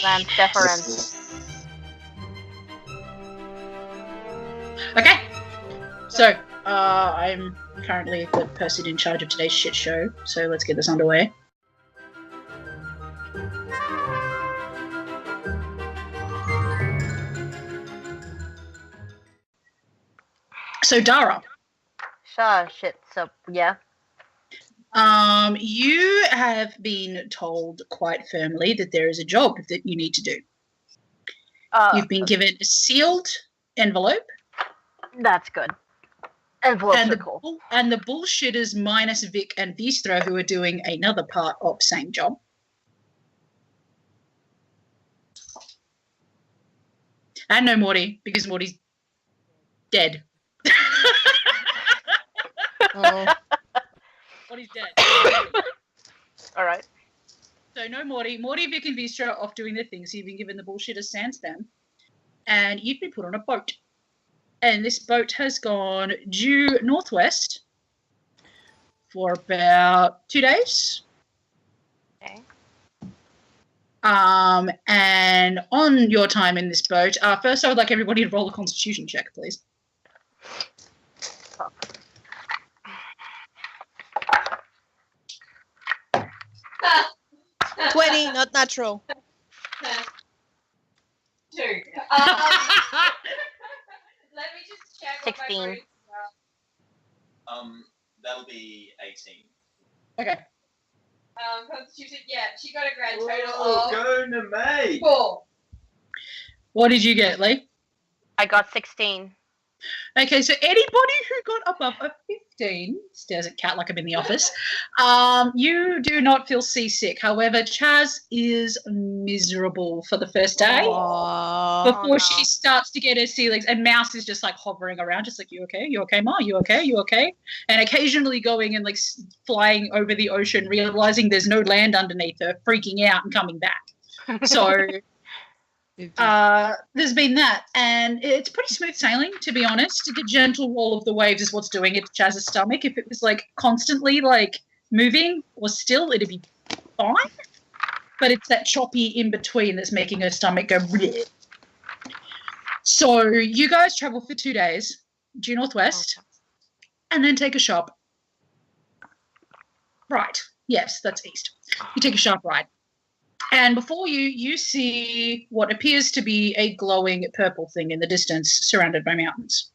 Lance deference. Okay. So, I'm currently the person in charge of today's shit show, so let's get this underway. So, Dara. Sure, shit, so, yeah. You have been told quite firmly that there is a job that you need to do. You've been given a sealed envelope. That's good. Envelopes are cool. And the bullshitters minus Vic and Vistra who are doing another part of same job. And no Morty, because Morty's dead. Morty's dead. Alright. So no Morty. Morty, Vic and Vistra are off doing their things. You've been given the bullshitters Sandstam. And you've been put on a boat. And this boat has gone due northwest for about 2 days. Okay. And on your time in this boat, first I would like everybody to roll a constitution check, please. Oh. 20, not natural. 2. Let me just check 16. what my grades are. That'll be 18. Okay. Constitution, yeah, she got a grand total Oh, of go to me! 4. What did you get, Lee? I got 16. Okay, so anybody who got above a 15 stares at Cat like I'm in the office. You do not feel seasick. However, Chaz is miserable for the first day before she starts to get her sea legs, and Mouse is just like hovering around, just like, you okay? You okay, Ma? You okay? You okay? And occasionally going and like flying over the ocean, realizing there's no land underneath her, freaking out and coming back. So there's been that, and it's pretty smooth sailing, to be honest. The gentle roll of the waves is what's doing it to Chaz's stomach. If it was like constantly like moving or still, it'd be fine. But it's that choppy in between that's making her stomach go bleh. So you guys travel for 2 days, due northwest, and then take a shop. Right. Yes, that's east. You take a sharp right. And before you see what appears to be a glowing purple thing in the distance surrounded by mountains.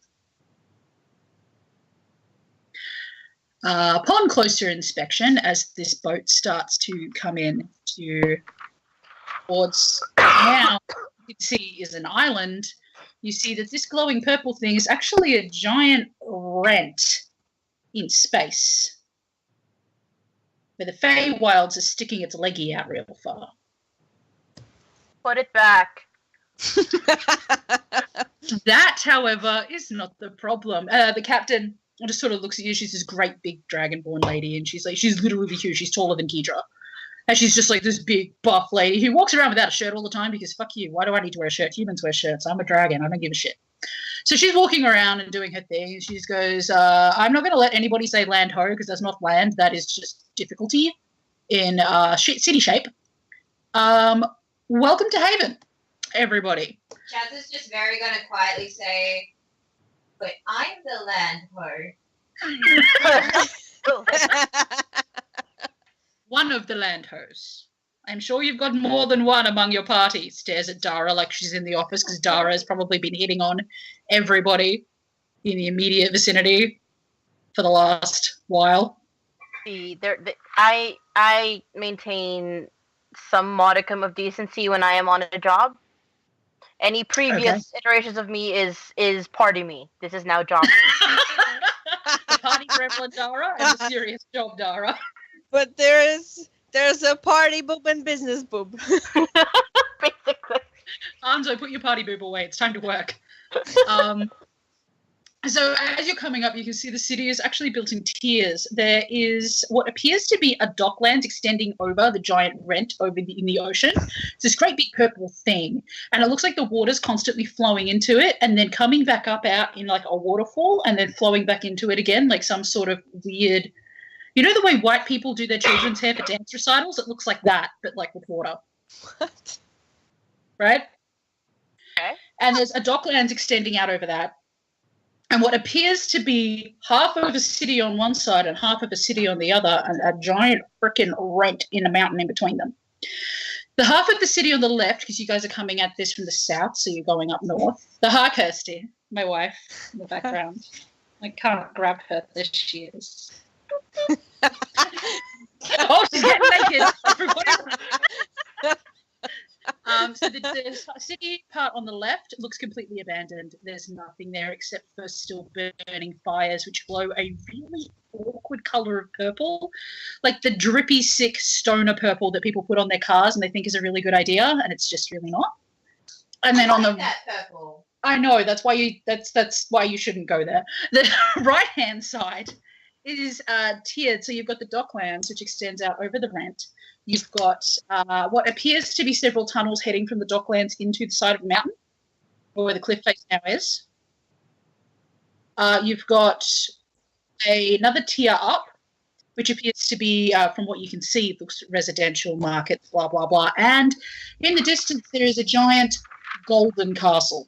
Upon closer inspection, as this boat starts to come in towards now, you can see is an island. You see that this glowing purple thing is actually a giant rent in space, where the Feywilds are sticking its leggy out real far. Put it back. That, however, is not the problem. The captain just sort of looks at you. She's this great big dragonborn lady, and she's literally huge. She's taller than Kedra. And she's just like this big buff lady who walks around without a shirt all the time because fuck you. Why do I need to wear a shirt? Humans wear shirts. I'm a dragon. I don't give a shit. So she's walking around and doing her thing. She just goes, I'm not going to let anybody say land ho because that's not land. That is just difficulty in city shape. Welcome to Haven, everybody. Chaz is just very gonna quietly say, but I'm the land ho. One of the land hosts. I'm sure you've got more than one among your party. Stares at Dara like she's in the office because Dara has probably been hitting on everybody in the immediate vicinity for the last while. See, I maintain some modicum of decency when I am on a job. Any previous iterations of me is party me. This is now job me. The party grandma Dara and the serious job Dara. But there's a party boob and business boob. Basically. Anzo, put your party boob away. It's time to work. So as you're coming up, you can see the city is actually built in tiers. There is what appears to be a docklands extending over the giant rent in the ocean. It's this great big purple thing, and it looks like the water's constantly flowing into it and then coming back up out in like a waterfall and then flowing back into it again, like some sort of weird, you know the way white people do their children's hair for dance recitals? It looks like that, but like with water. What? right? Okay. And there's a docklands extending out over that. And what appears to be half of a city on one side and half of a city on the other, and a giant frickin' rent in a mountain in between them. The half of the city on the left, because you guys are coming at this from the south, so you're going up north. The Kirsty, my wife, in the background. I can't grab her. There she is. Oh, she's getting naked. So the city part on the left looks completely abandoned. There's nothing there except for still burning fires, which glow a really awkward color of purple, like the drippy, sick stoner purple that people put on their cars and they think is a really good idea, and it's just really not. And then on the that purple. I know that's why you shouldn't go there. The right hand side is tiered, so you've got the docklands, which extends out over the rent. You've got what appears to be several tunnels heading from the docklands into the side of the mountain, or where the cliff face now is. You've got another tier up, which appears to be, from what you can see, it looks residential, markets, blah, blah, blah. And in the distance, there is a giant golden castle.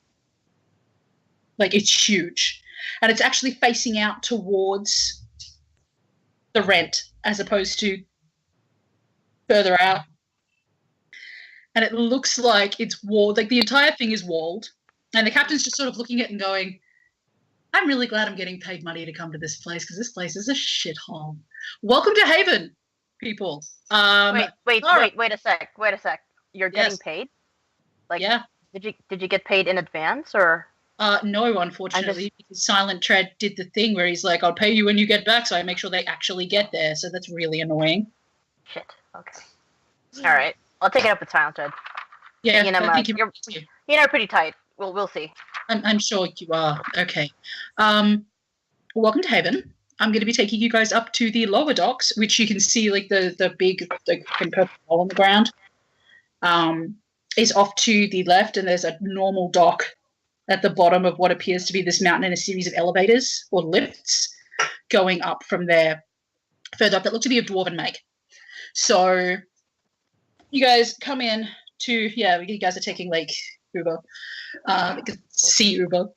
Like, it's huge. And it's actually facing out towards the rent as opposed to further out. And it looks like it's walled. Like, the entire thing is walled. And the captain's just sort of looking at it and going, I'm really glad I'm getting paid money to come to this place because this place is a shithole. Welcome to Haven, people. Wait a sec. You're getting Yes. paid? Like, Yeah. Did you get paid in advance or? No, unfortunately, because Silent Tread did the thing where he's like, I'll pay you when you get back, so I make sure they actually get there. So that's really annoying. Shit. Okay. All right. I'll take it up with Silent Tread. Yeah, You know, I think you're pretty tight. We'll see. I'm sure you are. Okay. Welcome to Haven. I'm going to be taking you guys up to the lower docks, which you can see, like the big purple hole on the ground, is off to the left, and there's a normal dock at the bottom of what appears to be this mountain and a series of elevators or lifts going up from there further up that look to be of dwarven make. So you guys come in to, you guys are taking Lake Uber, Sea Uber.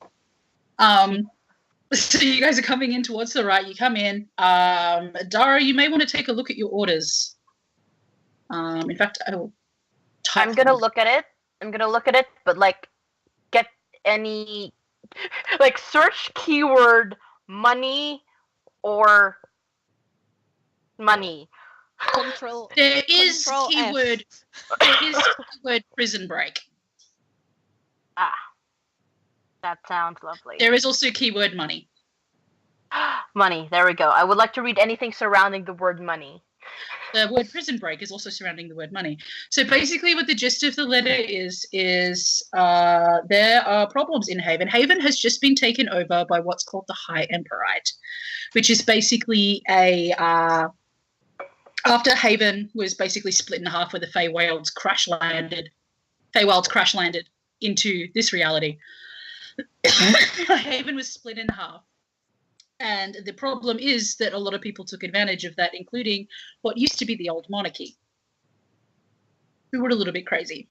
So you guys are coming in towards the right. You come in. Dara, you may want to take a look at your orders. In fact, I will type I'm gonna look at it, but like, get any, like, search keyword money or money. There is Control keyword. There is keyword prison break. Ah, that sounds lovely. There is also keyword money. Money. There we go. I would like to read anything surrounding the word money. The word prison break is also surrounding the word money. So basically what the gist of the letter is there are problems in Haven. Haven has just been taken over by what's called the High Emperorite, which is basically after Haven was basically split in half where the Feywilds crash landed into this reality. Haven was split in half. And the problem is that a lot of people took advantage of that, including what used to be the old monarchy, who were a little bit crazy.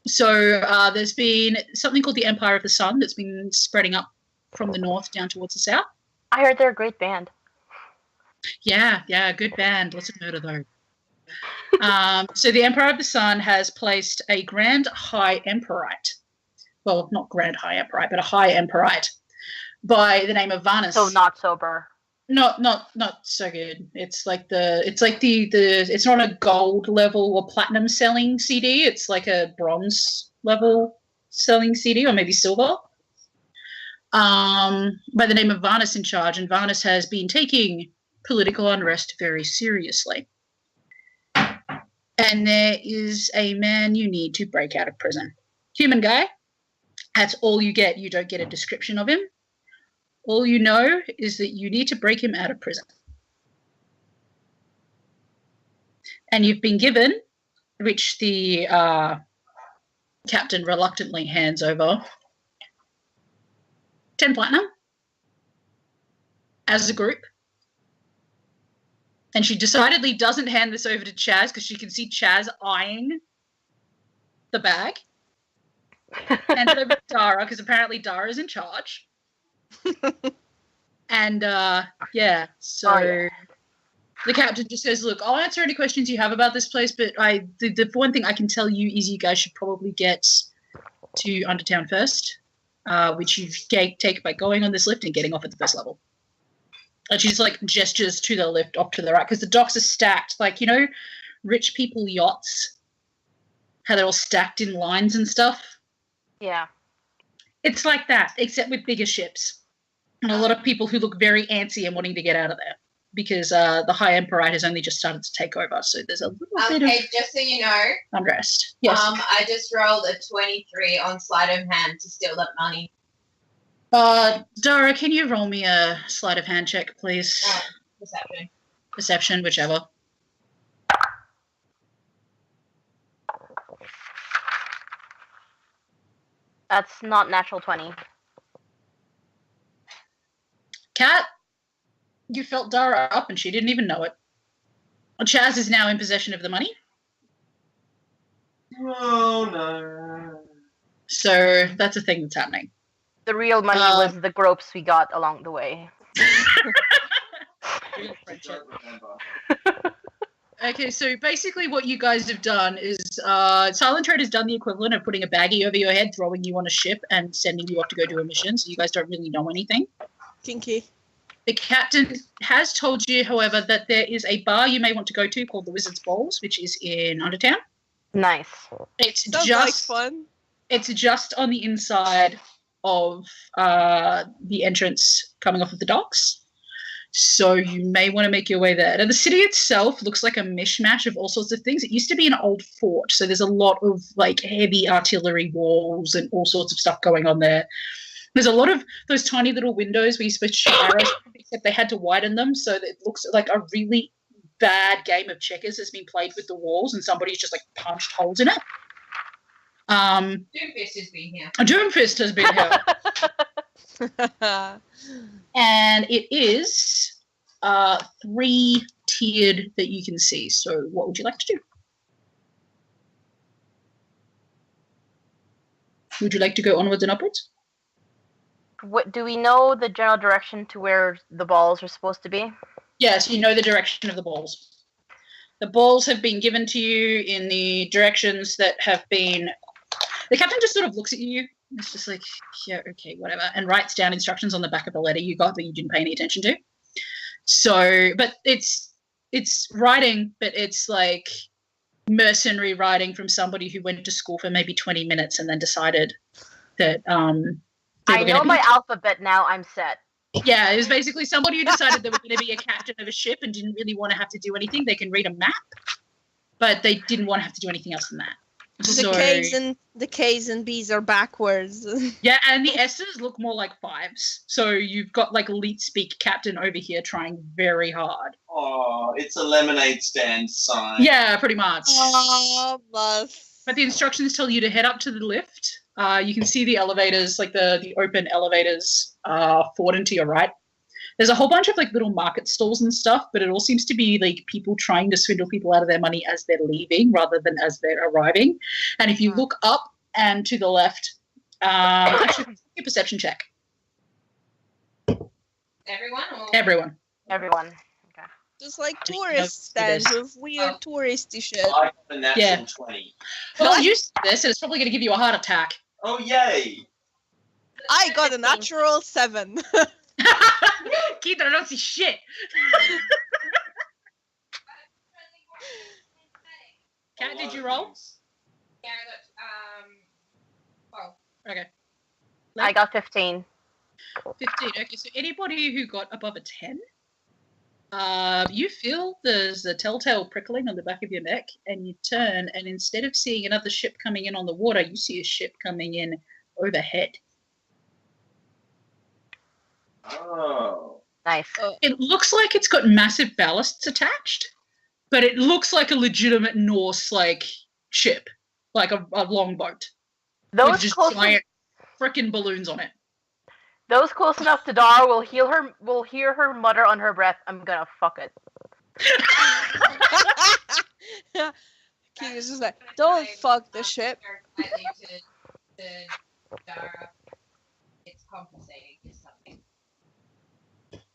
So there's been something called the Empire of the Sun that's been spreading up from the north down towards the south. I heard they're a great band. Yeah, good band. Lots of murder, though. So the Empire of the Sun has placed a Grand High Emperorite. Well, not Grand High Emperorite, but a High Emperorite by the name of Varnus. So not sober. Not so good. It's not a gold level or platinum selling CD. It's like a bronze level selling CD, or maybe silver. By the name of Varnus in charge, and Varnus has been taking political unrest very seriously. And there is a man you need to break out of prison. Human guy. That's all you get. You don't get a description of him. All you know is that you need to break him out of prison. And you've been given, which the captain reluctantly hands over, 10 platinum as a group. And she decidedly doesn't hand this over to Chaz because she can see Chaz eyeing the bag. hand it over to Dara, because apparently Dara is in charge. And, yeah, so... Oh, yeah. The captain just says, look, I'll answer any questions you have about this place, but the one thing I can tell you is you guys should probably get to Undertown first, which you take by going on this lift and getting off at the first level. And she just, like, gestures to the lift off to the right, because the docks are stacked. Like, you know, rich people yachts, how they're all stacked in lines and stuff? Yeah. It's like that, except with bigger ships. And a lot of people who look very antsy and wanting to get out of there. Because the High Emperorite has only just started to take over, so there's a little bit of just so you know, unrest. Yes. I just rolled a 23 on sleight of hand to steal that money. Dara, can you roll me a sleight of hand check, please? Perception. Perception, whichever. That's not natural 20. Kat, you felt Dara up and she didn't even know it. Chaz is now in possession of the money. Oh no. So that's a thing that's happening. The real money was the gropes we got along the way. I don't remember. Okay, so basically what you guys have done is Silent Trade has done the equivalent of putting a baggie over your head, throwing you on a ship, and sending you off to go do a mission, so you guys don't really know anything. Kinky. The captain has told you, however, that there is a bar you may want to go to called the Wizard's Balls, which is in Undertown. Nice. It's Sounds like fun. It's just on the inside of the entrance coming off of the docks. So you may want to make your way there. Now, the city itself looks like a mishmash of all sorts of things. It used to be an old fort, so there's a lot of like heavy artillery walls and all sorts of stuff going on there. There's a lot of those tiny little windows where you're supposed to shoot arrows, except they had to widen them so that it looks like a really bad game of checkers has been played with the walls and somebody's just like punched holes in it. Doomfist has been here. Doomfist has been here. And it is 3-tiered that you can see. So what would you like to do? Would you like to go onwards and upwards? What do we know the general direction to where the balls are supposed to be? Yes, you know the direction of the balls. The balls have been given to you in the directions that have been... The captain just sort of looks at you. It's just like, yeah, okay, whatever, and writes down instructions on the back of the letter you got that you didn't pay any attention to. So, but it's writing, but it's like mercenary writing from somebody who went to school for maybe 20 minutes and then decided that... I know my alphabet now, I'm set. Yeah, it was basically somebody who decided they were going to be a captain of a ship and didn't really want to have to do anything. They can read a map, but they didn't want to have to do anything else than that. The K's and B's are backwards. Yeah, and the S's look more like 5s. So you've got like elite speak captain over here trying very hard. Oh, it's a lemonade stand sign. Yeah, pretty much. Oh, bless. But the instructions tell you to head up to the lift. You can see the elevators, like the open elevators forward and to your right. There's a whole bunch of like little market stalls and stuff, but it all seems to be like people trying to swindle people out of their money as they're leaving rather than as they're arriving. And if you look up and to the left, actually, a perception check. Everyone? Or? Everyone. Everyone. Okay. Just like tourist stands with weird touristy shit. I got a natural 20. Well, you see this, and it's probably going to give you a heart attack. Oh, yay. I got a natural 7. Keith, I don't see shit. Kat, did you roll? Yeah, I got 12. Okay. I got 15. 15. Okay, so anybody who got above a 10, you feel there's a telltale prickling on the back of your neck, and you turn, and instead of seeing another ship coming in on the water, you see a ship coming in overhead. Oh. Nice. It looks like it's got massive ballasts attached, but it looks like a legitimate Norse like ship, like a long boat. Those with just close giant frickin' balloons on it. Those close enough to Dara will hear her mutter on her breath, "I'm gonna fuck it." King is just like, don't fuck the ship. The Dara, it's compensating for something.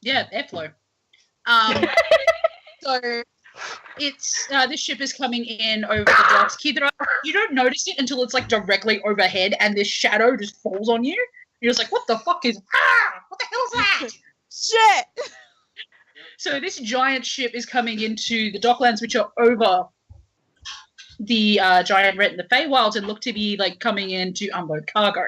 Yeah, airflow. So it's this ship is coming in over the docks. Kidra, you don't notice it until it's like directly overhead, and this shadow just falls on you. You're just like, what the fuck is? What the hell is that? Shit! So this giant ship is coming into the docklands, which are over the giant Rett and the Feywilds, and look to be like coming in to unload cargo.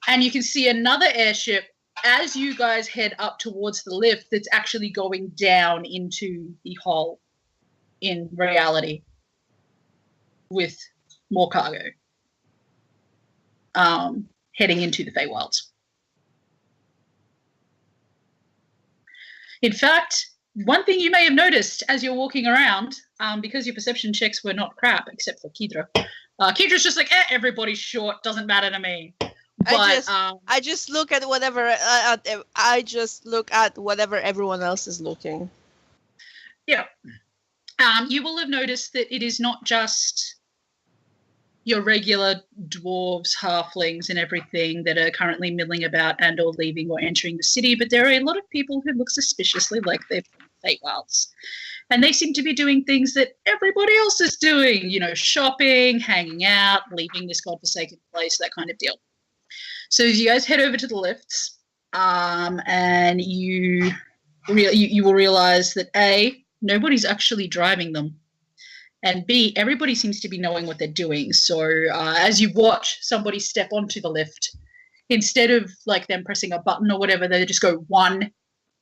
And you can see another airship as you guys head up towards the lift that's actually going down into the hull in reality with more cargo heading into the Feywilds. In fact, one thing you may have noticed as you're walking around, because your perception checks were not crap, except for Kidra. Kidra's just like, everybody's short, doesn't matter to me. But I just look at whatever I just look at whatever everyone else is looking. Yeah. You will have noticed that it is not just your regular dwarves, halflings, and everything that are currently milling about and or leaving or entering the city, but there are a lot of people who look suspiciously like they're from Feywilds. And they seem to be doing things that everybody else is doing, you know, shopping, hanging out, leaving this godforsaken place, that kind of deal. So as you guys head over to the lifts, and you will realize that A, nobody's actually driving them, and B, everybody seems to be knowing what they're doing. So as you watch somebody step onto the lift, instead of like them pressing a button or whatever, they just go one,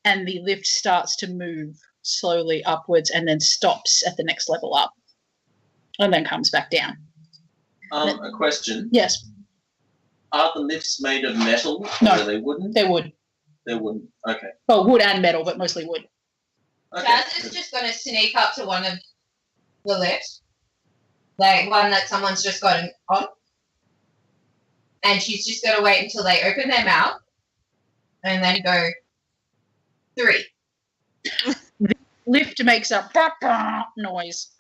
and the lift starts to move slowly upwards and then stops at the next level up, and then comes back down. A question. Yes. Are the lifts made of metal? No. Or are they wooden? They're wood. They're wooden. Okay. Well, wood and metal, but mostly wood. Okay. Chaz is just going to sneak up to one of the lifts, like one that someone's just gotten on, and she's just going to wait until they open their mouth and then go 3. The lift makes a bah-bah noise.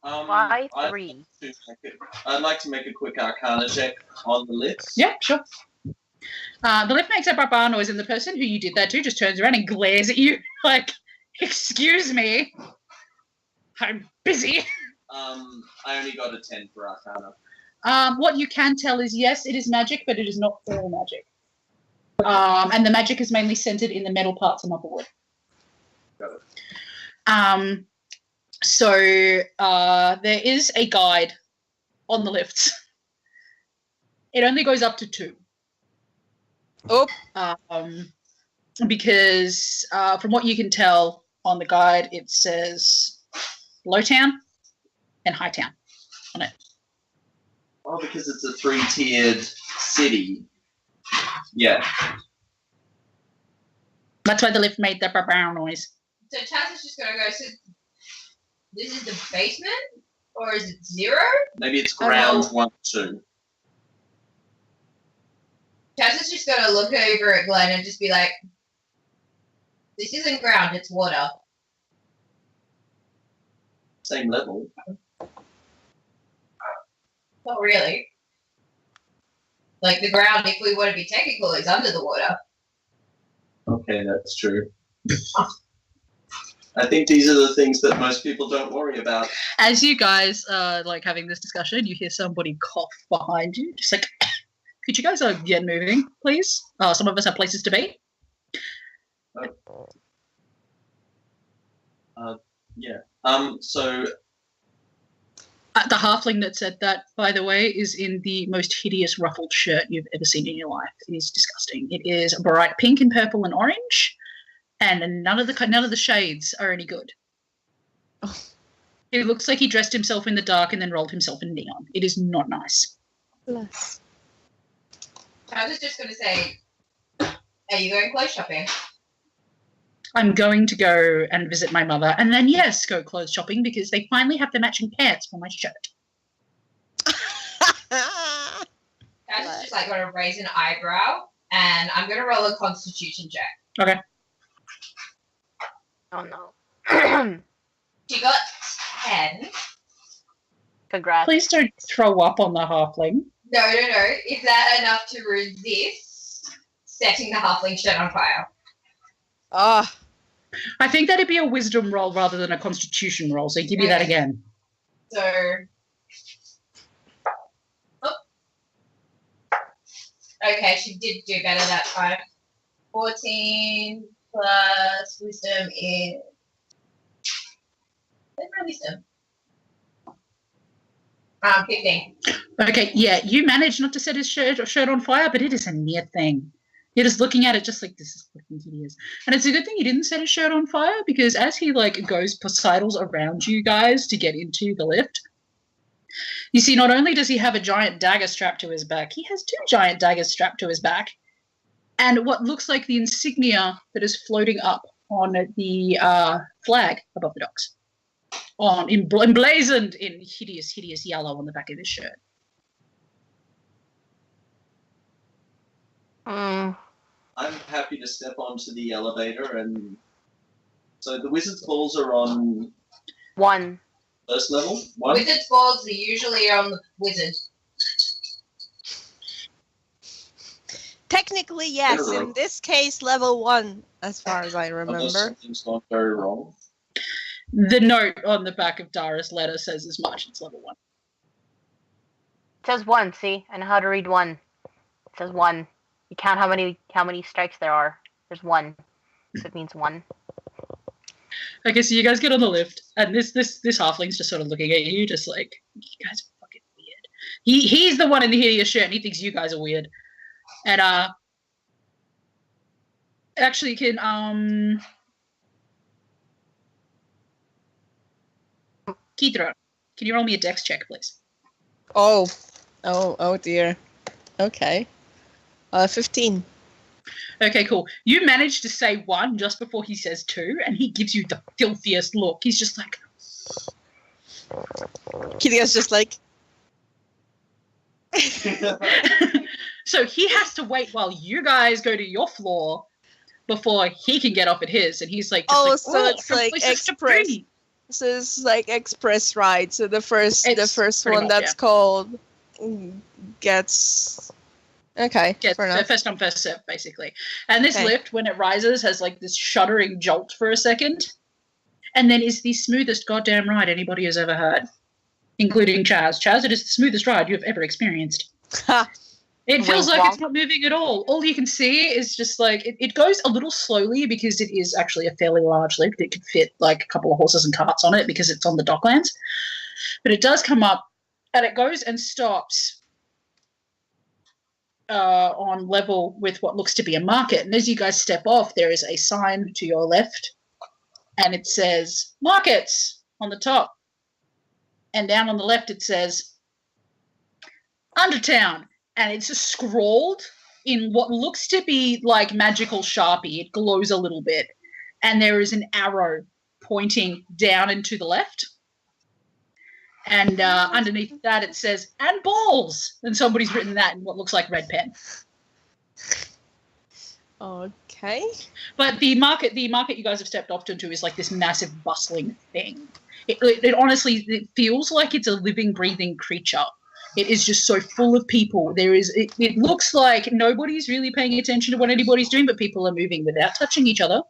Why 3? I'd like to make a quick Arcana check on the lifts. Yeah, sure. The lift makes a bah-bah noise, and the person who you did that to just turns around and glares at you like, excuse me, I'm busy. I only got a 10 for Arcana. What you can tell is, yes, it is magic, but it is not full magic. And the magic is mainly centered in the metal parts and not the wood. Got it. So there is a guide on the lifts. It only goes up to 2. Oh. Because from what you can tell on the guide, it says Low Town and High Town on it. Oh, because it's a 3-tiered city. Yeah. That's why the lift made the bah-bah noise. So Chaz is just going to go, so this is the basement? Or is it 0? Maybe it's ground 1, 2. Chaz is just going to look over at Glenn and just be like, this isn't ground, it's water. Same level. Not really. Like the ground, if we want to be technical, is under the water. Okay, that's true. I think these are the things that most people don't worry about. As you guys are like having this discussion, you hear somebody cough behind you. Just like, could you guys get moving, please? Some of us have places to be. Yeah. So The halfling that said that, by the way, is in the most hideous ruffled shirt you've ever seen in your life. It is disgusting. It is bright pink and purple and orange, and none of the shades are any good. Oh. It looks like he dressed himself in the dark and then rolled himself in neon. It is not nice. Bless. I was just going to say, are you going clothes shopping? I'm going to go and visit my mother, and then, yes, go clothes shopping because they finally have the matching pants for my shirt. I was just like going to raise an eyebrow, and I'm going to roll a Constitution check. Okay. Oh no. She got 10. Congrats. Please don't throw up on the halfling. No. Is that enough to resist setting the halfling shirt on fire? Ah, I think that'd be a wisdom roll rather than a constitution roll, so give me that again. So... Okay, she did do better that time. 14 plus wisdom is... Where's my wisdom? 15. Okay, yeah, you managed not to set his shirt on fire, but it is a near thing. You're just looking at it just like, this is fucking hideous. And it's a good thing he didn't set his shirt on fire, because as he, like, goes sidles around you guys to get into the lift, you see not only does he have a giant dagger strapped to his back, he has 2 giant daggers strapped to his back, and what looks like the insignia that is floating up on the flag above the docks. Emblazoned in hideous yellow on the back of his shirt. I'm happy to step onto the elevator, and so the wizard's balls are on 1. first level. 1. Wizard's balls are usually on the wizard. technically, yes. In this case, level 1, as far as I Unless remember. something's gone very wrong. The note on the back of Dara's letter says as much. It's level 1. It says 1, see? I know how to read 1. It says 1. You count how many strikes there are. There's 1. So it means 1. Okay, so you guys get on the lift, and this halfling's just sort of looking at you, just like, you guys are fucking weird. He's the one in the hideous shirt, and he thinks you guys are weird. And actually, can Redthrone, can you roll me a dex check, please? Oh dear. Okay. 15. Okay, cool. You managed to say 1 just before he says 2, and he gives you the filthiest look. He's just like... Kitty's just like... So he has to wait while you guys go to your floor before he can get off at his, and he's like... Oh, like, so it's like express. So it's like express ride. So the first one much, that's called gets... Okay, Yes, fair so enough. first come, first serve, basically. And this Okay. lift, when it rises, has like this shuddering jolt for a second, and then is the smoothest goddamn ride anybody has ever had, including Chaz. Chaz, it is the smoothest ride you have ever experienced. Ha! It feels Wink, like it's wonk. not moving at all. All you can see is just like, it goes a little slowly because it is actually a fairly large lift. It could fit like a couple of horses and carts on it because it's on the docklands. But it does come up, and it goes and stops on level with what looks to be a market. And as you guys step off, there is a sign to your left, and it says markets on the top. And down on the left, it says Undertown. And it's just scrawled in what looks to be like magical Sharpie. It glows a little bit. And there is an arrow pointing down and to the left. And underneath that, it says, and balls. And somebody's written that in what looks like red pen. Okay. But the market you guys have stepped off into is like this massive bustling thing. It honestly, it feels like it's a living, breathing creature. It is just so full of people. It looks like nobody's really paying attention to what anybody's doing, but people are moving without touching each other,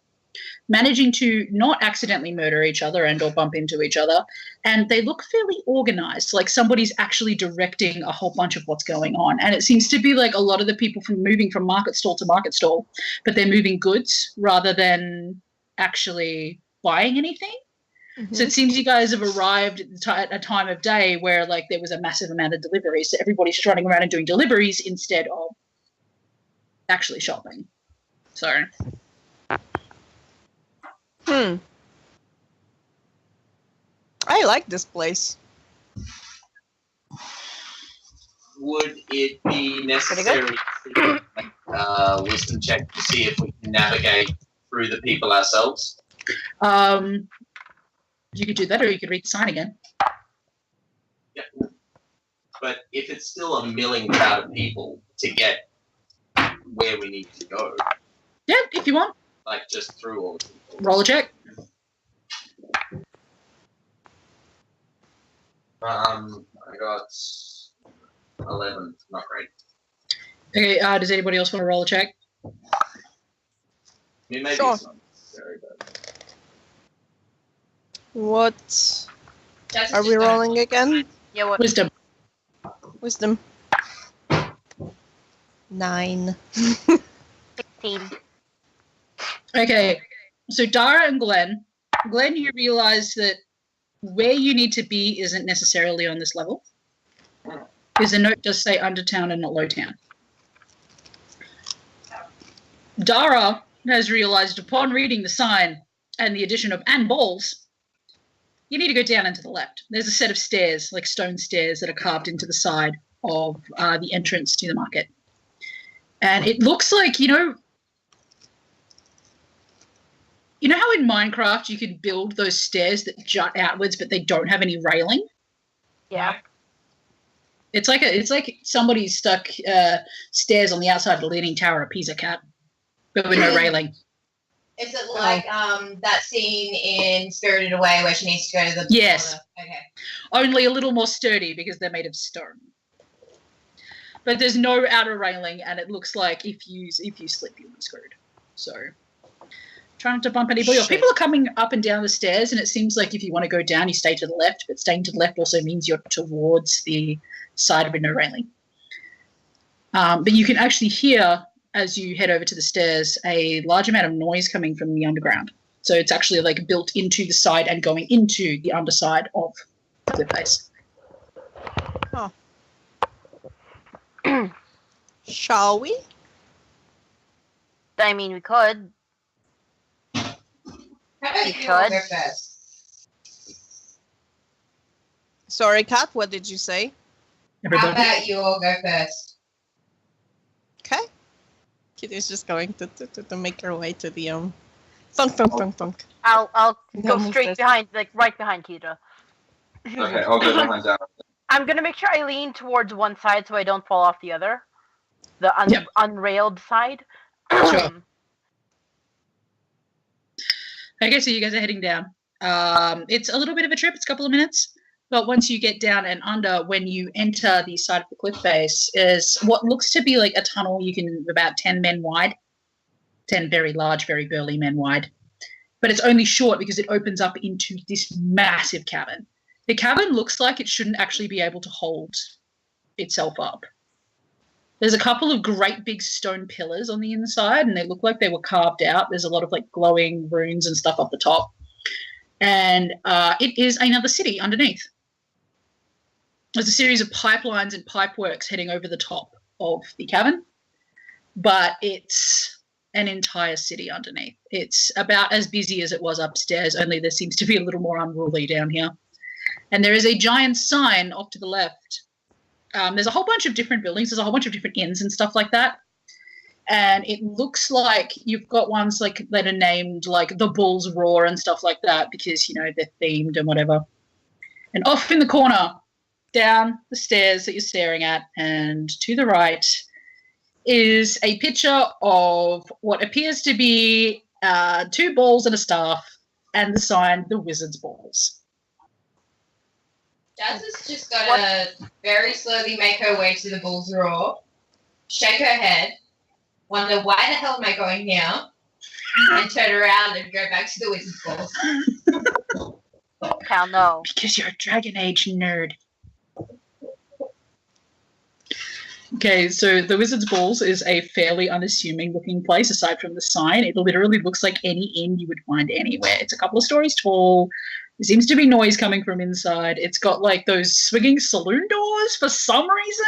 managing to not accidentally murder each other and or bump into each other. And they look fairly organized, like somebody's actually directing a whole bunch of what's going on. And it seems to be like a lot of the people moving from market stall to market stall, but they're moving goods rather than actually buying anything. So it seems you guys have arrived at a time of day where like there was a massive amount of deliveries. So everybody's just running around and doing deliveries instead of actually shopping. So... I like this place. Would it be necessary to do a wisdom check to see if we can navigate through the people ourselves? You could do that, or you could read the sign again. Yeah. But if it's still a milling crowd of people to get where we need to go, Yeah, if you want. like just through all the people. Roll a check. I got 11. Not great. Okay, does anybody else want to roll a check? You may Sure. be some. Very good. What Jazz is are just we gonna- rolling again? Yeah, what? Wisdom. Wisdom. 9. 16. Okay, so Dara and Glenn, you realize that where you need to be isn't necessarily on this level. Because the note does say Undertown and not Lowtown. Dara has realized upon reading the sign and the addition of "and balls," you need to go down and to the left. There's a set of stairs, like stone stairs, that are carved into the side of the entrance to the market. And it looks like, you know how in Minecraft you can build those stairs that jut outwards, but they don't have any railing? Yeah. It's like somebody stuck stairs on the outside of the Leaning Tower of Pisa, Cat, but with no railing. Is it like that scene in Spirited Away where she needs to go to the Yes. corner? Okay. Only a little more sturdy because they're made of stone. But there's no outer railing, and it looks like if you slip, you'll be screwed. So try not to bump anybody off. People are coming up and down the stairs, and it seems like if you want to go down, you stay to the left. But staying to the left also means you're towards the side with no railing. But you can actually hear, as you head over to the stairs, a large amount of noise coming from the underground. So it's actually like built into the side and going into the underside of the face. Shall we? I mean, we could. How about You you all go could. first? Sorry, Kat, what did you say? How Everybody. about you all go first? Okay. Kitty's just going to make her way to the thunk thunk thunk thunk. I'll go move straight this. behind, like right behind Kita. Okay, I'll go behind Dara. I'm gonna make sure I lean towards one side so I don't fall off the other, the Yep. unrailed side. Sure. Okay, so you guys are heading down. It's a little bit of a trip. It's a couple of minutes. But once you get down and under, when you enter the side of the cliff face, is what looks to be like a tunnel about 10 men wide. 10 very large, very burly men wide. But it's only short because it opens up into this massive cavern. The cavern looks like it shouldn't actually be able to hold itself up. There's a couple of great big stone pillars on the inside, and they look like they were carved out. There's a lot of like glowing runes and stuff up the top. And it is another city underneath. There's a series of pipelines and pipeworks heading over the top of the cavern, but it's an entire city underneath. It's about as busy as it was upstairs, only there seems to be a little more unruly down here. And there is a giant sign off to the left. There's a whole bunch of different buildings. There's a whole bunch of different inns and stuff like that. And it looks like you've got ones like that are named like the Bull's Roar and stuff like that because, you know, they're themed and whatever. And off in the corner, down the stairs that you're staring at and to the right is a picture of what appears to be 2 balls and a staff and the sign, the Wizard's Balls. Jazz is just gonna very slowly make her way to the bull's roar, shake her head, wonder why the hell am I going here, and turn around and go back to the wizard's balls. Hell no. Because you're a Dragon Age nerd. Okay, so the Wizard's Balls is a fairly unassuming looking place aside from the sign. It literally looks like any inn you would find anywhere. It's a couple of stories tall. There seems to be noise coming from inside. It's got like those swinging saloon doors for some reason.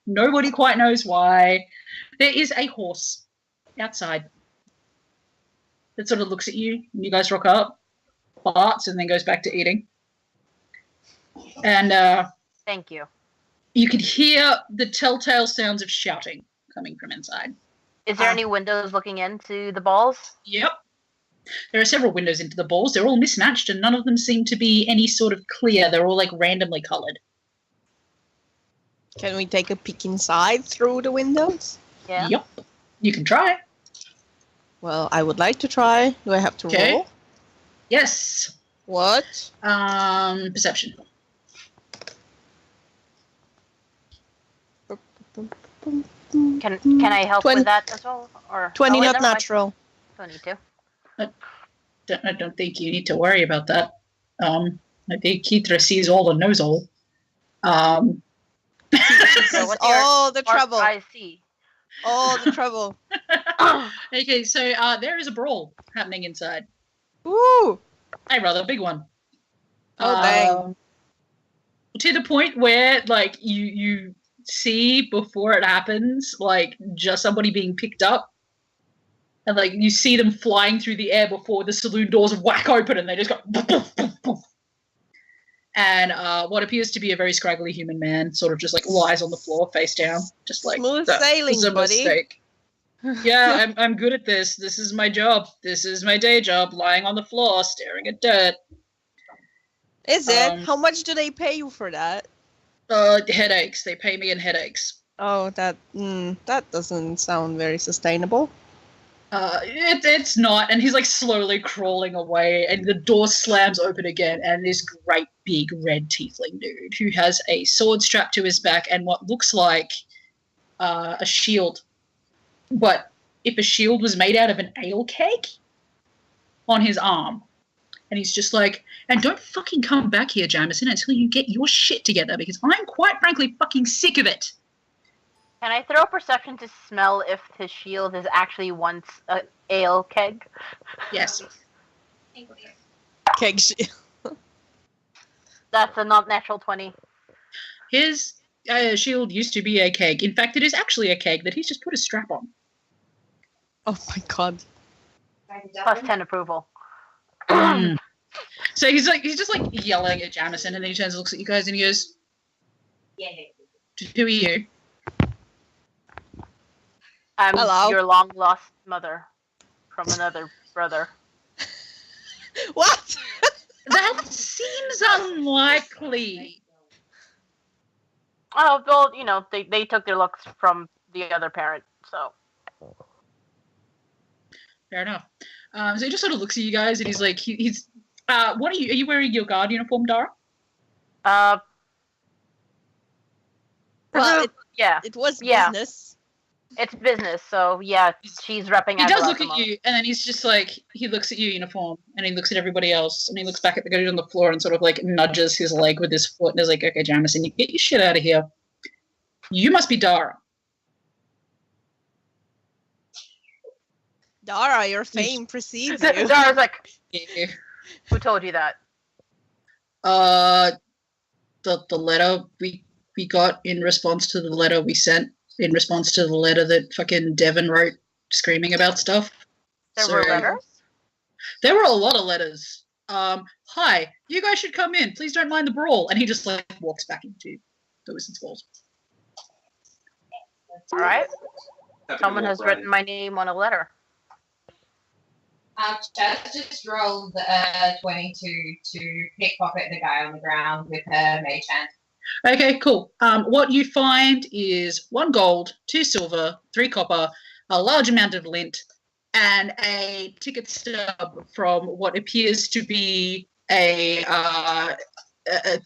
Nobody quite knows why. There is a horse outside that sort of looks at you when you guys rock up, farts, and then goes back to eating. And Thank you. you could hear the telltale sounds of shouting coming from inside. Is there any windows looking into the balls? Yep. There are several windows into the balls. They're all mismatched, and none of them seem to be any sort of clear. They're all like randomly coloured. Can we take a peek inside through the windows? Yeah. Yep. You can try. Well, I would like to try. Do I have to Okay. roll? Yes. What? Perception. Can I help with that as well? Or 20 not never mind. natural. Don't need to. I don't think you need to worry about that. I think Keithra sees all and knows all. So what's all the your trouble. I see. All the trouble. Okay, so there is a brawl happening inside. Woo! A rather big one. Oh, dang. To the point where, like, you see before it happens, like, just somebody being picked up. And, like, you see them flying through the air before the saloon doors whack open and they just go poof, poof, poof, poof. And what appears to be a very scraggly human man sort of just, like, lies on the floor face down. Just like, Smooth "That sailing, was a buddy." mistake." Yeah, I'm good at this. This is my job. This is my day job, lying on the floor, staring at dirt. Is it? How much do they pay you for that? Headaches. They pay me in headaches. Oh, that doesn't sound very sustainable. It's not, and he's like slowly crawling away, and the door slams open again, and this great big red tiefling dude who has a sword strapped to his back and what looks like a shield. But if a shield was made out of an ale keg on his arm. And he's just like, and don't fucking come back here, Jamison, until you get your shit together, because I'm quite frankly fucking sick of it. Can I throw a perception to smell if his shield is actually once an ale keg? Yes. Keg shield. That's a not natural 20. His shield used to be a keg. In fact, it is actually a keg that he's just put a strap on. Oh my god. Plus 10 approval. So he's just like yelling at Jamison, and then he turns and looks at you guys and he goes, "Who are you?" I'm Hello? your long lost mother from another brother. What? That seems unlikely. Oh, well, you know, they took their looks from the other parent, so. Fair enough. So he just sort of looks at you guys and he's like, he's what are you wearing your guard uniform, Dara? Well, yeah. It was Yeah. business. It's business, so yeah, she's repping. He does Avila look at you, and then he's just like, he looks at your uniform, and he looks at everybody else, and he looks back at the guy on the floor and sort of like nudges his leg with his foot, and is like, "Okay, Jamison, you get your shit out of here. You must be Dara." Dara, your fame precedes you. Dara's like, Yeah. who told you that? The letter we got in response to the letter we sent, in response to the letter that fucking Devon wrote screaming about stuff. There were letters? There were a lot of letters. Hi, you guys should come in. Please don't mind the brawl. And he just like walks back into the Wizard's Walls. All right. Happy to Someone walk has around. written my name on a letter. Chaz just rolled 22 to pickpocket the guy on the ground with her mage hand. Okay, cool. What you find is 1 gold, 2 silver, 3 copper, a large amount of lint, and a ticket stub from what appears to be a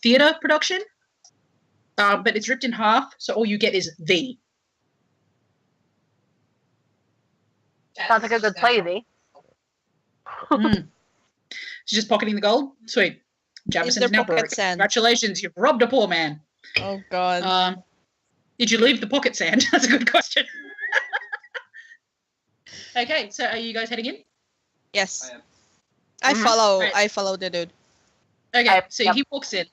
theatre production. But it's ripped in half, so all you get is V. Sounds like a good play, V. She's just pocketing the gold? Sweet. Jamison's their now broke. pocket sand? Congratulations, you've robbed a poor man. Oh god. Did you leave the pocket sand? That's a good question. Okay, so are you guys heading in? Yes. I am. I Mhm. follow. Right. I follow the dude. Okay, so Yep. he walks in,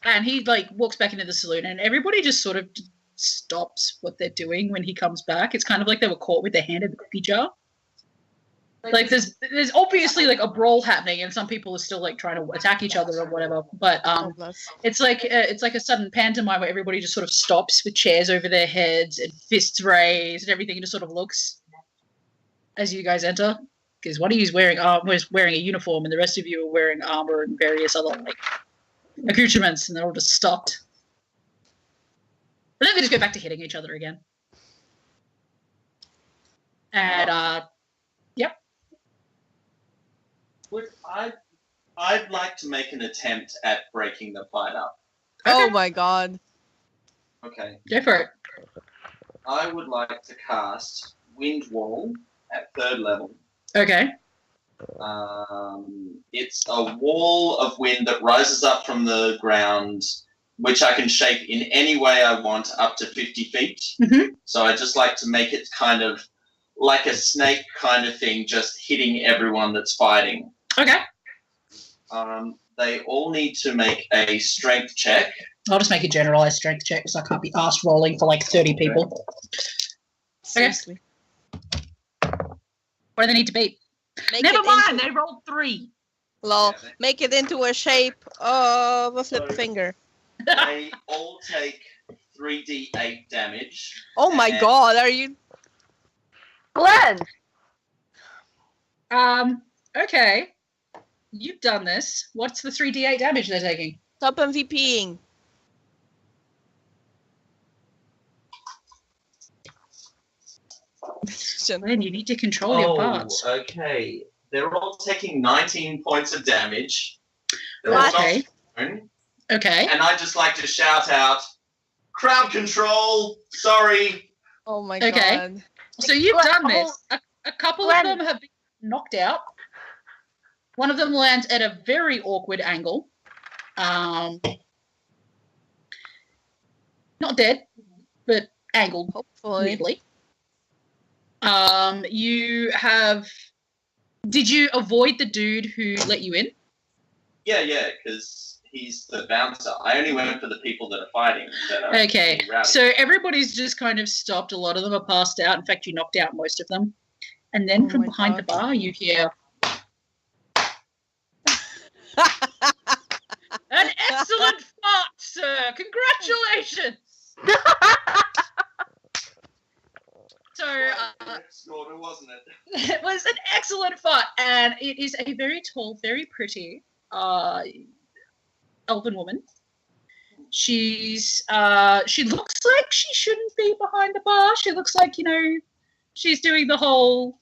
and he like walks back into the saloon, and everybody just sort of stops what they're doing when he comes back. It's kind of like they were caught with their hand in the cookie jar. Like there's obviously like a brawl happening, and some people are still like trying to attack each other or whatever. But Oh, bless. it's like a sudden pantomime where everybody just sort of stops with chairs over their heads and fists raised and everything, and just sort of looks as you guys enter. Because one of you is wearing a uniform, and the rest of you are wearing armor and various other like accoutrements, and they're all just stopped. But then they just go back to hitting each other again. And yep. Look, I'd like to make an attempt at breaking the fight up. Oh Okay. my god. Okay. Go for it. I would like to cast Wind Wall at 3rd level. Okay. It's a wall of wind that rises up from the ground, which I can shape in any way I want up to 50 feet. Mm-hmm. So I just like to make it kind of like a snake kind of thing, just hitting everyone that's fighting. Okay. They all need to make a strength check. I'll just make a generalized strength check because I can't be asked rolling for like 30 people. Seriously. What do they need to beat? Make Never it mind, into- they rolled 3. Lol. Yeah, Make it into a shape of a flip So- finger. They all take 3d8 damage. Oh my And- god, are you... Glenn! Okay. You've done this. What's the 3d8 damage they're taking? Stop MVPing. Glenn, you need to control your parts. Okay. They're all taking 19 points of damage. They're What? all Okay. prone, Okay. and I just like to shout out, crowd control, sorry. Oh my Okay. god. So you've Glenn, done this. A couple Glenn. of them have been knocked out. One of them lands at a very awkward angle. Not dead, but angled Hopefully. weirdly. You have... Did you avoid the dude who let you in? Yeah, because he's the bouncer. I only went for the people that are fighting. That are Okay, being routed. so everybody's just kind of stopped. A lot of them are passed out. In fact, you knocked out most of them. And then Oh from my behind the God. bar, you hear an excellent fart, sir. Congratulations. So Next order, wasn't it? it was an excellent fart, and it is a very tall, very pretty elven woman. She looks like she shouldn't be behind the bar. She looks like, she's doing the whole...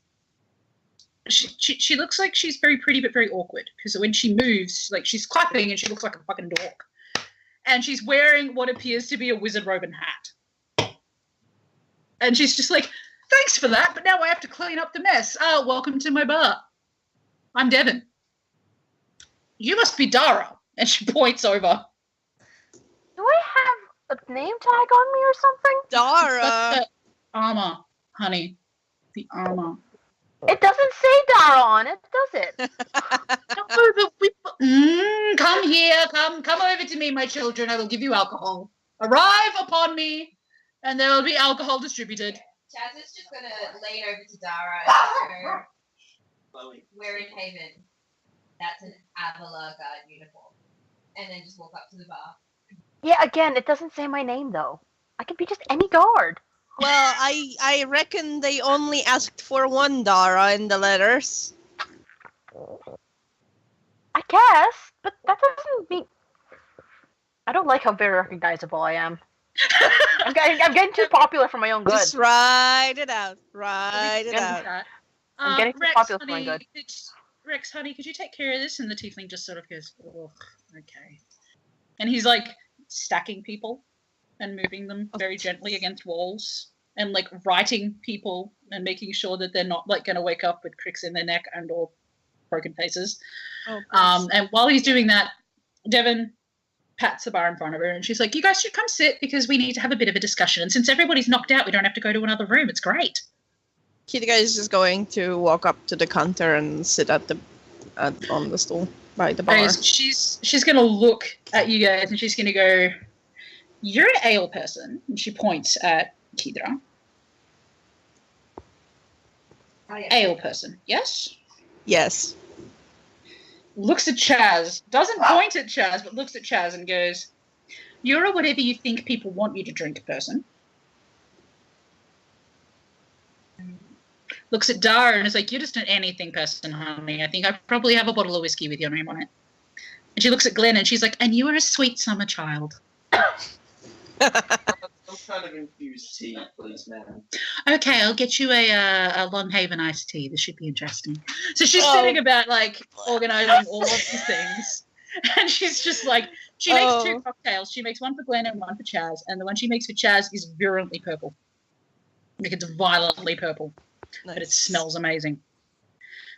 She looks like she's very pretty but very awkward, because when she moves, like, she's clapping and she looks like a fucking dork. And she's wearing what appears to be a wizard robe and hat. And she's just like, thanks for that, but now I have to clean up the mess. Welcome to my bar. I'm Devin. You must be Dara. And she points over. Do I have a name tag on me or something? Dara. That's the armor, honey. The armor. It doesn't say Dara on it, does it? Come here. Come over to me, my children. I will give you alcohol. Arrive upon me, and there will be alcohol distributed. Chaz is just gonna lean over to Dara and go, Chloe. we're in Haven. That's an Avila guard uniform. And then just walk up to the bar. Yeah, again, it doesn't say my name, though. I could be just any guard. Well, I reckon they only asked for one Dara in the letters. I guess, but that doesn't mean... I don't like how very recognizable I am. I'm getting too popular for my own good. Just write it out. Write it out. I'm getting too Rex, popular for my honey, good. Rex, honey, could you take care of this? And the tiefling just sort of goes, oh, okay. And he's like stacking people and moving them very gently against walls and like writing people and making sure that they're not like going to wake up with pricks in their neck and or broken faces. Oh, And while he's doing that, Devin pats the bar in front of her and she's like, you guys should come sit because we need to have a bit of a discussion. And since everybody's knocked out, we don't have to go to another room. It's great. Kitty guy is just going to walk up to the counter and sit on the stool by the bar. Guys, she's going to look at you guys and she's going to go, you're an ale person. And she points at Kidra. Oh, yeah. Ale person, yes? Yes. Looks at Chaz, doesn't point at Chaz, but looks at Chaz and goes, you're a whatever you think people want you to drink person. Looks at Dara and is like, you're just an anything person, honey. I think I probably have a bottle of whiskey with your name on it. And she looks at Glenn and she's like, and you are a sweet summer child. Some kind of infused tea, please, ma'am. Okay, I'll get you a Long Haven iced tea. This should be interesting. So she's Oh. sitting about like organizing all of these things. And she's just like, she makes 2 cocktails. She makes one for Glenn and one for Chaz. And the one she makes for Chaz is virulently purple. Like it's violently purple, Nice. but it smells amazing.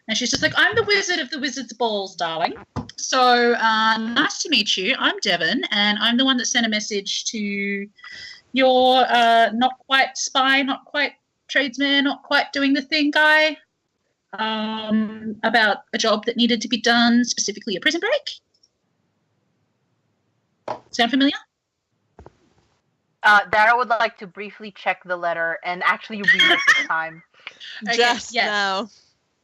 And she's just like, I'm the wizard of the wizard's balls, darling. So nice to meet you. I'm Devon, and I'm the one that sent a message to your not quite spy, not quite tradesman, not quite doing the thing guy about a job that needed to be done, specifically a prison break. Sound familiar? Dara would like to briefly check the letter and actually read it this time. Okay, Just yes. now.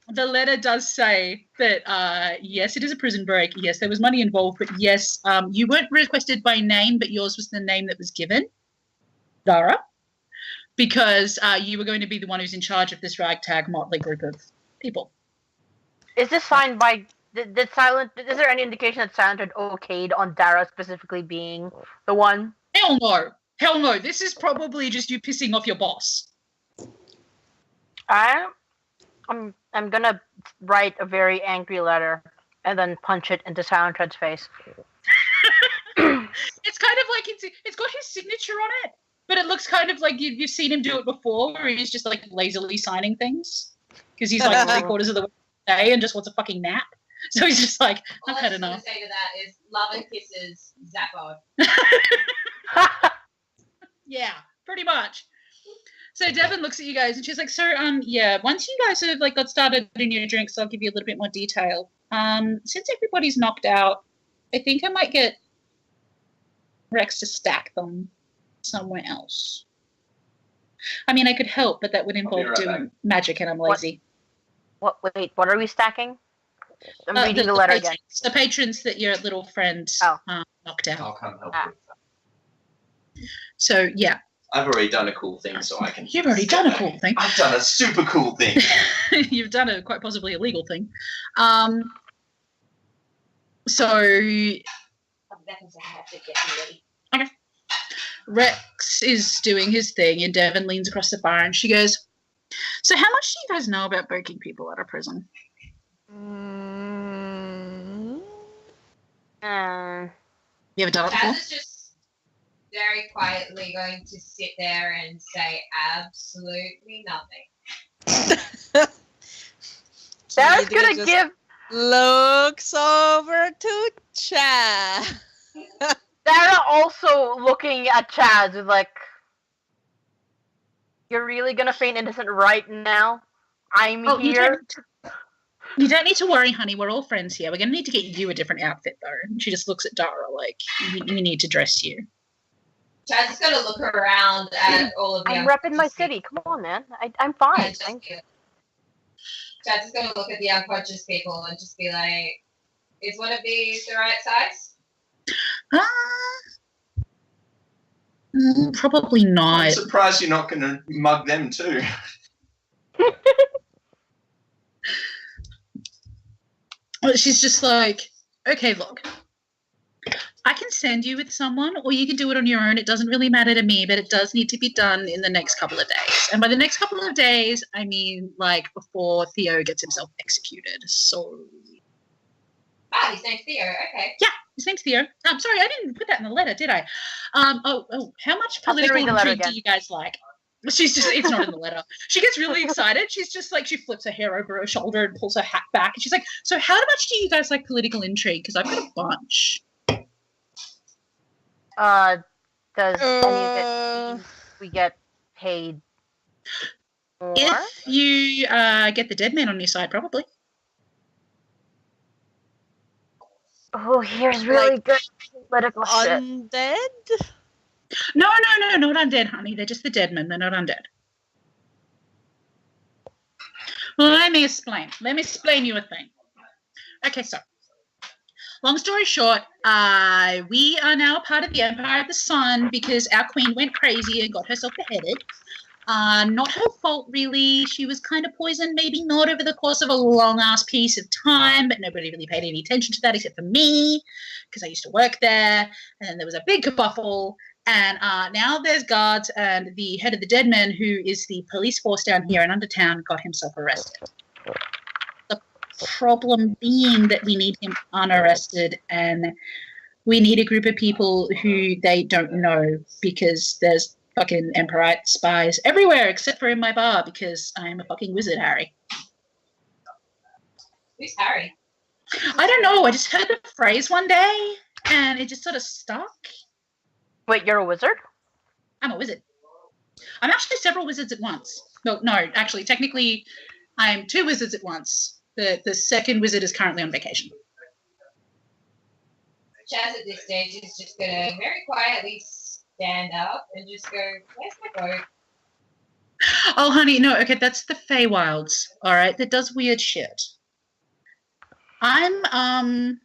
The letter does say that, yes, it is a prison break. Yes, there was money involved, but yes, you weren't requested by name, but yours was the name that was given, Dara, because you were going to be the one who's in charge of this ragtag motley group of people. Is this signed by... Did Silent... Is there any indication that Silent had okayed on Dara specifically being the one? Hell no. Hell no. This is probably just you pissing off your boss. I'm gonna write a very angry letter and then punch it into Silent Tread's face. It's kind of like it's got his signature on it, but it looks kind of like you've seen him do it before, where he's just like lazily signing things because he's like 3/4 of the day and just wants a fucking nap. So he's just like, I've had enough. All I was going to say to that is love and kisses, Zappo. Yeah, pretty much. So Devon looks at you guys and she's like, so, yeah, once you guys have like got started in your drinks, I'll give you a little bit more detail. Since everybody's knocked out, I think I might get Rex to stack them somewhere else. I mean, I could help, but that would involve doing magic and I'm lazy. Wait, what are we stacking? I'm reading the letter again. The patrons that your little friend knocked out. I'll come help with that. So, yeah. I've already done a cool thing, so I can... You've already done a cool thing. I've done a super cool thing. You've done a quite possibly illegal thing. So... Okay. Rex is doing his thing, and Devon leans across the bar, and she goes, so how much do you guys know about breaking people out of prison? You ever done it before? Chaz is just very quietly going to sit there and say absolutely nothing. Dara's gonna give... Looks over to Chad. Dara also looking at Chaz with like... You're really gonna feign innocent right now? I'm here? You don't need to worry, honey. We're all friends here. We're going to need to get you a different outfit, though. And she just looks at Dara like, we need to dress you. Chaz is going to look around at all of the I'm repping my city. Come on, man. I'm fine. Thank you. Chaz is going to look at the unconscious people and just be like, is one of these the right size? Probably not. I'm surprised you're not going to mug them too. She's just like, okay, look, I can send you with someone or you can do it on your own. It doesn't really matter to me, but it does need to be done in the next couple of days. And by the next couple of days, I mean like before Theo gets himself executed. So. His name's Theo, okay. Yeah, his name's Theo. I'm sorry, I didn't put that in the letter, did I? How much political intrigue do you guys like? She's just, it's not in the letter. She gets really excited. She's just like, she flips her hair over her shoulder and pulls her hat back. And she's like, so how much do you guys like political intrigue? Because I've got a bunch. Does any of it mean we get paid more? If you get the dead man on your side, probably. Oh, here's really good political shit. Undead? No, not undead, honey. They're just the dead men. They're not undead. Well, let me explain. Let me explain you a thing. Okay, so long story short, we are now part of the Empire of the Sun because our queen went crazy and got herself beheaded. Not her fault, really. She was kind of poisoned, maybe not over the course of a long-ass piece of time, but nobody really paid any attention to that except for me because I used to work there. And then there was a big kerfuffle. And now there's guards, and the head of the dead men, who is the police force down here in Undertown, got himself arrested. The problem being that we need him unarrested, and we need a group of people who they don't know because there's fucking Emperorite spies everywhere except for in my bar because I am a fucking wizard, Harry. Who's Harry? I don't know. I just heard the phrase one day and it just sort of stuck. Wait, you're a wizard? I'm a wizard. I'm actually several wizards at once. No, actually, technically, I'm 2 wizards at once. The second wizard is currently on vacation. Chaz at this stage is just gonna very quietly stand up and just go, "Where's my boat?" Oh, honey, no, okay, that's the Feywilds, all right? That does weird shit. I'm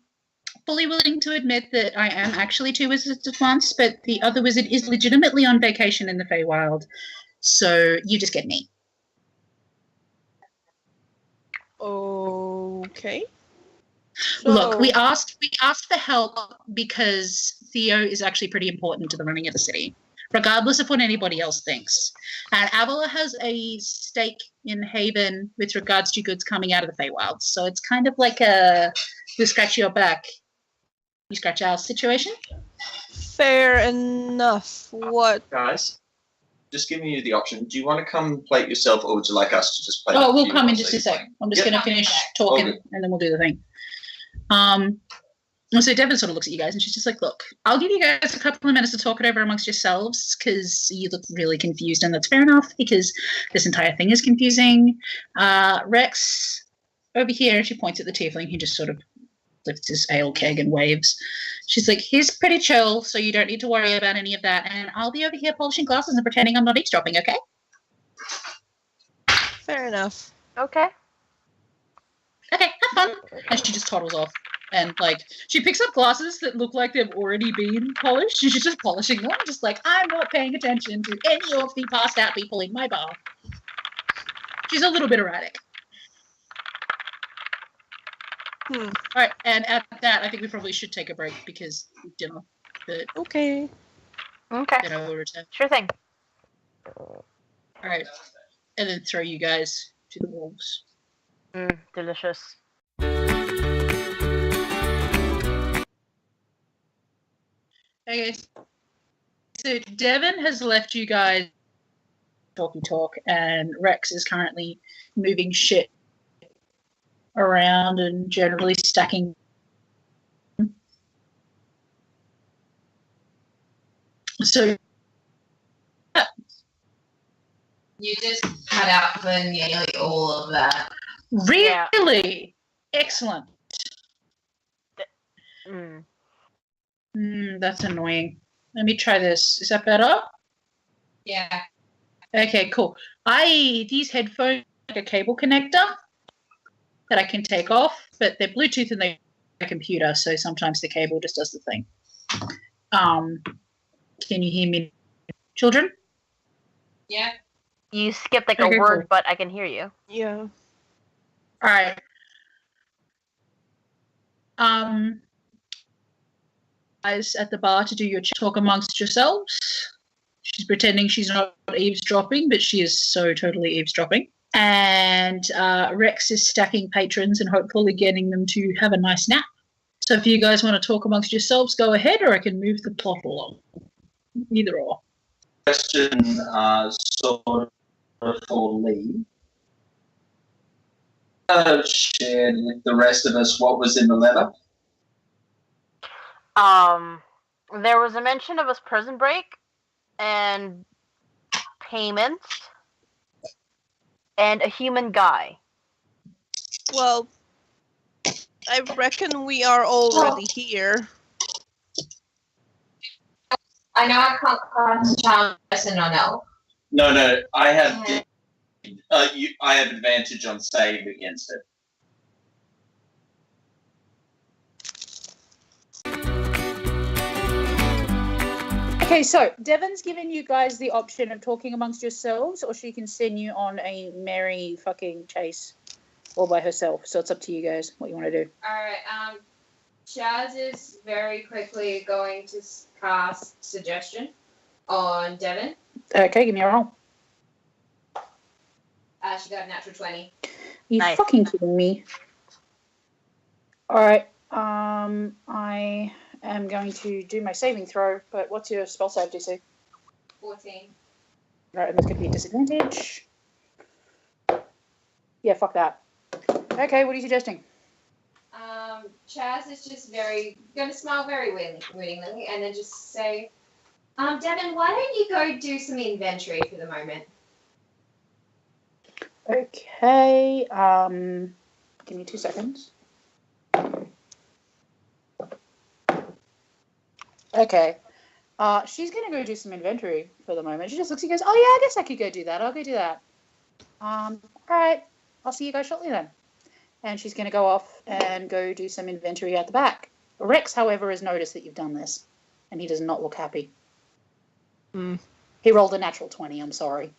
fully willing to admit that I am actually 2 wizards at once, but the other wizard is legitimately on vacation in the Feywild, so you just get me. Okay. Look, we asked for help because Theo is actually pretty important to the running of the city, regardless of what anybody else thinks. And Avila has a stake in Haven with regards to goods coming out of the Feywild. So it's kind of like a we scratch your back, you scratch our situation. Fair enough. What? Guys, just giving you the option. Do you want to come play it yourself, or would you like us to just play it? Oh, we'll you come in while just a you sec. play? I'm just Yep. going to finish talking Okay. and then we'll do the thing. So Devin sort of looks at you guys and she's just like, look, I'll give you guys a couple of minutes to talk it over amongst yourselves because you look really confused, and that's fair enough because this entire thing is confusing. Rex, over here, she points at the tiefling. He just sort of lifts his ale keg and waves. She's like, he's pretty chill, so you don't need to worry about any of that, and I'll be over here polishing glasses and pretending I'm not eavesdropping, okay? Fair enough. Okay. Okay, have fun. And she just toddles off. And, like, she picks up glasses that look like they've already been polished. She's just polishing them, just like, I'm not paying attention to any of the passed out people in my bar. She's a little bit erratic. All right, and at that, I think we probably should take a break because dinner. But Okay. Okay. then I will return. Sure thing. All right, and then throw you guys to the wolves. Delicious. Okay, so Devin has left you guys talk, and Rex is currently moving shit around and generally stacking. So You just cut out for nearly all of that. really excellent. That's annoying. Let me try this. Is that better? Yeah. Okay, cool. These headphones are like a cable connector that I can take off, but they're Bluetooth and they're a computer, so sometimes the cable just does the thing. Can you hear me, children? Yeah. You skipped like Okay, a word, cool. but I can hear you. Yeah. All right. Guys at the bar to do your talk amongst yourselves. She's pretending she's not eavesdropping, but she is so totally eavesdropping. And Rex is stacking patrons and hopefully getting them to have a nice nap. So if you guys want to talk amongst yourselves, go ahead, or I can move the plot along. Either or. Question sort of for Lee. Shared with the rest of us what was in the letter. There was a mention of a prison break and payments and a human guy. Well, I reckon we are already here. I know I can't cast charm person on elf. No, I have. I have advantage on save against it. Okay, so Devon's given you guys the option of talking amongst yourselves, or she can send you on a merry fucking chase all by herself. So it's up to you guys what you want to do. Alright, Chaz is very quickly going to cast Suggestion on Devon. Okay, give me a roll. She got a natural 20. You Nice. fucking kidding me? All right. I am going to do my saving throw, but what's your spell save DC? 14. Right, and that's going to be a disadvantage. Yeah, fuck that. Okay, what are you suggesting? Chaz is just going to smile very willingly and then just say, Devin, why don't you go do some inventory for the moment? Okay, give me 2 seconds. Okay. She's going to go do some inventory for the moment. She just looks and goes, oh, yeah, I guess I could go do that. I'll go do that. All right. I'll see you guys shortly then. And she's going to go off and go do some inventory at the back. Rex, however, has noticed that you've done this, and he does not look happy. He rolled a natural 20, I'm sorry.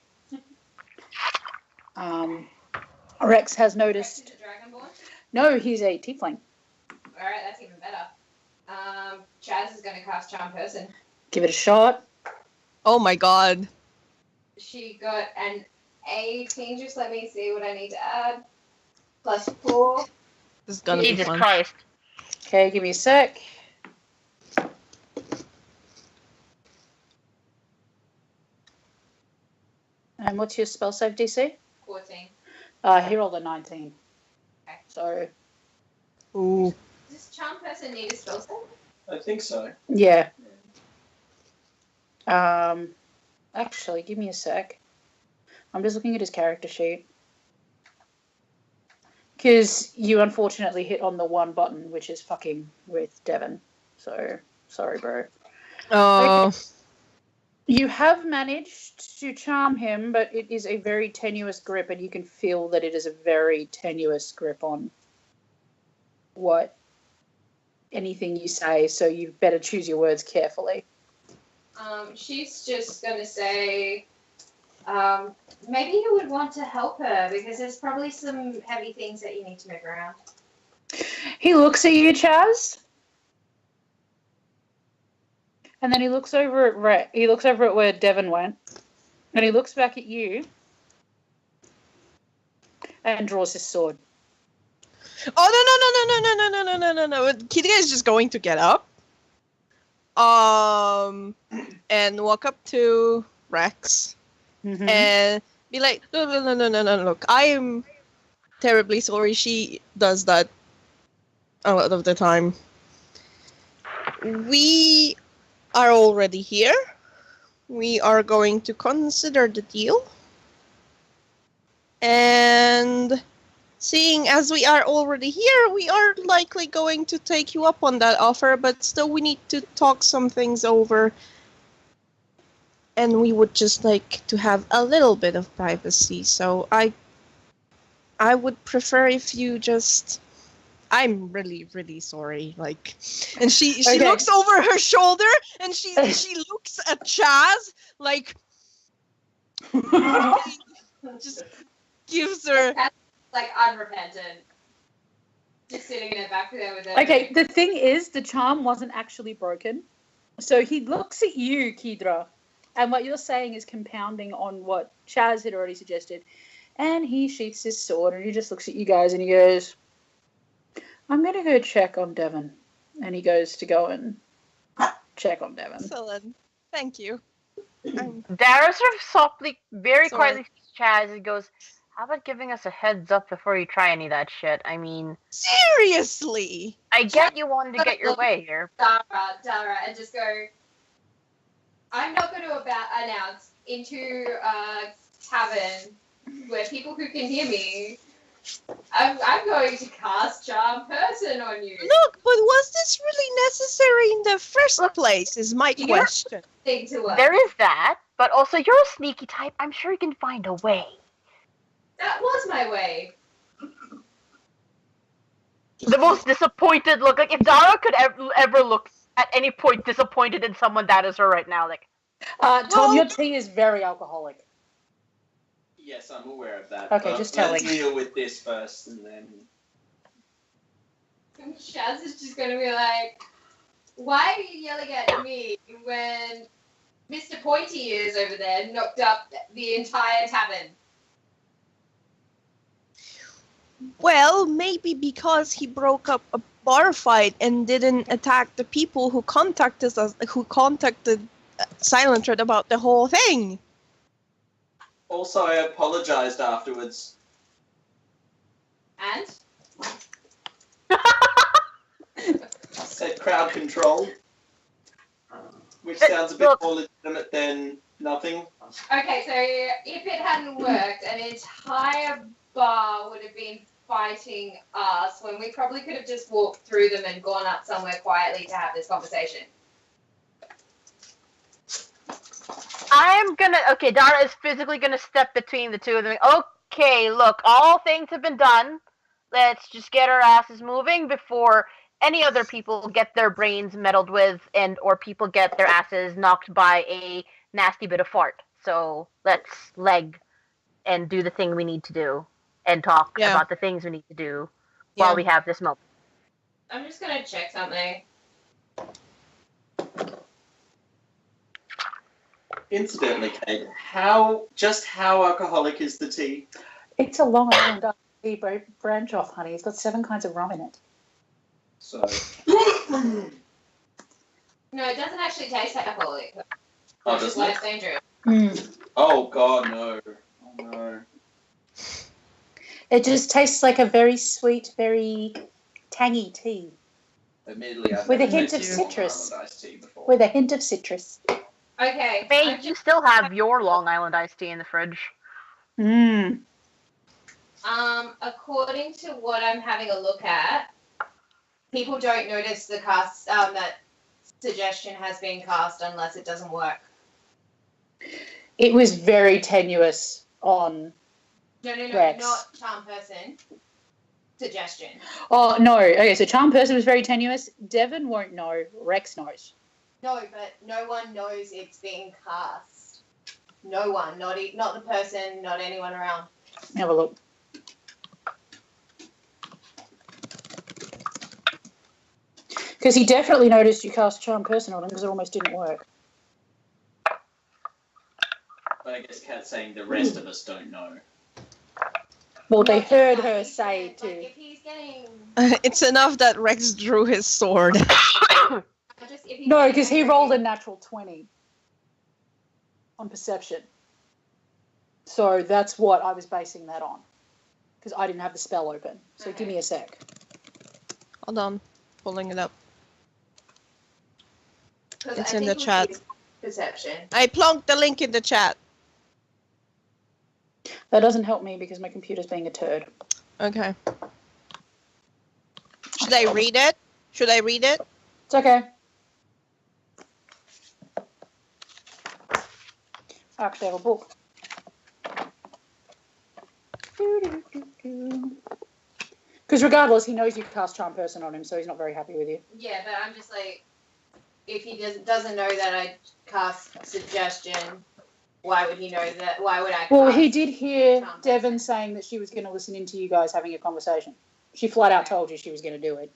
Rex has noticed... Rex is a Dragonborn? No, he's a tiefling. All right, that's even better. Chaz is going to cast Charm Person. Give it a shot. Oh my god. She got an 18. Just let me see what I need to add. +4. This is gonna be Jesus fun. Christ. Okay, give me a sec. And what's your spell save DC? 14. He rolled a 19. Okay. So, Ooh. Does Charm Person need a spell save? I think so. yeah. Actually, give me a sec. I'm just looking at his character sheet. Because you unfortunately hit on the one button, which is fucking with Devin. So, sorry, bro. Oh. Okay. You have managed to charm him, but it is a very tenuous grip, and you can feel that it is a very tenuous grip on anything you say, so you better choose your words carefully. She's just going to say, maybe you would want to help her because there's probably some heavy things that you need to move around. He looks at you, Chaz, and then he looks over at He looks over at where Devin went, and he looks back at you and draws his sword. Oh no. Kitty is just going to get up. And walk up to Rex and be like, no, look, I am terribly sorry. She does that a lot of the time. We are already here. We are going to consider the deal. And seeing as we are already here, we are likely going to take you up on that offer, but still we need to talk some things over. And we would just like to have a little bit of privacy. So I would prefer if you just... I'm really, really sorry. Like, and she Okay. looks over her shoulder and she looks at Chaz like just gives her... Like, unrepentant. Just sitting in the back there with her. Okay, the thing is, the charm wasn't actually broken. So he looks at you, Kidra, and what you're saying is compounding on what Chaz had already suggested. And he sheaths his sword and he just looks at you guys and he goes, I'm going to go check on Devin. And he goes to go and check on Devin. Excellent. Thank you. Dara sort of softly, very Sorry. quietly sees Chaz and goes, how about giving us a heads up before you try any of that shit? I mean... Seriously! I get you wanted to get your way here. Dara, and just go, I'm not going to announce into a tavern where people who can hear me, I'm going to cast Charm Person on you. Look, but was this really necessary in the first place, is my question. Thing to us. There is that, but also you're a sneaky type. I'm sure you can find a way. That was my way. The most disappointed look. Like, if Dara could ever look at any point disappointed in someone, that is her right now. Like, Tom, your tea is very alcoholic. Yes, I'm aware of that. Okay, but just telling. Let's deal with this first, and then... And Shaz is just going to be like, why are you yelling at me when Mr. Pointy Ears over there knocked up the entire tavern? Well, maybe because he broke up a bar fight and didn't attack the people who contacted silent thread about the whole thing. Also, I apologized afterwards. And? Said crowd control. Which sounds a bit more legitimate than nothing. Okay, so if it hadn't worked, an entire bar would have been fighting us when we probably could have just walked through them and gone up somewhere quietly to have this conversation. Dara is physically gonna step between the two of them. Okay, look, all things have been done. Let's just get our asses moving before any other people get their brains meddled with or people get their asses knocked by a nasty bit of fart. So let's leg and do the thing we need to do and talk about the things we need to do while we have this moment. I'm just gonna check something. Incidentally, Kate, how alcoholic is the tea? It's a Long Island tea branch off, honey. It's got 7 kinds of rum in it. So. No, it doesn't actually taste alcoholic. Oh, It's just less dangerous. Oh, God, no. Oh, no. It just tastes like a very sweet, very tangy tea. Admittedly, I've with a never hint of tasted Long citrus. Island iced tea before. With a hint of citrus. Okay. May, you still have your Long Island iced tea in the fridge. According to what I'm having a look at, people don't notice the cast that suggestion has been cast unless it doesn't work. It was very tenuous on No, Rex. not charm person. Suggestion. Oh, no. Okay, so charm person was very tenuous. Devon won't know. Rex knows. No, but no one knows it's being cast. No one. Not the person, not anyone around. Have a look. Because he definitely noticed you cast charm person on him because it almost didn't work. But I guess Kat's saying the rest of us don't know. Well, they heard her say Like, to... if he's getting... It's enough that Rex drew his sword. No, because he rolled a natural 20 on perception. So that's what I was basing that on. Because I didn't have the spell open. So give me a sec. Hold on. Pulling it up. It's I in the think chat. Perception. I plonked the link in the chat. That doesn't help me because my computer's being a turd. Okay. Should I read it? It's okay. I actually have a book. Because regardless, he knows you cast charm person on him, so he's not very happy with you. Yeah, but I'm just like, if he doesn't know that I cast suggestion, why would he know that? Why would I cast? Well, he did hear charm Devon person? saying that she was going to listen into you guys having a conversation. She flat out told you she was going to do it.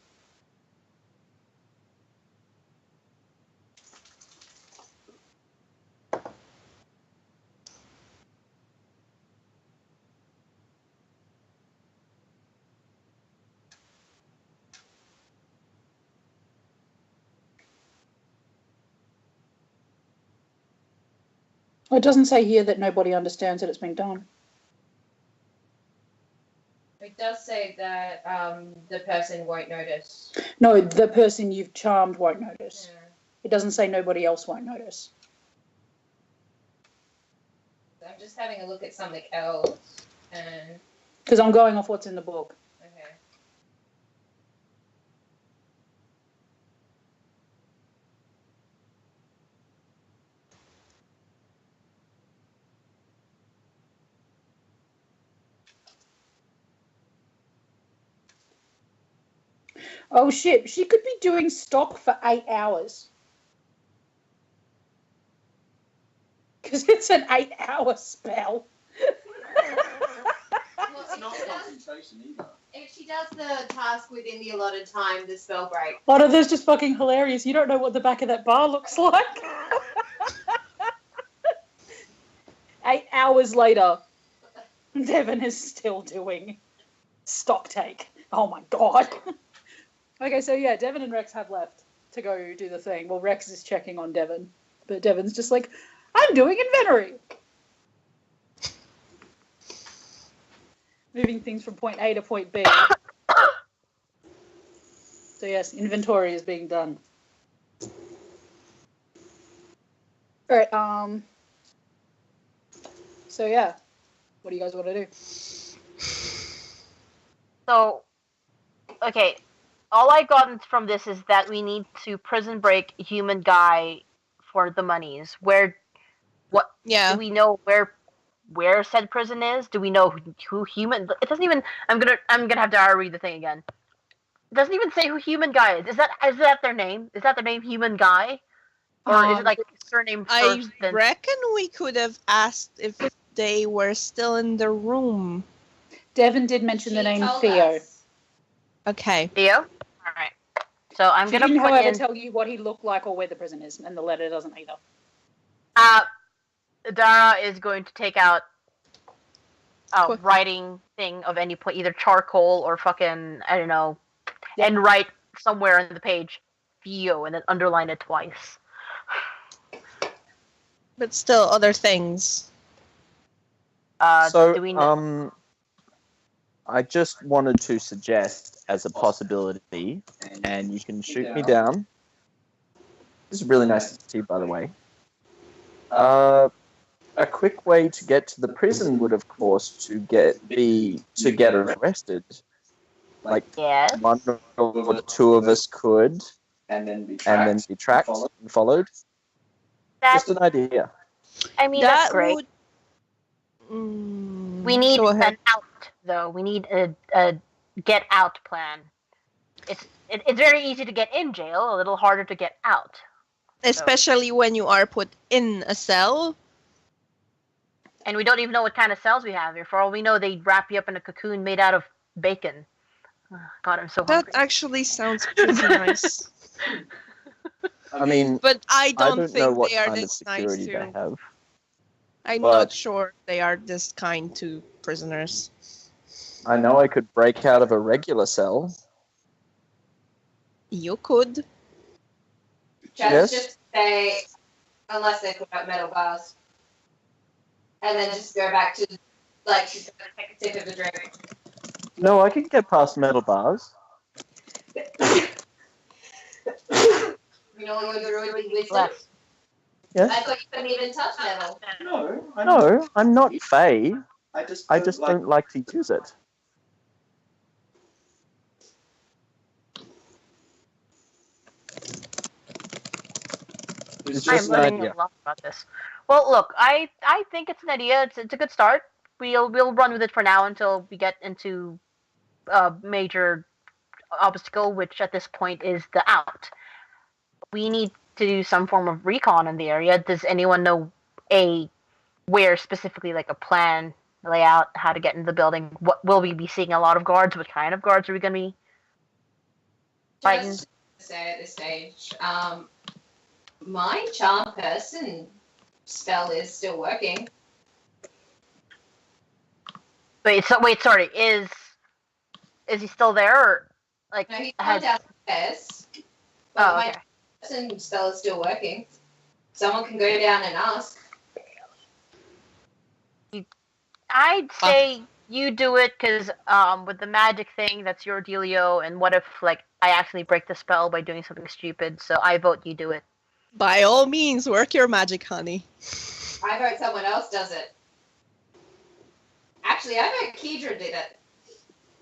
Well, it doesn't say here that nobody understands that it's been done. It does say that the person won't notice. No, the person you've charmed won't notice. Yeah. It doesn't say nobody else won't notice. I'm just having a look at something else, and Because I'm going off what's in the book. okay. Oh shit, she could be doing stock for 8 hours. Because it's an 8-hour spell. Well, It's not concentration either. if she does the task within the allotted time, the spell break. Oh no, that's just fucking hilarious. You don't know what the back of that bar looks like. 8 hours later, Devon is still doing stock take. Oh my god. Okay, so yeah, Devon and Rex have left to go do the thing. Well, Rex is checking on Devon. But Devon's just like, I'm doing inventory. Moving things from point A to point B. So yes, inventory is being done. All right. So yeah, what do you guys want to do? So, okay, all I've gotten from this is that we need to prison break human guy for the monies. Do we know where said prison is? Do we know who human? It doesn't even. I'm gonna have Dara read the thing again. It doesn't even say who human guy is. Is that their name? Is that their name, human guy, or is it like surname first? I reckon we could have asked if they were still in the room. Devon did mention the name Theo. Okay. Theo. All right. So I'm gonna didn't, put however, in. tell you what he looked like or where the prison is, and the letter doesn't either. Dara is going to take out a writing thing of any point, either charcoal or fucking, I don't know, and write somewhere on the page Theo and then underline it twice. But still, other things. Do we know? I just wanted to suggest as a possibility, and you can shoot me down. This is really nice to see, by the way. A quick way to get to the prison would, of course, to get arrested. Like one or two of us could, and then be tracked and followed. Just an idea. I mean, that's great. We need an out, though. We need a get out plan. It's very easy to get in jail, a little harder to get out. Especially when you are put in a cell. And we don't even know what kind of cells we have here. For all we know, they wrap you up in a cocoon made out of bacon. Oh, God, I'm so hungry. That actually sounds pretty nice. I mean, but I don't know think what they are kind of this security nice they have. I'm not sure they are this kind to prisoners. I know I could break out of a regular cell. You could. Just say, unless they put up metal bars. And then just go back to, like, take a sip of a drink. No, I can get past metal bars. You know you're doing wisdom? Yes. I thought you couldn't even touch metal. No, I'm not Fey. I just don't like to use it. It's just I'm learning a lot about this. Well, look, I think it's an idea. It's a good start. We'll run with it for now until we get into a major obstacle, which at this point is the out. We need to do some form of recon in the area. Does anyone know where specifically, like a plan, layout, how to get into the building? What will we be seeing? A lot of guards? What kind of guards are we going to be fighting? Just to say at this stage, my charm person spell is still working. Wait, sorry. Is he still there, or like? No, he's gone downstairs. But my person spell is still working. Someone can go down and ask. I'd say you do it, because with the magic thing, that's your dealio. And what if, like, I actually break the spell by doing something stupid? So I vote you do it. By all means, work your magic, honey. I vote someone else does it. Actually, I vote Kedra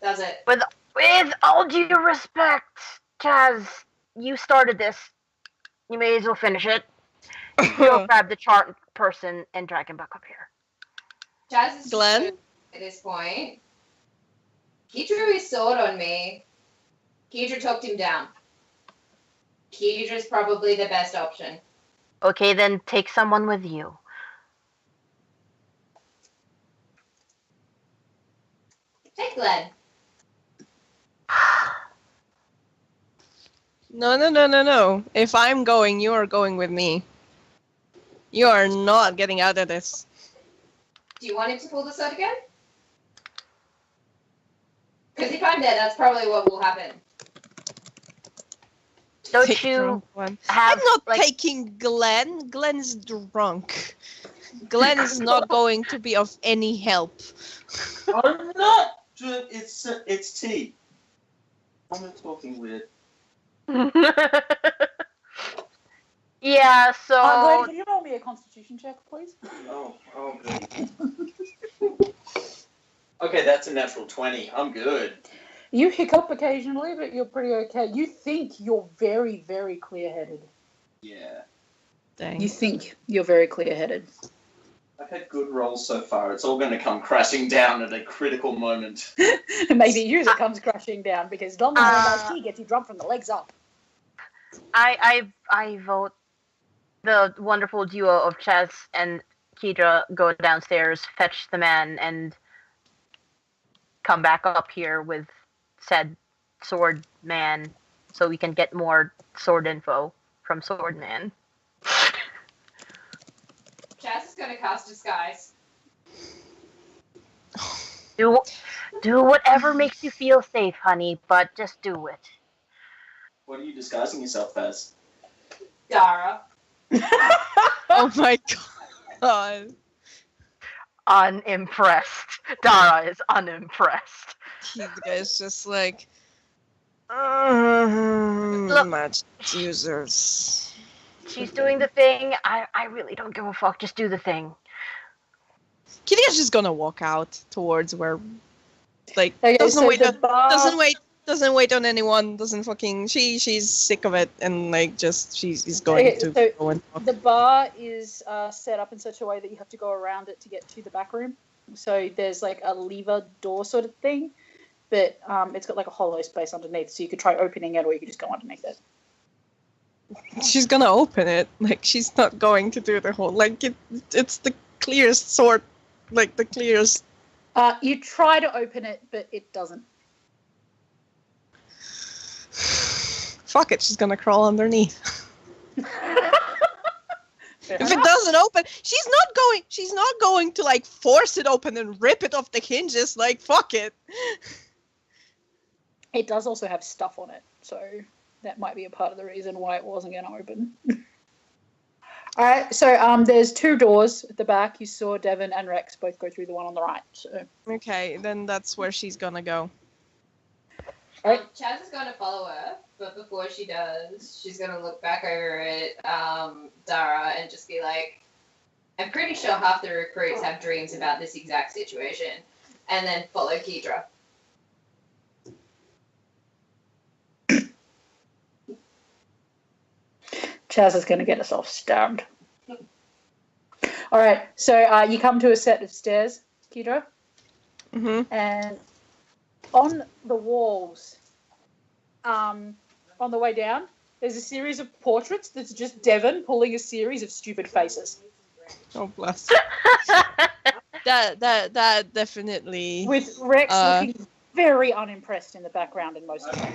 does it. With all due respect, Chaz, you started this. You may as well finish it. Go grab the chart person and drag him back up here. Chaz is Glenn? at this point. He drew his sword on me. Kedra talked him down. Kedra's probably the best option. Okay, then take someone with you. Take Glenn. No. If I'm going, you are going with me. You are not getting out of this. Do you want him to pull the sword again? Because if I'm dead, that's probably what will happen. Don't Take you drunk one. have I'm not like taking Glenn. Glenn's drunk. Glenn is not going to be of any help. I'm not. It's tea. I'm not talking weird. Yeah, so Glenn, can you roll me a constitution check, please? Oh, good. Okay, that's a natural 20. I'm good. You hiccup occasionally, but you're pretty okay. You think you're very, very clear-headed. Yeah. Dang. You think you're very clear-headed. I've had good rolls so far. It's all going to come crashing down at a critical moment. Maybe you that comes crashing down because Don tea gets you drunk from the legs up. I vote the wonderful duo of Chaz and Kedra go downstairs, fetch the man, and come back up here with said sword man so we can get more sword info from sword man. Chaz is gonna cast disguise. Do whatever makes you feel safe, honey, but just do it. What are you disguising yourself as? Dara. Oh my god. Unimpressed. Dara is unimpressed. He guy's just like Look. match users. She's doing the thing. I really don't give a fuck. Just do the thing. Kitty's just gonna walk out towards where, like, Okay, doesn't so wait, the bar- doesn't wait on anyone. Doesn't fucking. She's sick of it and like just she's going Okay, to so go and talk. The bar is set up in such a way that you have to go around it to get to the back room. So there's like a lever door sort of thing, but it's got like a hollow space underneath. So you could try opening it, or you could just go underneath it. She's gonna open it. Like she's not going to do the whole like it's the clearest sort, like the clearest. You try to open it, but it doesn't. Fuck it, she's gonna crawl underneath. If it doesn't open, she's not going to like force it open and rip it off the hinges. Like fuck it. It does also have stuff on it, so that might be a part of the reason why it wasn't going to open. All right, so there's two doors at the back. You saw Devon and Rex both go through the one on the right. So Okay, then that's where she's gonna go. Right. Chaz is gonna follow her, but before she does, she's gonna look back over at Dara and just be like, I'm pretty sure half the recruits have dreams about this exact situation, and then follow Kedra. Chaz is going to get herself stabbed. All right, so you come to a set of stairs, Kedra, and on the walls, on the way down, there's a series of portraits that's just Devon pulling a series of stupid faces. Oh bless. that definitely. With Rex looking very unimpressed in the background in most of them.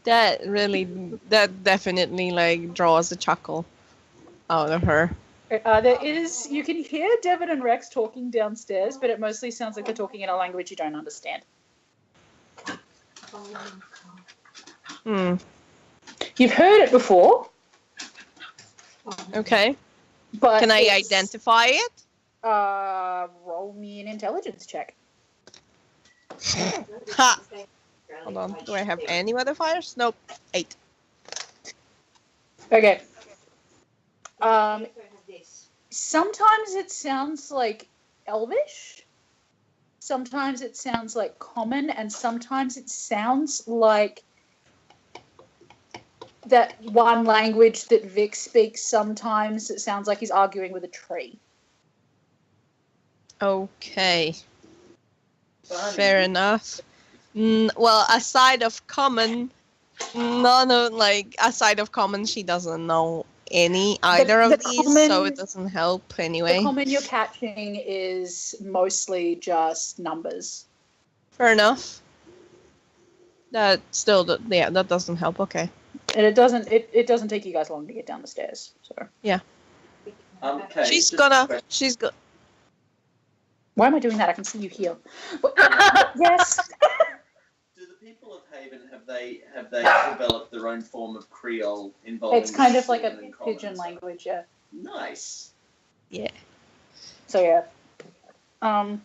That definitely like draws a chuckle out of her. There is, you can hear Devon and Rex talking downstairs, but it mostly sounds like they're talking in a language you don't understand. You've heard it before. Okay. But can I identify it? Roll me an intelligence check. Ha! Hold on. Do I have any modifiers? Nope. 8. Okay. Sometimes it sounds like Elvish. Sometimes it sounds like Common, and sometimes it sounds like that one language that Vic speaks. Sometimes it sounds like he's arguing with a tree. Okay. Fair enough. Well, aside of Common, aside of Common, she doesn't know either of these, common, so it doesn't help anyway. The Common you're catching is mostly just numbers. Fair enough. That still, that doesn't help. Okay. And it doesn't take you guys long to get down the stairs. So yeah. Okay. She's gonna. Why am I doing that? I can see you here. Yes. Do the people of Haven, have they developed their own form of Creole involving? It's kind of like a and common pidgin and stuff? language, yeah. Nice. Yeah. So yeah.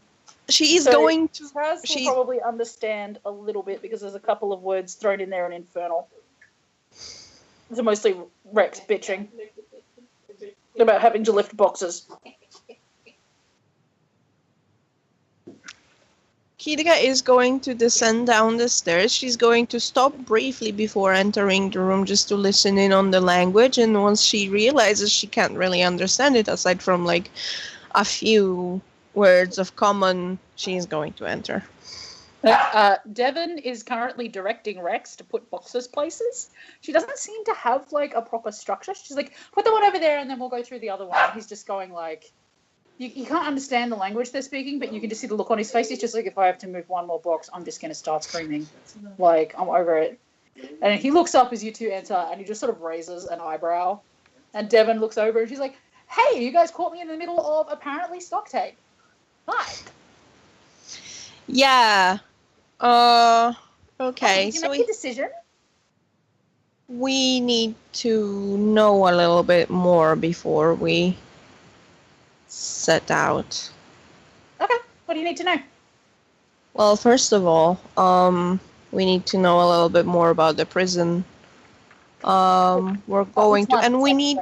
She is So- going to. Chaz will probably understand a little bit because there's a couple of words thrown in there in Infernal. They're mostly Rex bitching about having to lift boxes. Kidiga is going to descend down the stairs. She's going to stop briefly before entering the room just to listen in on the language. And once she realizes she can't really understand it, aside from like a few words of common, she's going to enter. Devon is currently directing Rex to put boxes places. She doesn't seem to have like a proper structure. She's like, put the one over there and then we'll go through the other one. He's just going like, you can't understand the language they're speaking, but you can just see the look on his face. He's just like, if I have to move one more box, I'm just going to start screaming. Like, I'm over it. And he looks up as you two enter, and he just sort of raises an eyebrow. And Devon looks over, and she's like, hey, you guys caught me in the middle of apparently stock take. Hi. Yeah. Okay. Did you So make a decision? we need to know a little bit more before we set out. Okay. What do you need to know? Well, first of all, we need to know a little bit more about the prison. We're going to, and we need.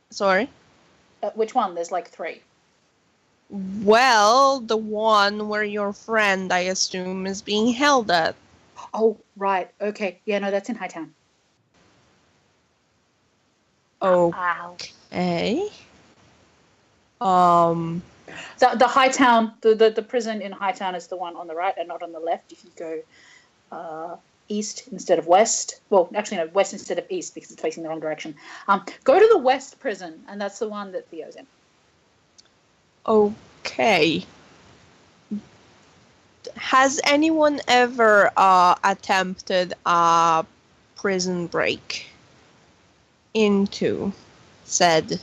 Sorry. Which one? There's like 3. Well, the one where your friend, I assume, is being held at. Oh, right. Okay. Yeah, no, that's in Hightown. Okay. The Hightown, the prison in Hightown is the one on the right and not on the left. If you go east instead of west, well, actually no, west instead of east because it's facing the wrong direction. Go to the west prison, and that's the one that Theo's in. Okay. Has anyone ever attempted a prison break into said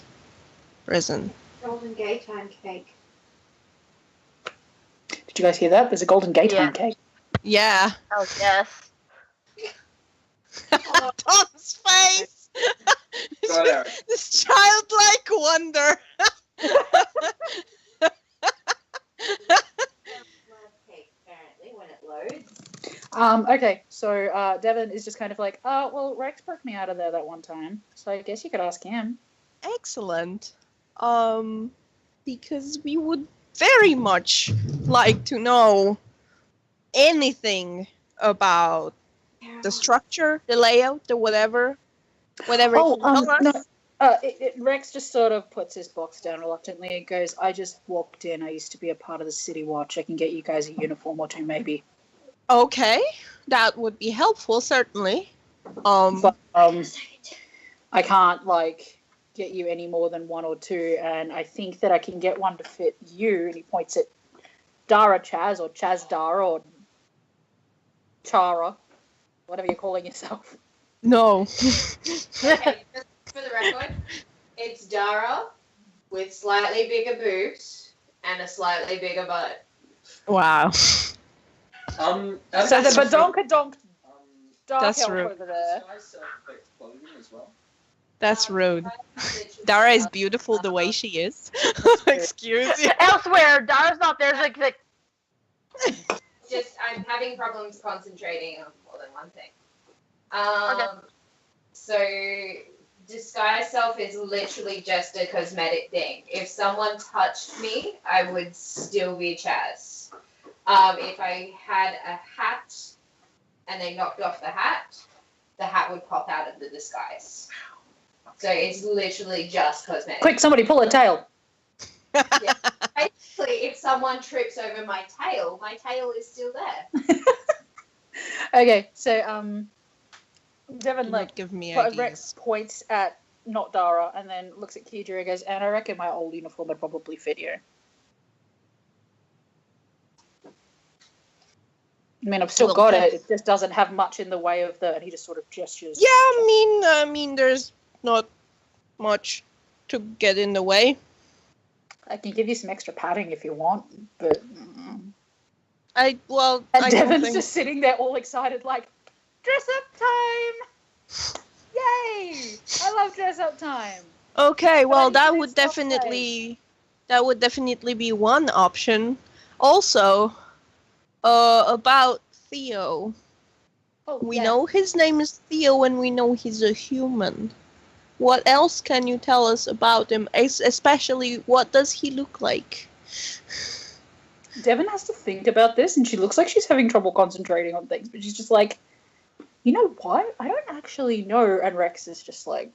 prison? Golden Gate cake. Did you guys hear that? There's a Golden Gate Yeah. cake. Yeah. Oh yes. Tom's face! Go there. This childlike wonder. Cake, apparently, when it loads. Okay, so Devon is just kind of like, well, Rex broke me out of there that one time, so I guess you could ask him. Excellent. Because we would very much like to know anything about the structure, the layout, the whatever you tell us. No. Rex just sort of puts his box down reluctantly and goes, I just walked in. I used to be a part of the City Watch. I can get you guys a uniform or 2 maybe. Okay, that would be helpful, certainly. But I can't, like, get you any more than 1 or 2, and I think that I can get one to fit you, and he points at Dara Chaz, or Chaz Dara, or Chara, whatever you're calling yourself. No. Okay, for the record, it's Dara with slightly bigger boobs and a slightly bigger butt. Wow. So the badonkadonk dark That's elf rude. over there. As well. That's rude. Dara is beautiful the way she is. Excuse you. Elsewhere, Dara's not there. It's like Just, I'm having problems concentrating on more than one thing. Okay. So, disguise self is literally just a cosmetic thing. If someone touched me, I would still be Chaz. If I had a hat and they knocked off the hat would pop out of the disguise. So it's literally just cosmetic. Quick, somebody pull a tail. Yeah. Basically, if someone trips over my tail is still there. Okay, so Devon like give me Rex ideas. points at not Dara and then looks at Kidra and goes, and I reckon my old uniform would probably fit you. I mean, I've still Well, got that's- it. It just doesn't have much in the way of the. And he just sort of gestures. Yeah, I mean, there's not much to get in the way. I can give you some extra padding if you want, but I don't Devon's think... just sitting there all excited, like, dress up time! Yay! I love dress up time. Okay, well, But that it's would not definitely be one option. Also, about Theo. Oh, We yeah. know his name is Theo and we know he's a human. What else can you tell us about him? Especially, what does he look like? Devon has to think about this, and she looks like she's having trouble concentrating on things, but she's just like, you know what? I don't actually know. And Rex is just like,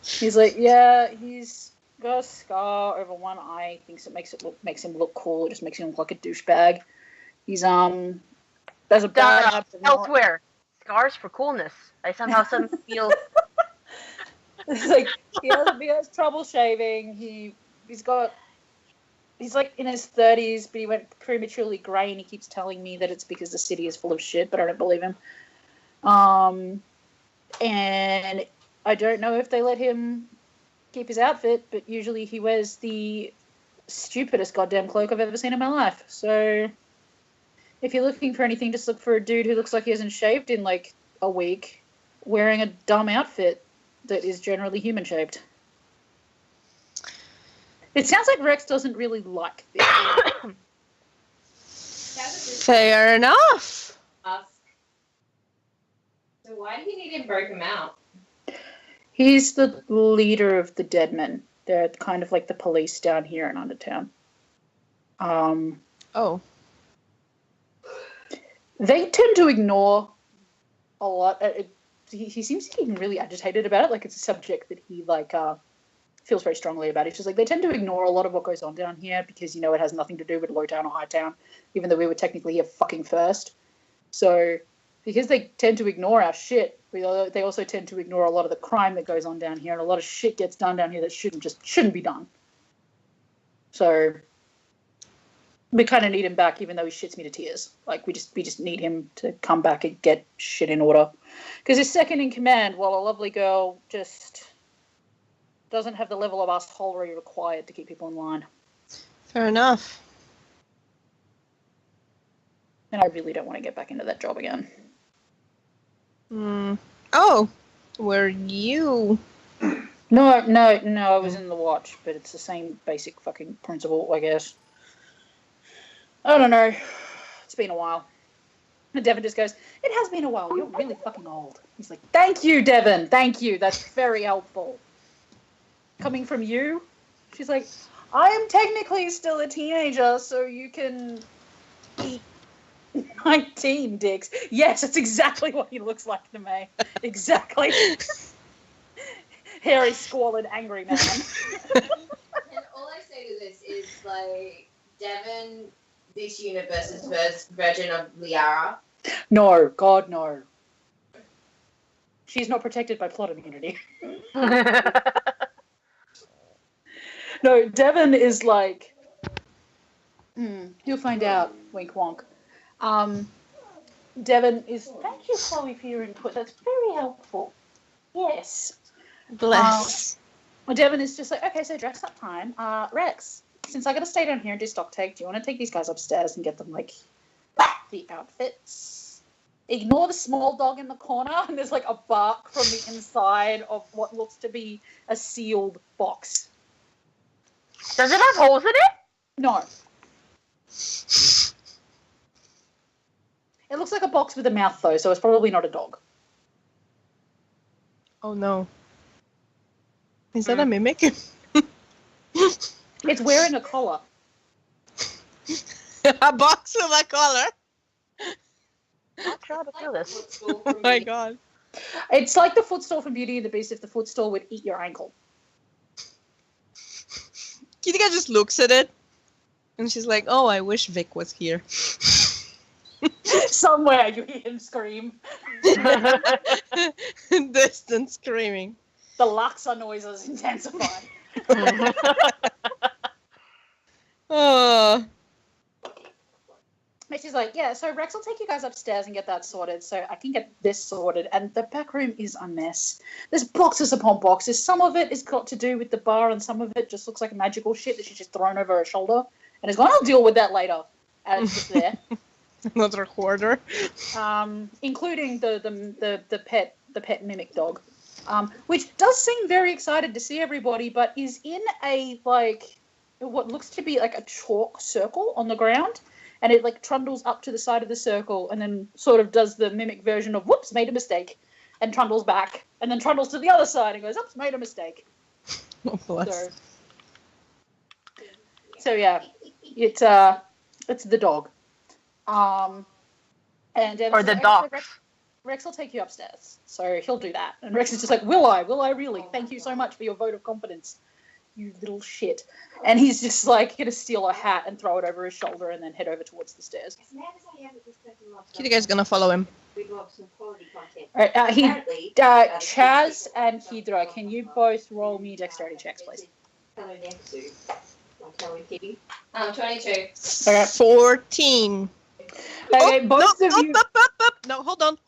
he's like, yeah, he's got a scar over one eye. Thinks it makes him look cool. It just makes him look like a douchebag. He's there's a bad habit elsewhere. Scars for coolness. I somehow feel. It's like he has trouble shaving. He's like in his 30s, but he went prematurely grey, and he keeps telling me that it's because the city is full of shit, but I don't believe him. And I don't know if they let him keep his outfit, but usually he wears the stupidest goddamn cloak I've ever seen in my life. So if you're looking for anything, just look for a dude who looks like he hasn't shaved in like a week, wearing a dumb outfit that is generally human-shaped. It sounds like Rex doesn't really like this. Fair enough. So why did he need him broke him out? He's the leader of the Deadmen. They're kind of like the police down here in Undertown. Oh. They tend to ignore a lot. He seems to be really agitated about it. Like it's a subject that he feels very strongly about. It's just like they tend to ignore a lot of what goes on down here because, it has nothing to do with low town or high town, even though we were technically here fucking first. So because they tend to ignore our shit, they also tend to ignore a lot of the crime that goes on down here, and a lot of shit gets done down here that shouldn't be done. So we kind of need him back, even though he shits me to tears. Like we just need him to come back and get shit in order, because his second in command, while a lovely girl, just doesn't have the level of assholery required to keep people in line. Fair enough. And I really don't want to get back into that job again. Oh, were you? No, I was in the watch, but it's the same basic fucking principle, I guess. I don't know. It's been a while. And Devon just goes, it has been a while. You're really fucking old. He's like, thank you, Devon. Thank you. That's very helpful. Coming from you? She's like, I am technically still a teenager, so you can eat 19 dicks. Yes, that's exactly what he looks like to me. Exactly. Hairy, squalid, angry man. And all I say to this is, like, Devon, this universe's version of Liara. No, God, no. She's not protected by plot immunity. No, Devon is like, you'll find out, wink wonk. Devon is, thank you, Chloe, for your input. That's very helpful. Yes. Bless. Well, Devon is just like, okay, so dress up time. Rex, since I got to stay down here and do stock take, do you want to take these guys upstairs and get them, like, the outfits? Ignore the small dog in the corner, and there's, like, a bark from the inside of what looks to be a sealed box. Does it have holes in it? No. It looks like a box with a mouth, though, so it's probably not a dog. Oh, no. Is that a mimic? It's wearing a collar. A box with a collar? I'll try to feel this. Oh, my God. It's like the footstool from Beauty and the Beast if the footstool would eat your ankle. Kitika just looks at it, and she's like, oh, I wish Vic was here. Somewhere you hear him scream. Distant screaming. The Laksa noises intensify. Oh. And she's like, yeah, so Rex will take you guys upstairs and get that sorted so I can get this sorted. And the back room is a mess. There's boxes upon boxes. Some of it is got to do with the bar and some of it just looks like magical shit that she's just thrown over her shoulder and is going, I'll deal with that later. And it's just there. Another hoarder. Including the pet mimic dog, which does seem very excited to see everybody, but is in a what looks to be like a chalk circle on the ground, and it like trundles up to the side of the circle, and then sort of does the mimic version of whoops, made a mistake, and trundles back, and then trundles to the other side and goes, oops, made a mistake. Oh, bless. So yeah, it's the dog. And or the dog. Rex will take you upstairs, so he'll do that. And Rex is just like, will I really? Thank you so much for your vote of confidence, you little shit. And he's just like going to steal a hat and throw it over his shoulder and then head over towards the stairs. You guys gonna follow him? All right, Chaz and Hydra, can you both roll me dexterity checks, please? 22. Okay. 14. Okay, Oh, both no, of you. No, hold on.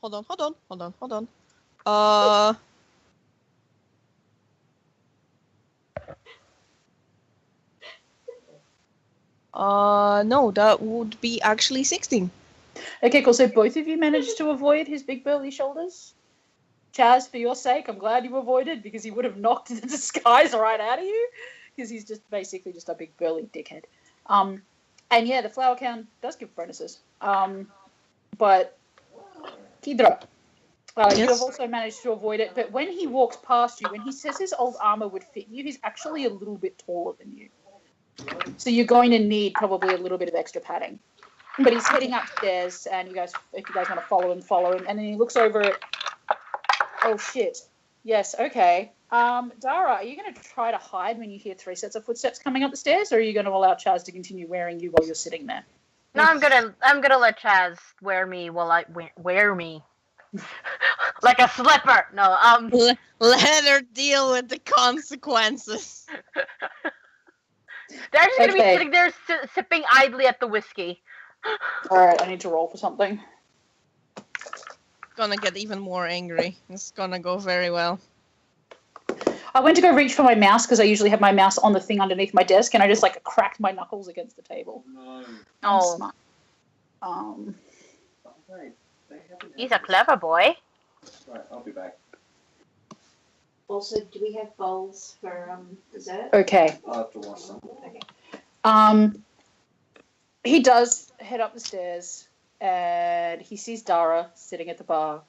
No, that would be actually 16. Okay, cool. So both of you managed to avoid his big burly shoulders. Chaz, for your sake, I'm glad you avoided because he would have knocked the disguise right out of you because he's just basically just a big burly dickhead. And yeah, the flower count does give bonuses. But Kidra, Yes? you have also managed to avoid it. But when he walks past you, when he says his old armor would fit you, he's actually a little bit taller than you. So you're going to need probably a little bit of extra padding. But he's heading upstairs, and if you guys want to follow him. And then he looks over at. Oh shit! Yes, okay. Dara, are you going to try to hide when you hear 3 sets of footsteps coming up the stairs, or are you going to allow Chaz to continue wearing you while you're sitting there? No, I'm gonna let Chaz wear me while I wear me like a slipper. No, Let her deal with the consequences. they're just gonna be Okay. sitting there sipping idly at the whiskey. All right, I need to roll for something. Gonna get even more angry. It's gonna go very well. I went to go reach for my mouse because I usually have my mouse on the thing underneath my desk, and I just cracked my knuckles against the table. No. I'm Oh. smart. Wait, they haven't He's a clever boy. Right, I'll be back. Also, do we have bowls for dessert? Okay. I'll have to wash some. He does head up the stairs, and he sees Dara sitting at the bar.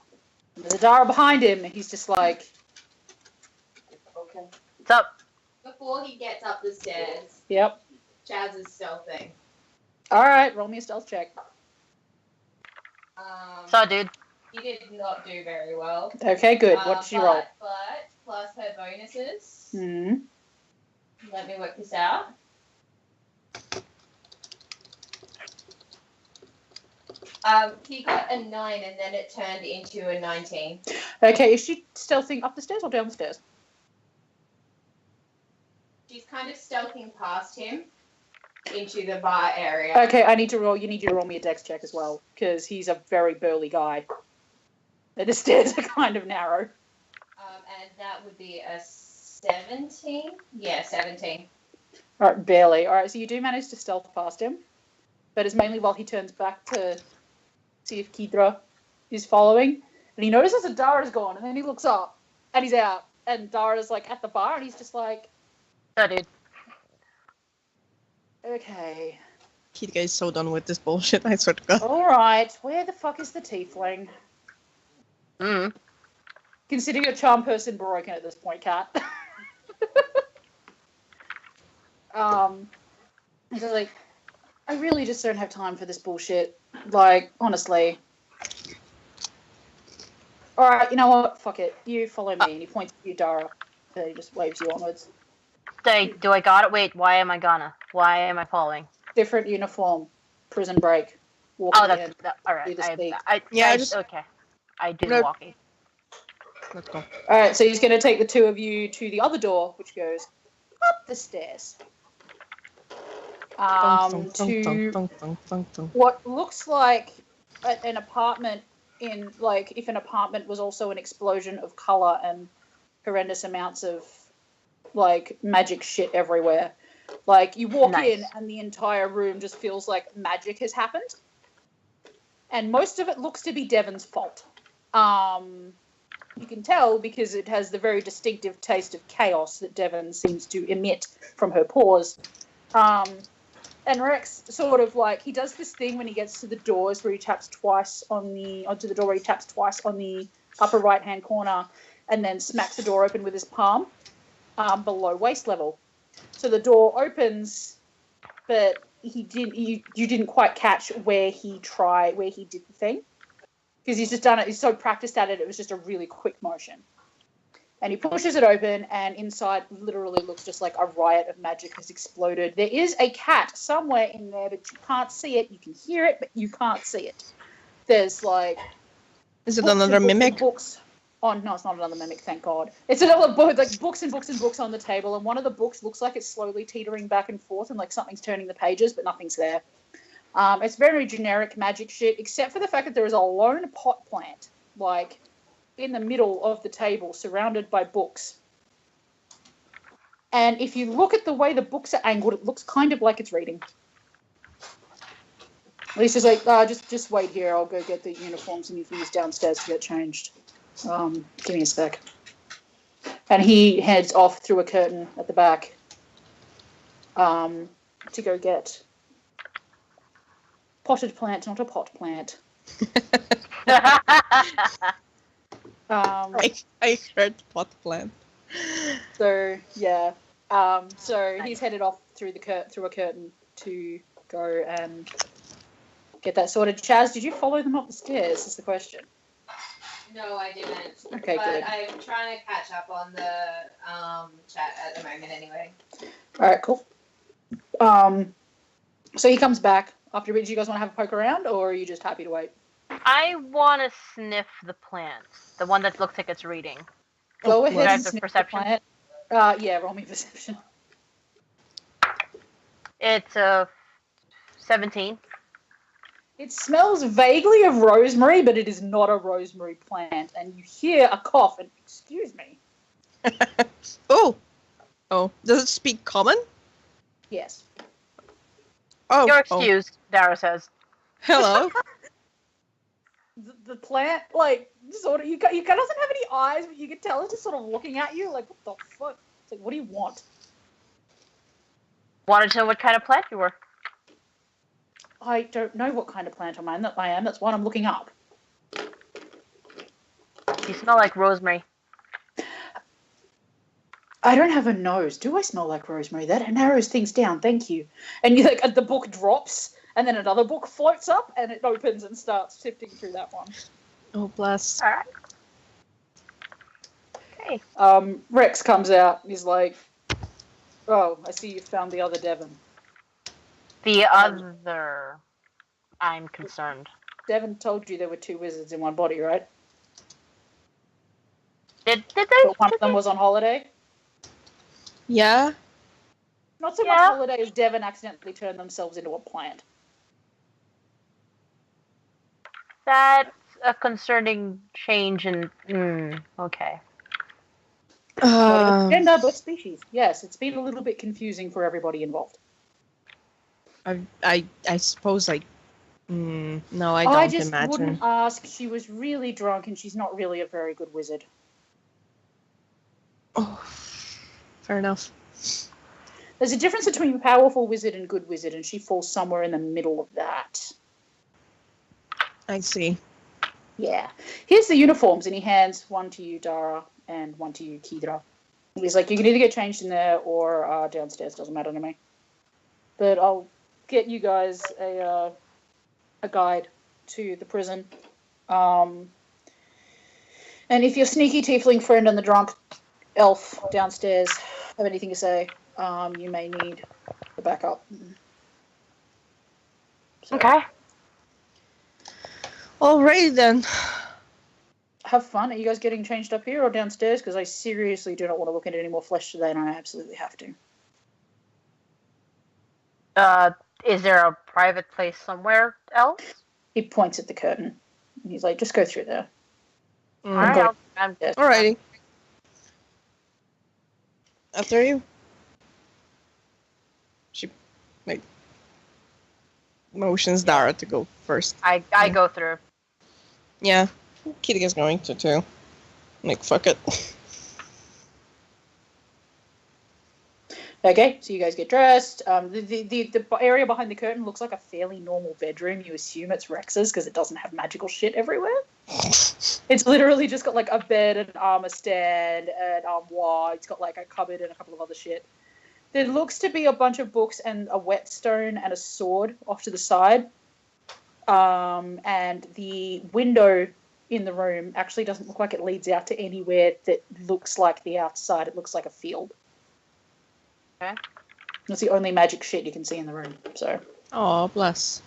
And there's a Dara behind him, and he's just like, Okay. What's up? Before he gets up the stairs, yep. Chaz is stealthing. All right, roll me a stealth check. So, dude. He did not do very well. Okay, good. What did you roll? But plus her bonuses. Hmm. Let me work this out. He got a 9 and then it turned into a 19. Okay, is she stealthing up the stairs or down the stairs? She's kind of stealthing past him into the bar area. Okay, you need you to roll me a dex check as well, because he's a very burly guy. The stairs are kind of narrow. And that would be a 17? Yeah, 17. All right, barely. All right, so you do manage to stealth past him, but it's mainly while he turns back to see if Kidra is following. And he notices that Dara's gone, and then he looks up, and he's out. And Dara's at the bar, and he's just like, So, dude. okay. Kid guy is so done with this bullshit, I swear to God. All right, where the fuck is the tiefling? Mm. Consider your charm person broken at this point, Kat. He's just like, I really just don't have time for this bullshit. Honestly. All right, you know what? Fuck it. You follow me. And he points to you, Dara. So he just waves you onwards. Do I got it? Wait, why am I following? Different uniform. Prison break. Walking Oh, in. all right. Do the speak. Okay. I do the No. walking. Let's go. All right, so he's going to take the two of you to the other door, which goes up the stairs. To what looks like an apartment in, if an apartment was also an explosion of color and horrendous amounts of, magic shit everywhere. Like, you walk Nice. in and the entire room just feels like magic has happened. And most of it looks to be Devon's fault. You can tell because it has the very distinctive taste of chaos that Devon seems to emit from her pores. And Rex sort of like, he does this thing when he gets to the doors where he taps twice onto the door where he taps twice on the upper right-hand corner and then smacks the door open with his palm below waist level. So the door opens, but you didn't quite catch where he did the thing. Because he's just done it, he's so practiced at it, it was just a really quick motion. And he pushes it open, and inside literally looks just like a riot of magic has exploded. There is a cat somewhere in there, but you can't see it. You can hear it, but you can't see it. There's like... Is it another mimic? Books. Oh, no, it's not another mimic, thank God. It's another book, like books and books and books on the table, and one of the books looks like it's slowly teetering back and forth, and like something's turning the pages, but nothing's there. It's very generic magic shit, except for the fact that there is a lone pot plant, like, in the middle of the table, surrounded by books. And if you look at the way the books are angled, it looks kind of like it's reading. Lisa's like, just wait here, I'll go get the uniforms and things downstairs to get changed. Give me a sec. And he heads off through a curtain at the back to go get... potted plant, not a pot plant. I heard pot plant. So yeah. So he's headed off through a curtain to go and get that sorted. Chaz, did you follow them up the stairs? Is the question. No, I didn't. Okay, but good. I'm trying to catch up on the chat at the moment anyway. All right, cool. So he comes back after a bit. Do you guys want to have a poke around, or are you just happy to wait? I want to sniff the plant, the one that looks like it's reading. Go ahead and Drive the sniff perception? the plant. Yeah, roll me perception. It's a 17. It smells vaguely of rosemary, but it is not a rosemary plant. And you hear a cough, and excuse me. Oh, does it speak common? Yes. Oh, You're excused, Dara says. Hello. The plant, like, sort of, you doesn't have any eyes, but you can tell it's just sort of looking at you, like, what the fuck? It's like, what do you want? Wanted to know what kind of plant you were. I don't know what kind of plant I am. That's what I'm looking up. You smell like rosemary. I don't have a nose. Do I smell like rosemary? That narrows things down. Thank you. And you like the book drops, and then another book floats up, and it opens and starts sifting through that one. Oh, bless. All right. Okay. Rex comes out. He's like, "Oh, I see you found the other Devon." The other. I'm concerned. Devon told you there were two wizards in one body, right? Did they? But one of them was on holiday. Yeah. Not so much holiday as Devon accidentally turned themselves into a plant. That's a concerning change in. Okay. Gender, but species. Yes, it's been a little bit confusing for everybody involved. I suppose no, I don't I just imagine. wouldn't ask. She was really drunk, and she's not really a very good wizard. Oh, fair enough. There's a difference between powerful wizard and good wizard, and she falls somewhere in the middle of that. I see. Yeah. Here's the uniforms, and he hands one to you, Dara, and one to you, Kidra. He's like, you can either get changed in there or downstairs. Doesn't matter to me. But I'll get you guys a guide to the prison. And if your sneaky tiefling friend and the drunk elf downstairs have anything to say, you may need the backup. So, Okay. Alrighty then. have fun. Are you guys getting changed up here or downstairs? Because I seriously do not want to look at any more flesh today, and I absolutely have to. Is there a private place somewhere else? He points at the curtain. And he's like, just go through there. All right. Alrighty. After you. Like, motions Dara to go first. I go through. Yeah, Kitty is going to too. Like, fuck it. Okay, so you guys get dressed. The area behind the curtain looks like a fairly normal bedroom. You assume it's Rex's because it doesn't have magical shit everywhere. It's literally just got like a bed, an armor stand, an armoire. It's got like a cupboard and a couple of other shit. There looks to be a bunch of books and a whetstone and a sword off to the side. And the window in the room actually doesn't look like it leads out to anywhere that looks like the outside. It looks like a field. Okay. That's the only magic shit you can see in the room. So. Oh, bless.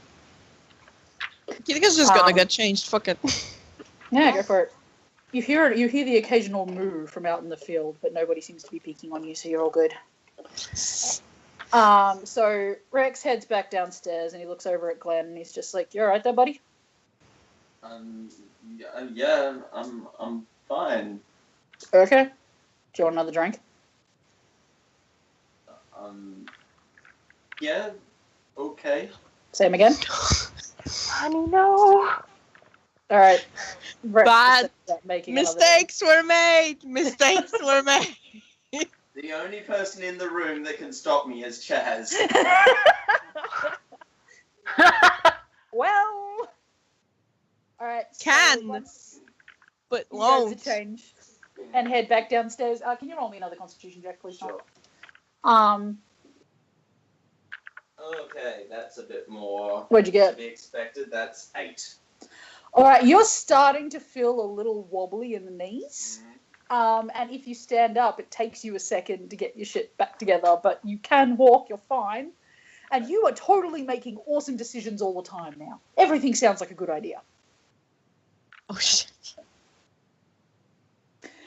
Kitty's just gonna get changed. Fuck it. Yeah, go for it. You hear the occasional moo from out in the field, but nobody seems to be peeking on you, so you're all good. So Rex heads back downstairs and he looks over at Glenn and he's just like, "You all right there, buddy?" Yeah, I'm fine. Okay. Do you want another drink? Yeah, okay. Same again. Honey, no. All right. Rex Bad. making Mistakes were made. Mistakes were made. The only person in the room that can stop me is Chaz. Well. All right. So Can. But you won't. guys change and head back downstairs. Can you roll me another Constitution check, please? Sure. Tom? Okay, that's a bit more What'd you get? to be expected. That's 8. All right, you're starting to feel a little wobbly in the knees. And if you stand up, it takes you a second to get your shit back together, but you can walk, you're fine. And you are totally making awesome decisions all the time now. Everything sounds like a good idea. Oh shit.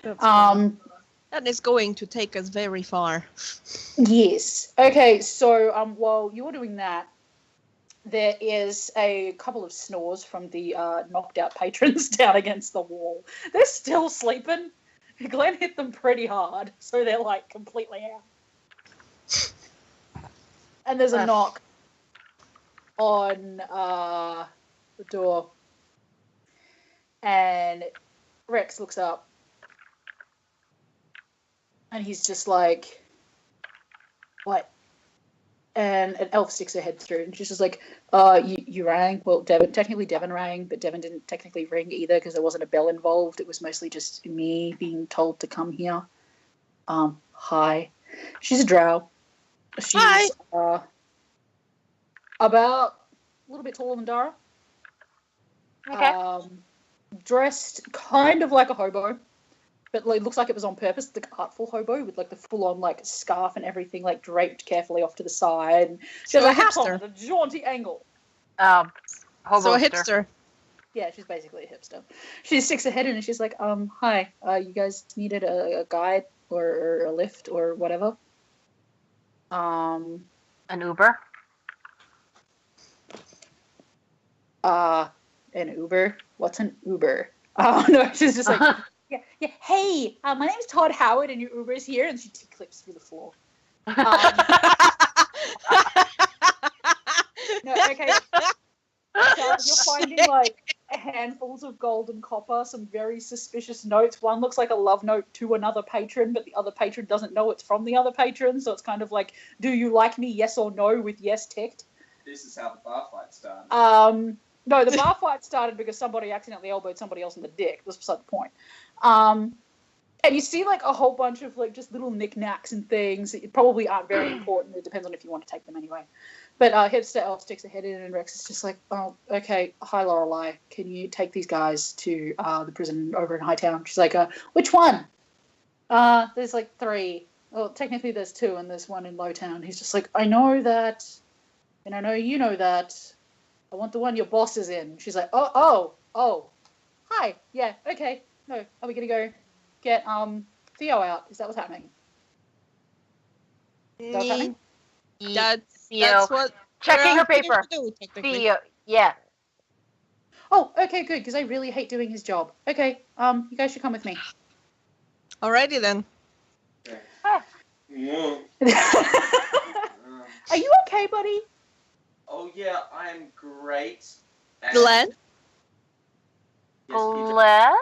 That is going to take us very far. Yes. Okay, so while you're doing that, there is a couple of snores from the knocked out patrons down against the wall. They're still sleeping. Glenn hit them pretty hard, so they're like completely out. And there's a knock on the door. And Rex looks up. And he's just like, what? And an elf sticks her head through, and she's just like, you rang? Well, technically Devon rang, but Devon didn't technically ring either because there wasn't a bell involved. It was mostly just me being told to come here. Hi. She's a drow. She's Hi. About a little bit taller than Dara. Okay. Dressed kind of like a hobo. But like, looks like it was on purpose, the artful hobo with like the full-on like scarf and everything like draped carefully off to the side. And she has So a a hat on hipster. at a jaunty angle. Hobo So a hipster. Yeah, she's basically a hipster. She sticks her head in and she's like, hi, you guys needed a guide or a lift or whatever? An Uber? An Uber? What's an Uber? Oh, no, she's just like... Yeah. Hey, my name's Todd Howard, and your Uber's here, and she clips through the floor. No, okay. So you're finding like handfuls of gold and copper, some very suspicious notes. One looks like a love note to another patron, but the other patron doesn't know it's from the other patron, so it's kind of like, "Do you like me? Yes or no?" with yes ticked. This is how the bar fight started. No, the bar fight started because somebody accidentally elbowed somebody else in the dick. That's beside the point. And you see like a whole bunch of like just little knickknacks and things that probably aren't very important. It depends on if you want to take them anyway. But hipster elf sticks her head in and Rex is just like, oh, okay, hi Lorelei, can you take these guys to the prison over in Hightown? She's like, which one? There's like 3. Well, technically there's 2 and there's one in Lowtown. He's just like, I know that, and I know you know that. I want the one your boss is in. She's like, oh, hi, yeah, okay. No, are we gonna go get Theo out? Is that what's happening? What's happening? That's what Checking we're her paper. asking you to do, technically. Theo, yeah. Oh, okay, good, because I really hate doing his job. Okay, you guys should come with me. Alrighty then. Yeah. Are you okay, buddy? Oh yeah, I am great. And- Glenn? Yes, Peter? Glenn?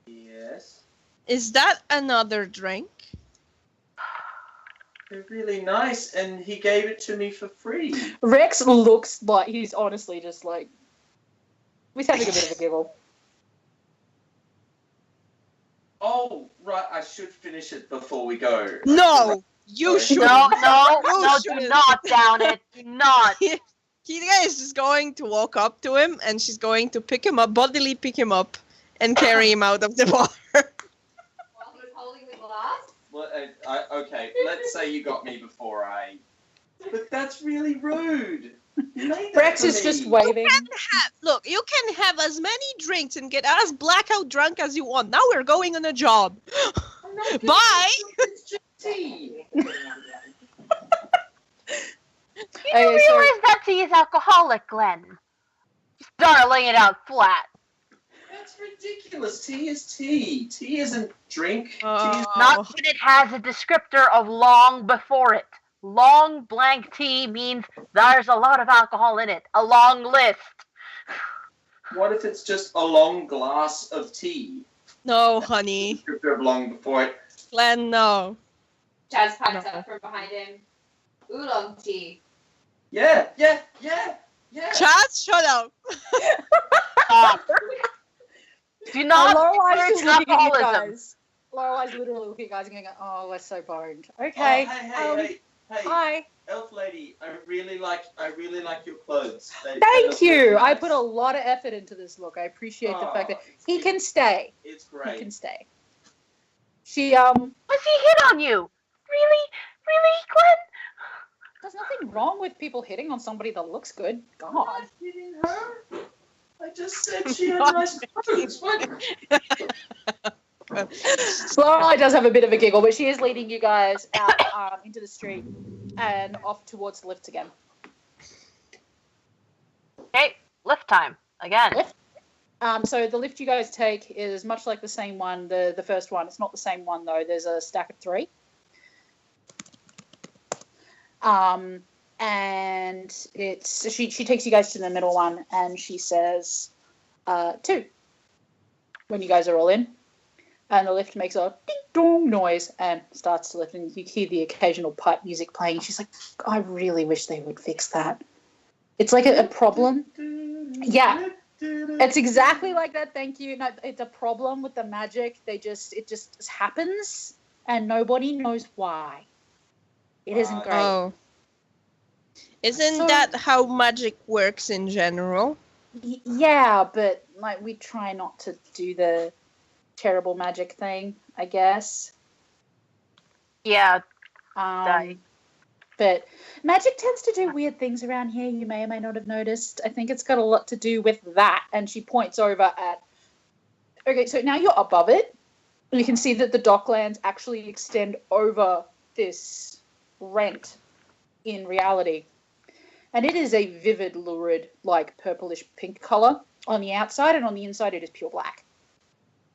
Yes. Is that another drink? They're really nice, and he gave it to me for free. Rex looks like he's honestly just like he's having a bit of a giggle. Oh, right, I should finish it before we go. No! You Sorry. should. No, You do shouldn't. not down it. Do not. Kira is just going to walk up to him and she's going to pick him up, bodily pick him up, and carry him out of the bar. While he's holding the glass. Well, okay, let's say you got me before I... But that's really rude. You made that Rex for is me. just waving. Look, you can have as many drinks and get as blackout drunk as you want. Now we're going on a job. Bye! It's just tea. You Okay, do so- realize that tea is alcoholic, Glenn. Just start laying it out flat. That's ridiculous. Tea is tea. Tea isn't drink. Tea is... Not when it has a descriptor of long before it. Long blank tea means there's a lot of alcohol in it. A long list. What if it's just a long glass of tea? No, honey. Descriptor of long before it. Glenn, no. Chaz pipes up from behind him. Oolong tea. Yeah. Chaz, shut up. Stop. Do not Lorelai's encourage just looking at you alcoholism. guys. Lorelai's literally looking at you guys and going, "Oh, we're so boned." Oh, Okay. hey. Hi. Elf lady, I really like your clothes. Thank you. I put a lot of effort into this look. I appreciate the fact that he it's can stay. It's He great. can stay. She Was he hit on you? Really, Glenn? There's nothing wrong with people hitting on somebody that looks good. I'm God. not hitting her. I just said she had nice clothes. What? Lorelai does have a bit of a giggle, but she is leading you guys out into the street and off towards the lifts again. Okay, lift time again. Lift? So the lift you guys take is much like the same one, the first one. It's not the same one though. There's a stack of 3. And it's she takes you guys to the middle one and she says 2 when you guys are all in. And the lift makes a ding dong noise and starts to lift, and you hear the occasional pipe music playing. She's like, I really wish they would fix that. It's like a problem. Yeah. It's exactly like that, thank you. No, it's a problem with the magic. It just happens and nobody knows why. It isn't great. Oh. Isn't So- that how magic works in general? Yeah, but like we try not to do the terrible magic thing, I guess. Yeah, But magic tends to do weird things around here. You may or may not have noticed. I think it's got a lot to do with that. And she points over at... Okay, so now you're above it. You can see that the docklands actually extend over this rent in reality. And it is a vivid, lurid, like purplish pink color on the outside, and on the inside it is pure black.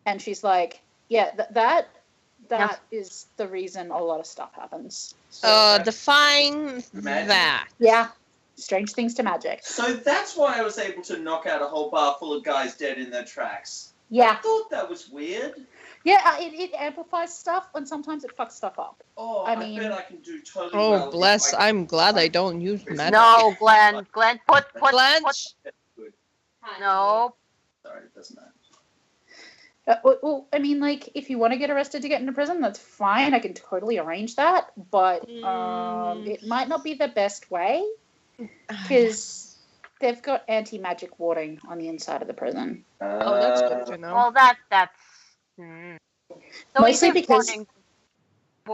And she's like, yeah, that is the reason a lot of stuff happens. Define Magic. that. Yeah, strange things to magic. So that's why I was able to knock out a whole bar full of guys dead in their tracks. I Yeah, thought that was weird. yeah, it amplifies stuff, and sometimes it fucks stuff up. Oh, I I mean- bet I can do totally Oh, well. if bless. I- I'm glad I don't use magic. no, Glenn, put, Glenn, no. Sorry, it doesn't matter. Well, I mean, like, if you want to get arrested to get into prison, that's fine. I can totally arrange that, but it might not be the best way because they've got anti-magic warding on the inside of the prison. Oh, that's good to know. Well, that's. So Mostly is it because warning-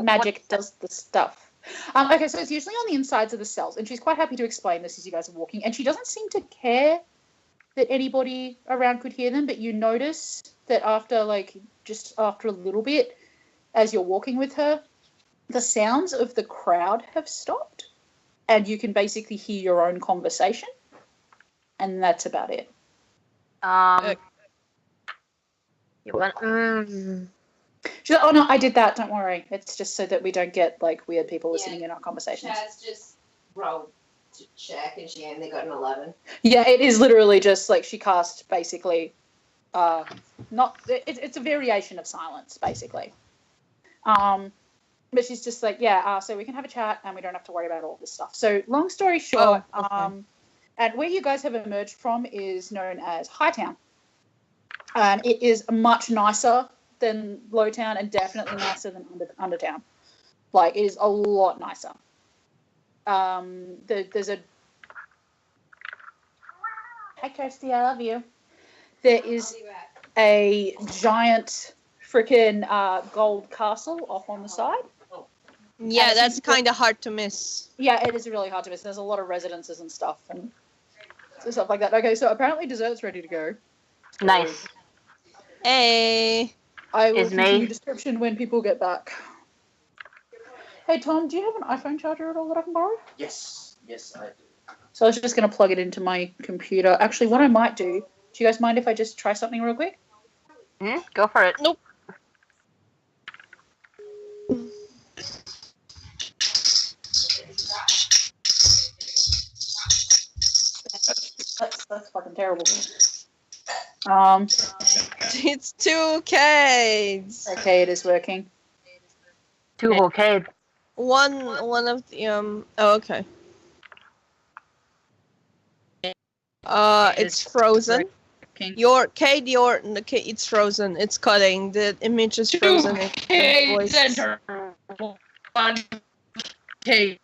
Magic does the stuff. Okay, so it's usually on the insides of the cells, and she's quite happy to explain this as you guys are walking, and she doesn't seem to care that anybody around could hear them, but you notice that just after a little bit, as you're walking with her, the sounds of the crowd have stopped, and you can basically hear your own conversation, and that's about it. You went, She's like, oh no, I did that, don't worry. It's just so that we don't get like weird people listening in our conversations. Chaz just rolled to check and she only got an 11. Yeah, it is literally just like she cast basically, it's a variation of silence basically. But she's just like, so we can have a chat and we don't have to worry about all this stuff. So long story short, and where you guys have emerged from is known as Hightown. And it is much nicer than Lowtown and definitely nicer than Undertown. Like, it is a lot nicer. There's a... Hi, Kirsty, I love you. There is a giant freaking gold castle off on the side. Yeah, that's kind of hard to miss. Yeah, it is really hard to miss. There's a lot of residences and stuff and stuff like that. Okay, so apparently dessert's ready to go. Nice. Hey. I will continue description when people get back. Hey, Tom, do you have an iPhone charger at all that I can borrow? Yes, I do. So I was just going to plug it into my computer. Actually, what I might do you guys mind if I just try something real quick? Go for it. Nope. That's fucking terrible. It's 2K. Okay, it is working. 2 whole K. One of the oh, okay. It's frozen. Your Kate, it's frozen. It's cutting. The image is frozen. Okay, center. Okay.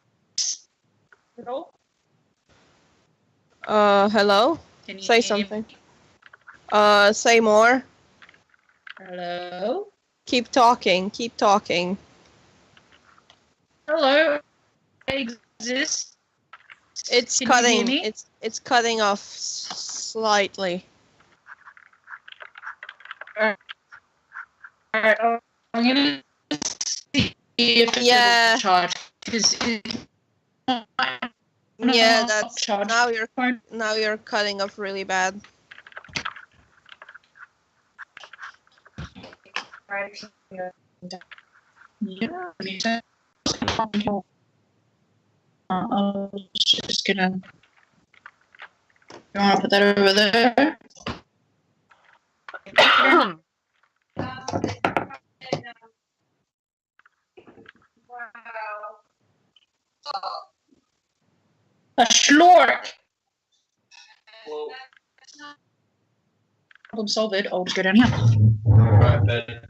Hello? Can you Say hear something. Say more. Hello? Keep talking. Hello? I exist. It's Can you cutting. hear me? It's cutting off slightly. Alright, I'm gonna see if it's Yeah. able to charge. Yeah, that's charge. now you're cutting off really bad. Yeah. I was just gonna. You want to put that over there? A schlork. Well, Problem solved. I'll just go down here. right, but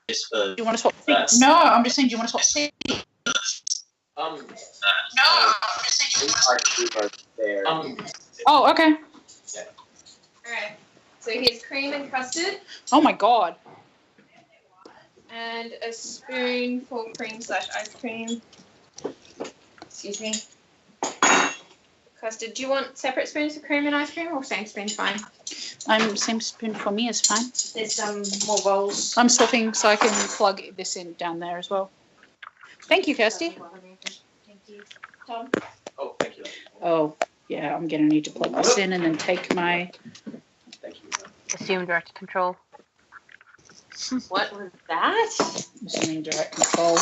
it's for Do you want to swap that. seats? No, I'm just saying. Do you want to swap seats? No, I'm just saying. I can do both there. Oh, okay. Alright. So here's cream and custard Oh my god. and a spoon for cream/ice cream. Excuse me. Custard. Do you want separate spoons for cream and ice cream or same spoon fine? Same spoon for me is fine. There's some more bowls. I'm swapping so I can plug this in down there as well. Thank you, Kirsty. Thank you. Tom? Oh, thank you. Oh, yeah, I'm gonna need to plug this in and then take my. Thank you. Assume direct control. What was that? Assuming direct control.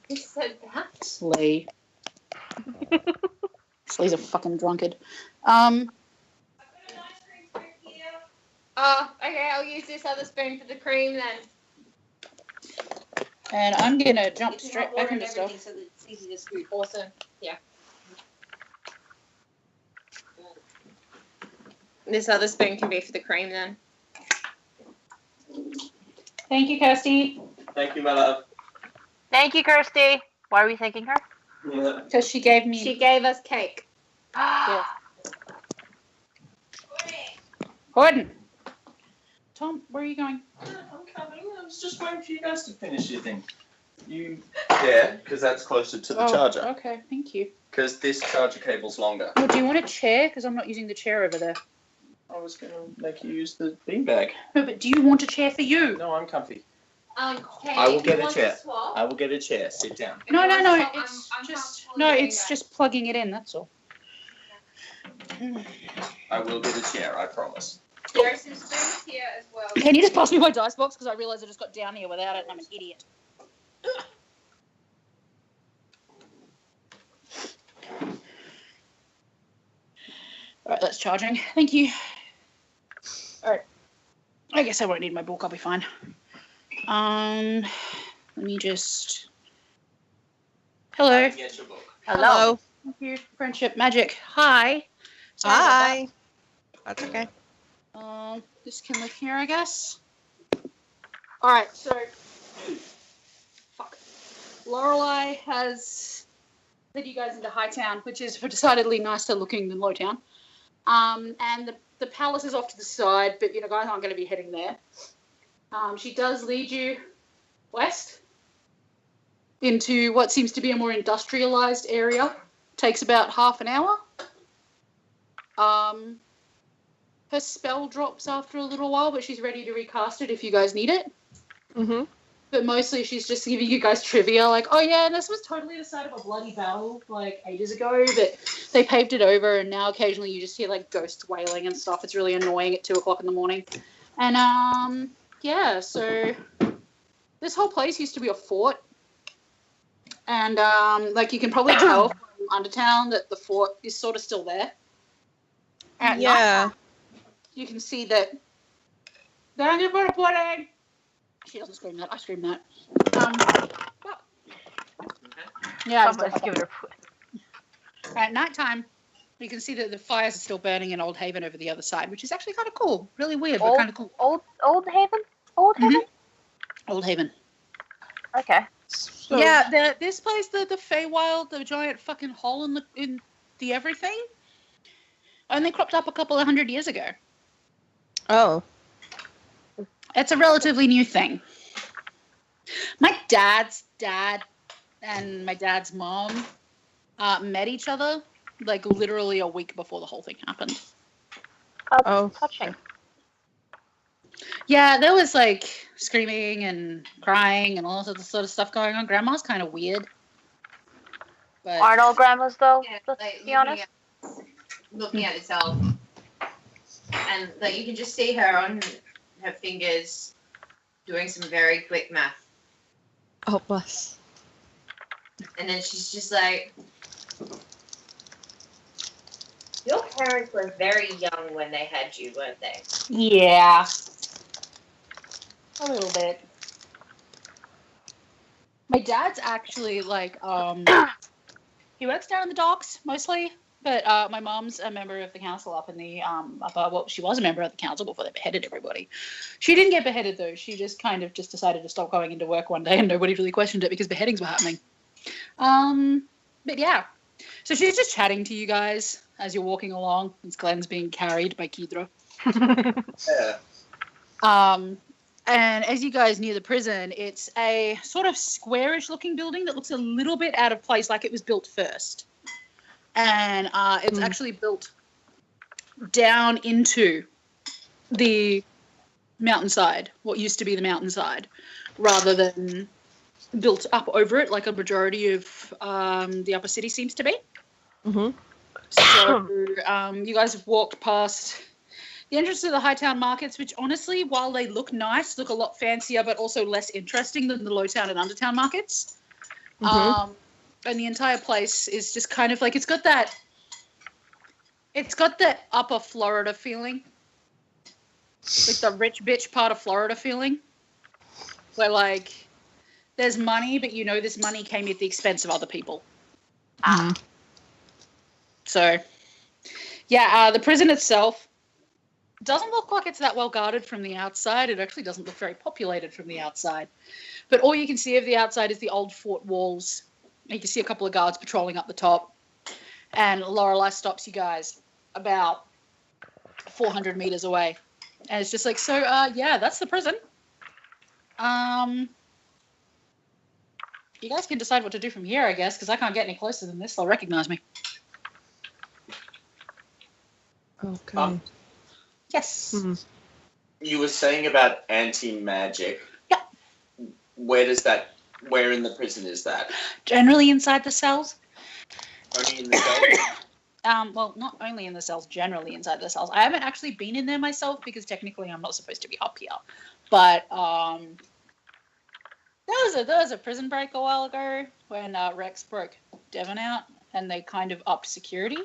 Who said that? Slee. Slee's a fucking drunkard. Oh, okay, I'll use this other spoon for the cream then. And I'm gonna jump straight back into stuff. So that it's easy to scoop. Awesome. Yeah. This other spoon can be for the cream then. Thank you, Kirsty. Thank you, my love. Thank you, Kirsty. Why are we thanking her? Yeah. Because she gave me. She gave us cake. Yeah. Gordon. Tom, where are you going? I'm coming. I was just waiting for you guys to finish your thing. You there, because that's closer to the charger. Okay, thank you. Because this charger cable's longer. Well, do you want a chair? Because I'm not using the chair over there. I was going to make you use the beanbag. No, but do you want a chair for you? No, I'm comfy. Okay, I will if get you a want chair. to swap, I will get a chair. Sit down. if you No, want to no, swap, it's I'm just comfortable doing it's that. just plugging it in. That's all. I will get a chair. I promise. There are some spoons here as well. Can you just pass me my dice box? Because I realised I just got down here without it and I'm an idiot. All right, that's charging. Thank you. All right. I guess I won't need my book. I'll be fine. Let me just... Hello. Get your book. Hello. Thank you. Friendship magic. Hi. Sorry about Hi. That's okay. that. This can live here, I guess. All right, so... Fuck. Lorelei has led you guys into Hightown, which is decidedly nicer looking than Lowtown. And the palace is off to the side, but you guys aren't going to be heading there. She does lead you west into what seems to be a more industrialized area. Takes about half an hour. Her spell drops after a little while, but she's ready to recast it if you guys need it. Mm-hmm. But mostly she's just giving you guys trivia, like, oh yeah, this was totally the site of a bloody battle, like, ages ago, but they paved it over, and now occasionally you just hear, like, ghosts wailing and stuff. It's really annoying at 2 o'clock in the morning. And, yeah, so this whole place used to be a fort. And, like, you can probably tell from Undertown that the fort is sort of still there. At night, you can see that... Thank you for reporting! She doesn't scream that. I scream that. Yeah, Let's give it a put. at nighttime, you can see that the fires are still burning in Old Haven over the other side, which is actually kind of cool. Really weird, but kind of cool. Old Haven? Old Haven? Old Haven. Okay. So, Yeah, this place, the Feywild, the giant fucking hole in the everything, only cropped up a couple of 100 years ago. Oh. It's a relatively new thing. My dad's dad and my dad's mom met each other like literally a week before the whole thing happened. Oh. Touching. Yeah, there was like screaming and crying and all sorts of stuff going on. Grandma's kind of weird. But Aren't all grandmas though? Yeah, Let's like, be honest. looking at itself, and like you can just see her on her fingers doing some very quick math, Oh, bless. and then she's just like, "Your parents were very young when they had you, weren't they?" yeah, a little bit. My dad's actually like he works down in the docks mostly, but my mom's a member of the council up in the well, she was a member of the council before they beheaded everybody. She didn't get beheaded though. She just kind of just decided to stop going into work one day, and nobody really questioned it because beheadings were happening. But yeah, so she's just chatting to you guys as you're walking along. As Glenn's being carried by Kidra. Yeah. And as you guys near the prison, it's a sort of squarish looking building that looks a little bit out of place, like it was built first. And it's actually built down into the mountainside, what used to be the mountainside, rather than built up over it like a majority of the upper city seems to be. Mm-hmm. So you guys have walked past the entrance to the Hightown markets, which honestly, while they look nice, look a lot fancier, but also less interesting than the Lowtown and Undertown markets. Mm-hmm. And the entire place is just kind of like, it's got that upper Florida feeling. Like the rich bitch part of Florida feeling. Where like, there's money, but you know this money came at the expense of other people. So, yeah, the prison itself doesn't look like it's that well guarded from the outside. It actually doesn't look very populated from the outside. But all you can see of the outside is the old fort walls. You can see a couple of guards patrolling up the top. And Lorelei stops you guys about 400 meters away. And it's just like, so, yeah, that's the prison. You guys can decide what to do from here, I guess, because I can't get any closer than this. They'll recognize me. Okay. Yes. Mm-hmm. You were saying about anti-magic. Yeah. Where in the prison is that? Generally inside the cells. Only in the cells? Well, not only in the cells, generally inside the cells. I haven't actually been in there myself because technically I'm not supposed to be up here. But there was a prison break a while ago when Rex broke Devon out and they kind of upped security.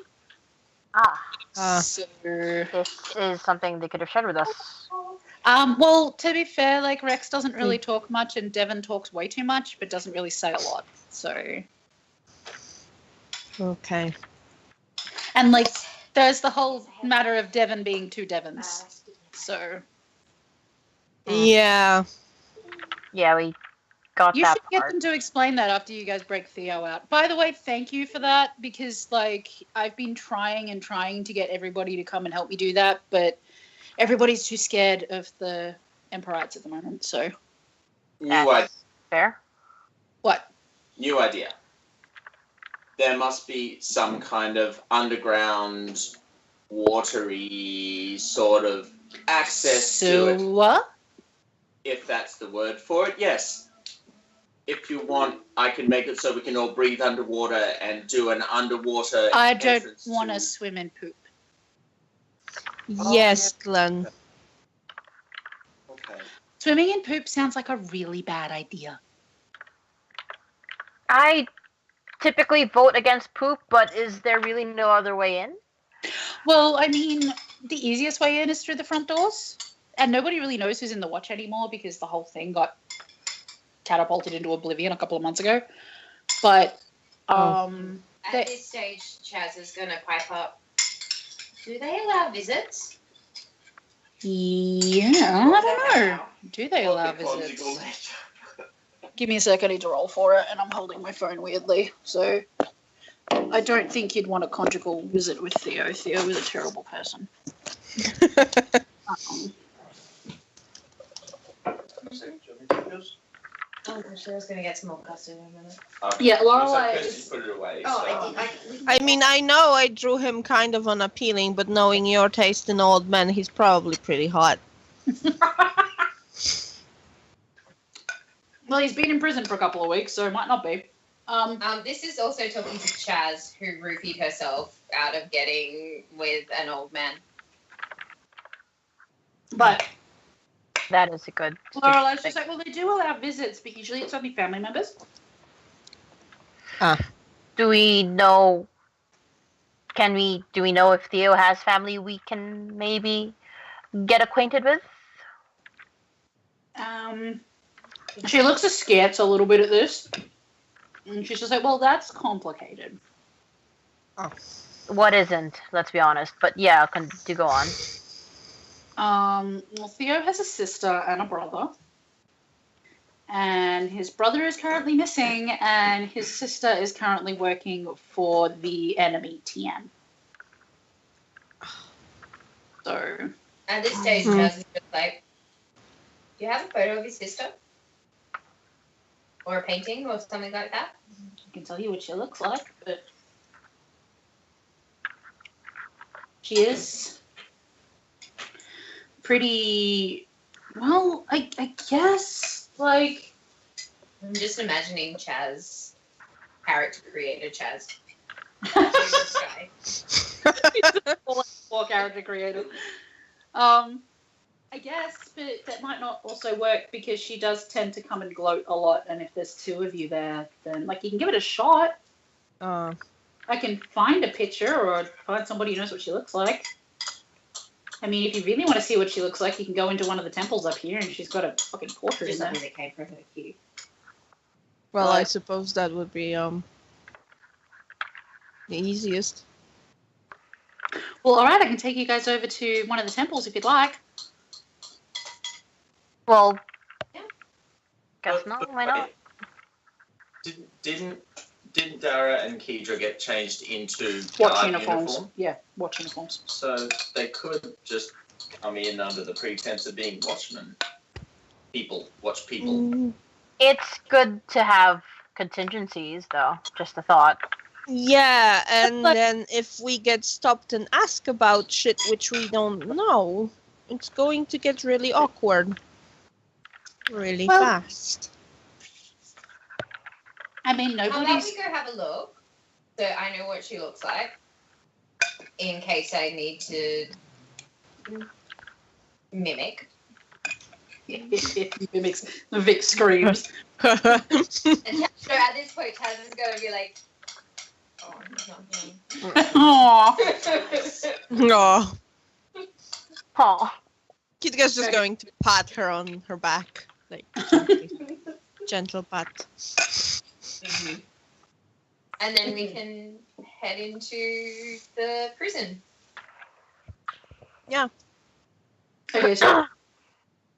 So, This is something they could have shared with us. well, to be fair, like Rex doesn't really talk much, and Devon talks way too much, but doesn't really say a lot. So, Okay. and like, there's the whole matter of Devon being two Devons. So, Yeah. Yeah, we got you that should get part. them to explain that after you guys break Theo out. By the way, thank you for that, because like I've been trying to get everybody to come and help me do that, but everybody's too scared of the Emporites at the moment. So, Fair. what? New idea. There must be some kind of underground, watery sort of access to it. What? If that's the word for it, yes. If you want, I can make it so we can all breathe underwater and do an underwater. I don't entrance want to- to swim in poop. Yes, Glenn. Okay. Swimming in poop sounds like a really bad idea. I typically vote against poop, but is there really no other way in? Well, I mean, the easiest way in is through the front doors. And nobody really knows who's in the watch anymore because the whole thing got catapulted into oblivion a couple of months ago. But, At this stage, Chaz is going to pipe up. Do they allow visits? yeah, I don't know. Do they allow visits? Give me a sec, I need to roll for it, and I'm holding my phone weirdly. So, I don't think you'd want a conjugal visit with Theo. Theo is a terrible person. Oh, I was going to get some more custard in a minute. Yeah, Lorelai Lorelai is... put it away. Oh, so. I mean, I know I drew him kind of unappealing, but knowing your taste in old men, he's probably pretty hot. Well, he's been in prison for a couple of weeks, so it might not be. This is also talking to Chaz, who roofied herself out of getting with an old man. But That is a good. Lorelai's just like, well, they do allow visits, but usually it's only family members. Do we know? Do we know if Theo has family we can maybe get acquainted with? She looks askance a little bit at this. And she's just like, well, that's complicated. What isn't? Let's be honest. But yeah, do go on. Well, Theo has a sister and a brother. And his brother is currently missing, and his sister is currently working for the enemy, TN. So... At this stage, Chaz is just like, do you have a photo of his sister? Or a painting or something like that? I can tell you what she looks like, but she is pretty, well, I guess, like... I'm just imagining Chaz, character creator Chaz. Poor character creator. I guess, but that might not also work because she does tend to come and gloat a lot, and if there's two of you there, then, like, you can give it a shot. I can find a picture or find somebody who knows what she looks like. I mean, if you really want to see what she looks like, you can go into one of the temples up here, and she's got a fucking portrait in there. That came from her cue. Well, I suppose that would be the easiest. Well, all right, I can take you guys over to one of the temples if you'd like. Well, Yeah. guess not. Why not? Didn't Dara and Kedra get changed into Watch guard uniforms. uniform? Yeah, watch uniforms. So they could just come in under the pretense of being watchmen. Watch people. It's good to have contingencies, though. Just a thought. Yeah, and then if we get stopped and ask about shit which we don't know, it's going to get really awkward. Really fast. I mean, How about nobody's... we go have a look, so I know what she looks like, in case I need to mimic. Mimics. Vic screams. And so at this point, Taz is going to be like, Oh, he's not going. Aww. Oh, Aw. Kitika's just Okay. going to pat her on her back, like gently. Gentle pat. And then we can head into the prison. Okay, so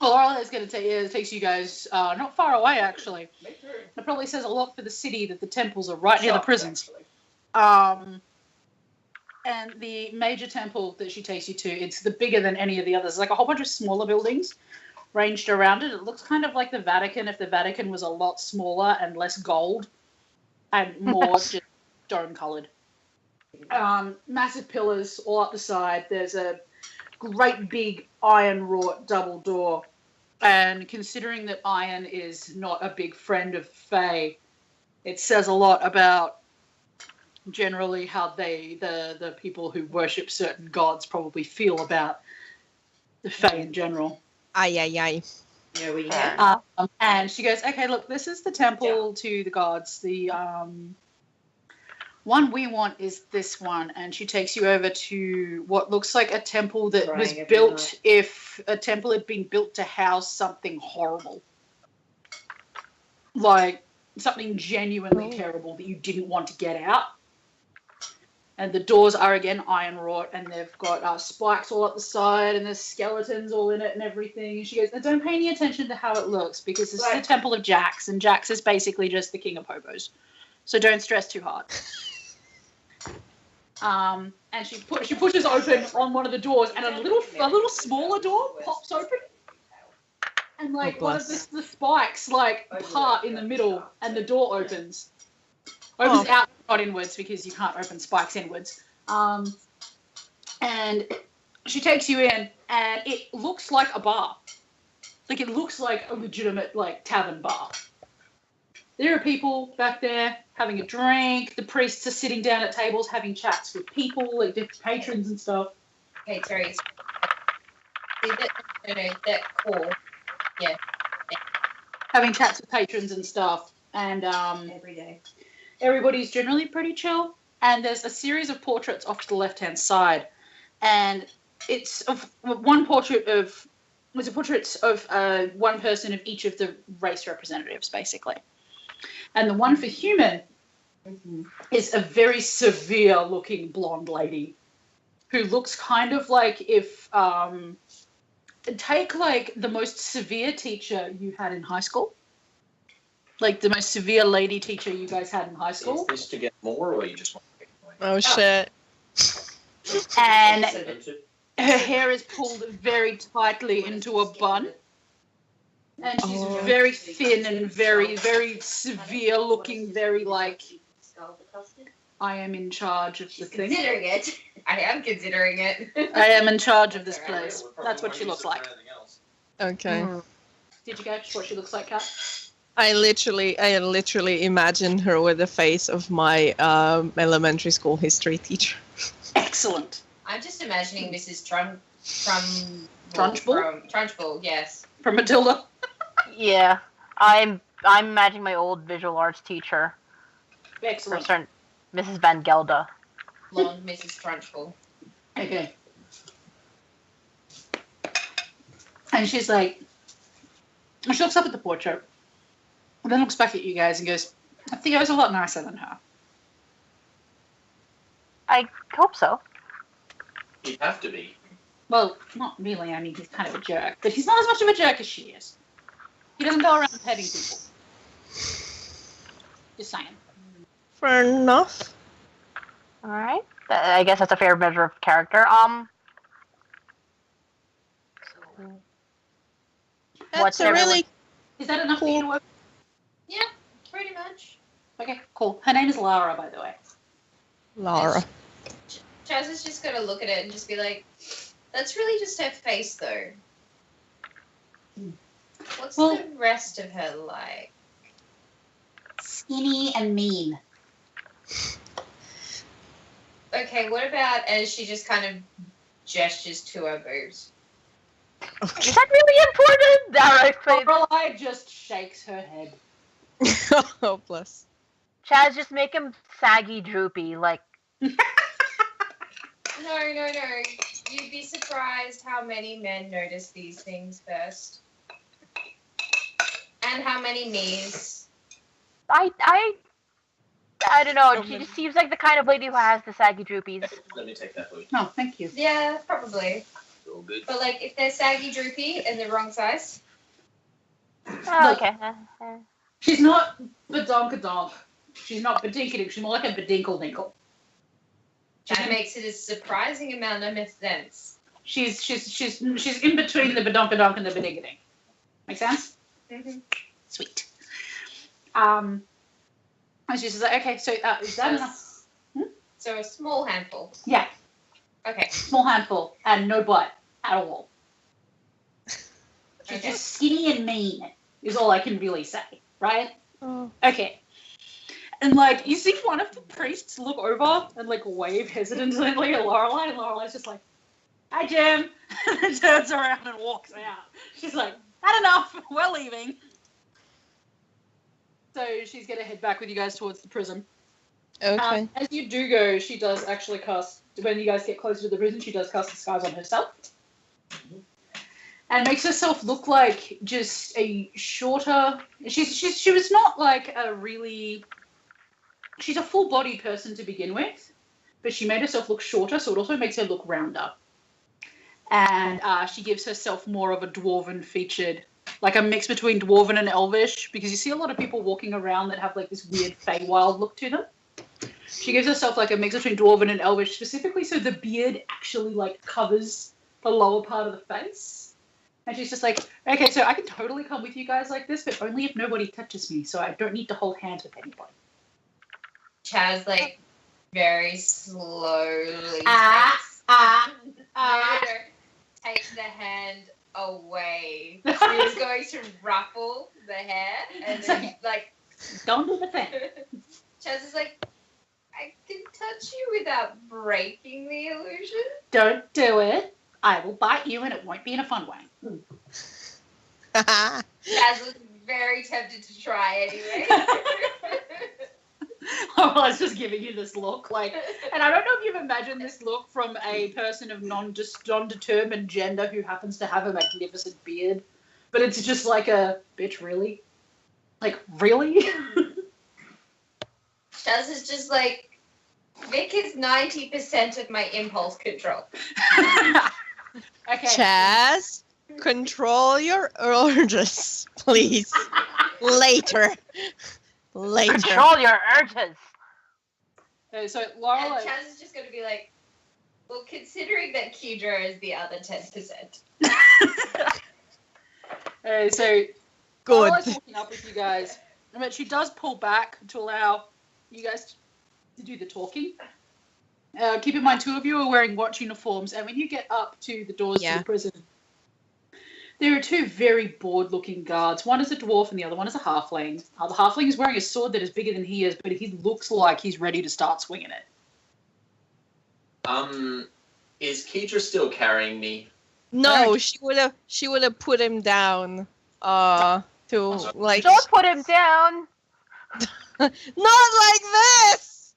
all that's going to take takes you guys not far away, actually. It probably says a lot for the city that the temples are right near the prisons. And the major temple that she takes you to, it's the bigger than any of the others. It's like a whole bunch of smaller buildings ranged around it. It looks kind of like the Vatican if the Vatican was a lot smaller and less gold and more just stone-coloured. Massive pillars all up the side. There's a great big iron-wrought double door. And considering that iron is not a big friend of Fey, it says a lot about generally how the people who worship certain gods probably feel about the Fae in general. Ay, ay, ay. Yeah, we And she goes, okay, look, this is the temple to the gods. The one we want is this one. And she takes you over to what looks like a temple that was built if a temple had been built to house something horrible. Like something genuinely terrible that you didn't want to get out. And the doors are, again, iron wrought, and they've got spikes all up the side, and there's skeletons all in it and everything. And she goes, don't pay any attention to how it looks, because this is the temple of Jax, and Jax is basically just the king of hobos. So don't stress too hard. And she pushes open on one of the doors, and a little smaller door pops open. And, like, one of the spikes, like, part in the middle, and the door opens. Opens out, not inwards, because you can't open spikes inwards. And she takes you in, and it looks like a bar. Like, it looks like a legitimate, like, tavern bar. There are people back there having a drink. The priests are sitting down at tables having chats with people, like different patrons and stuff. Okay, Terry. That call. Yeah. Having chats with patrons and stuff. And Every day. everybody's generally pretty chill. And there's a series of portraits off to the left-hand side. And it's of one portrait of... There's a portrait of one person of each of the race representatives, basically. And the one for human is a very severe-looking blonde lady who looks kind of like if... take, like, the most severe teacher you had in high school. Like, the most severe lady teacher you guys had in high school. Is this to get more, or you just want to get more? Oh, shit. And her hair is pulled very tightly into a bun. And she's very thin and very, very severe looking, very like, I am in charge of the thing. Considering it. I am considering it. I am in charge of this place. That's what she looks like. Okay. Did you catch what she looks like, Kat? I literally imagine her with the face of my elementary school history teacher. Excellent. I'm just imagining Mrs. Trunchbull, yes. From Matilda. Yeah, I'm imagining my old visual arts teacher, Excellent. Mrs. Van Gelder. Blonde Mrs. Trunchbull. Okay. And she's like, she looks up at the portrait, and then looks back at you guys and goes, Theo's a lot nicer than her. I hope so. You'd have to be. Well, not really. I mean, he's kind of a jerk, but he's not as much of a jerk as she is. He doesn't go around petting people. Just saying. Fair enough. All right. I guess that's a fair measure of character. That's a really Is that enough for you to work? Yeah, pretty much. Okay, cool. Her name is Lara, by the way. Laura. Chaz is just going to look at it and just be like, that's really just her face, though. What's the rest of her like? Skinny and mean. Okay, what about as she just kind of gestures to her boobs? Is that really important? Dara, Lorelai just shakes her head. Oh, bless. Chaz, just make him saggy, droopy. Like, No. You'd be surprised how many men notice these things first. And how many knees. I don't know. She just seems like the kind of lady who has the saggy droopies. Let me take that for you. No, thank you. Yeah, probably. All good. But like, if they're saggy droopy and the wrong size. Oh, okay. She's not badonkadonk. She's not badinkadink. She's more like a badinkle-dinkle. That makes it a surprising amount of sense. She's in between the badonkadonk and the badinkadink. Make sense? Mm-hmm. Sweet. And she's like, okay, so is that enough? So a small handful. Yeah, Okay. small handful and no butt at all. She's Okay. just skinny and mean is all I can really say, right? Oh. Okay. And like, you see one of the priests look over and like wave hesitantly at Lorelei, and Lorelai's just like, "Hi, Jim," and then turns around and walks out. She's like, "Had enough. We're leaving." So she's gonna head back with you guys towards the prison. Okay. As you do go, she does actually cast. When you guys get closer to the prison, she does cast disguise on herself, and makes herself look like just a shorter. She was not like a really. She's a full-bodied person to begin with, but she made herself look shorter, so it also makes her look rounder. And she gives herself more of a dwarven-featured, like a mix between dwarven and elvish, because you see a lot of people walking around that have like this weird Feywild look to them. She gives herself like a mix between dwarven and elvish, specifically so the beard actually like covers the lower part of the face. And she's just like, okay, so I can totally come with you guys like this, but only if nobody touches me, so I don't need to hold hands with anybody. Chaz, like, very slowly takes the hand away. He was going to ruffle the hair, and then he's like, Don't do the thing. Chaz is like, I can touch you without breaking the illusion. Don't do it. I will bite you, and it won't be in a fun way. Chaz was very tempted to try anyway. I was just giving you this look, like, and I don't know if you've imagined this look from a person of non-determined gender who happens to have a magnificent beard, but it's just like a bitch, really, like really. Chaz is just like, Vic is 90% of my impulse control. Okay. Chaz, control your urges, please. Later. Control your urges. So And Lorelei. Chaz is just going to be like, well, considering that Kedra is the other 10%. So Good. Lorelai's walking up with you guys, but she does pull back to allow you guys to do the talking. Keep in mind, two of you are wearing watch uniforms, and when you get up to the doors to the prison, there are two very bored-looking guards. One is a dwarf, and the other one is a halfling. The halfling is wearing a sword that is bigger than he is, but he looks like he's ready to start swinging it. Is Kedra still carrying me? No, she would have put him down. To like. Don't put him down. Not like this.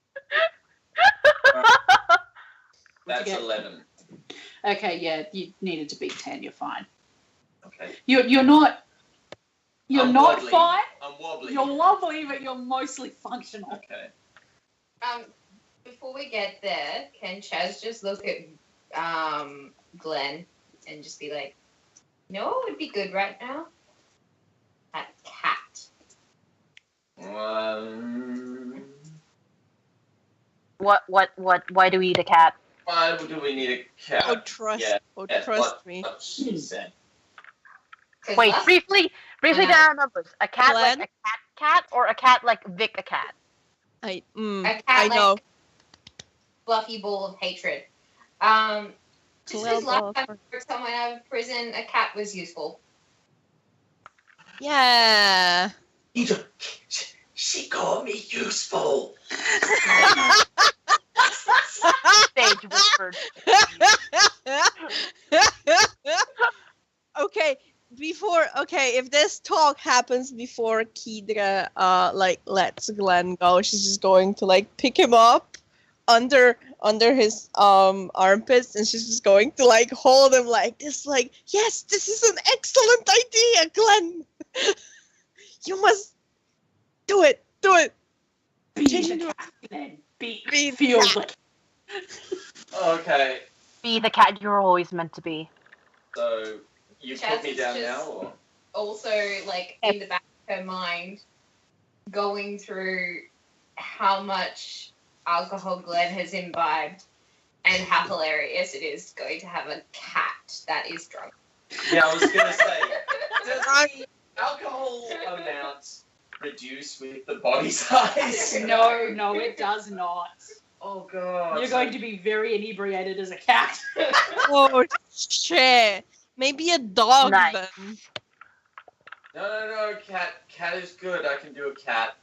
That's Okay. 11. Okay, yeah, you needed to beat 10. You're fine. Okay. You're not I'm not wobbly. fine. I'm wobbly. You're lovely, but you're mostly functional. Okay. Before we get there, can Chaz just look at Glenn and just be like, you know what would be good right now? A cat. What? Why do we eat a cat? Why do we need a cat? Oh, trust. Yeah, Oh, yeah, trust me. What she said. 'Cause Wait, last- briefly down our numbers. A cat Glenn? like a cat, or a cat like Vic a cat? I cat I know. like fluffy ball of hatred. Just because last time I took someone out of prison, a cat was useful. Yeah. She called me useful. Sage whispered. Okay, if this talk happens before Kidra lets Glenn go, she's just going to like pick him up under his armpits, and she's just going to like hold him like this, like, yes, this is an excellent idea, Glenn. You must do it. Be the cat, Glenn. Feel like. Okay, Be the cat you're always meant to be. so you Chaz put me is down just- now, or? Also, like, in the back of her mind, going through how much alcohol Glenn has imbibed and how hilarious it is going to have a cat that is drunk. Yeah, I was gonna say, does the alcohol amount reduce with the body size? No, it does not. Oh god. You're going to be very inebriated as a cat. Oh shit! Maybe a dog Nice. then. No, cat is good. I can do a cat.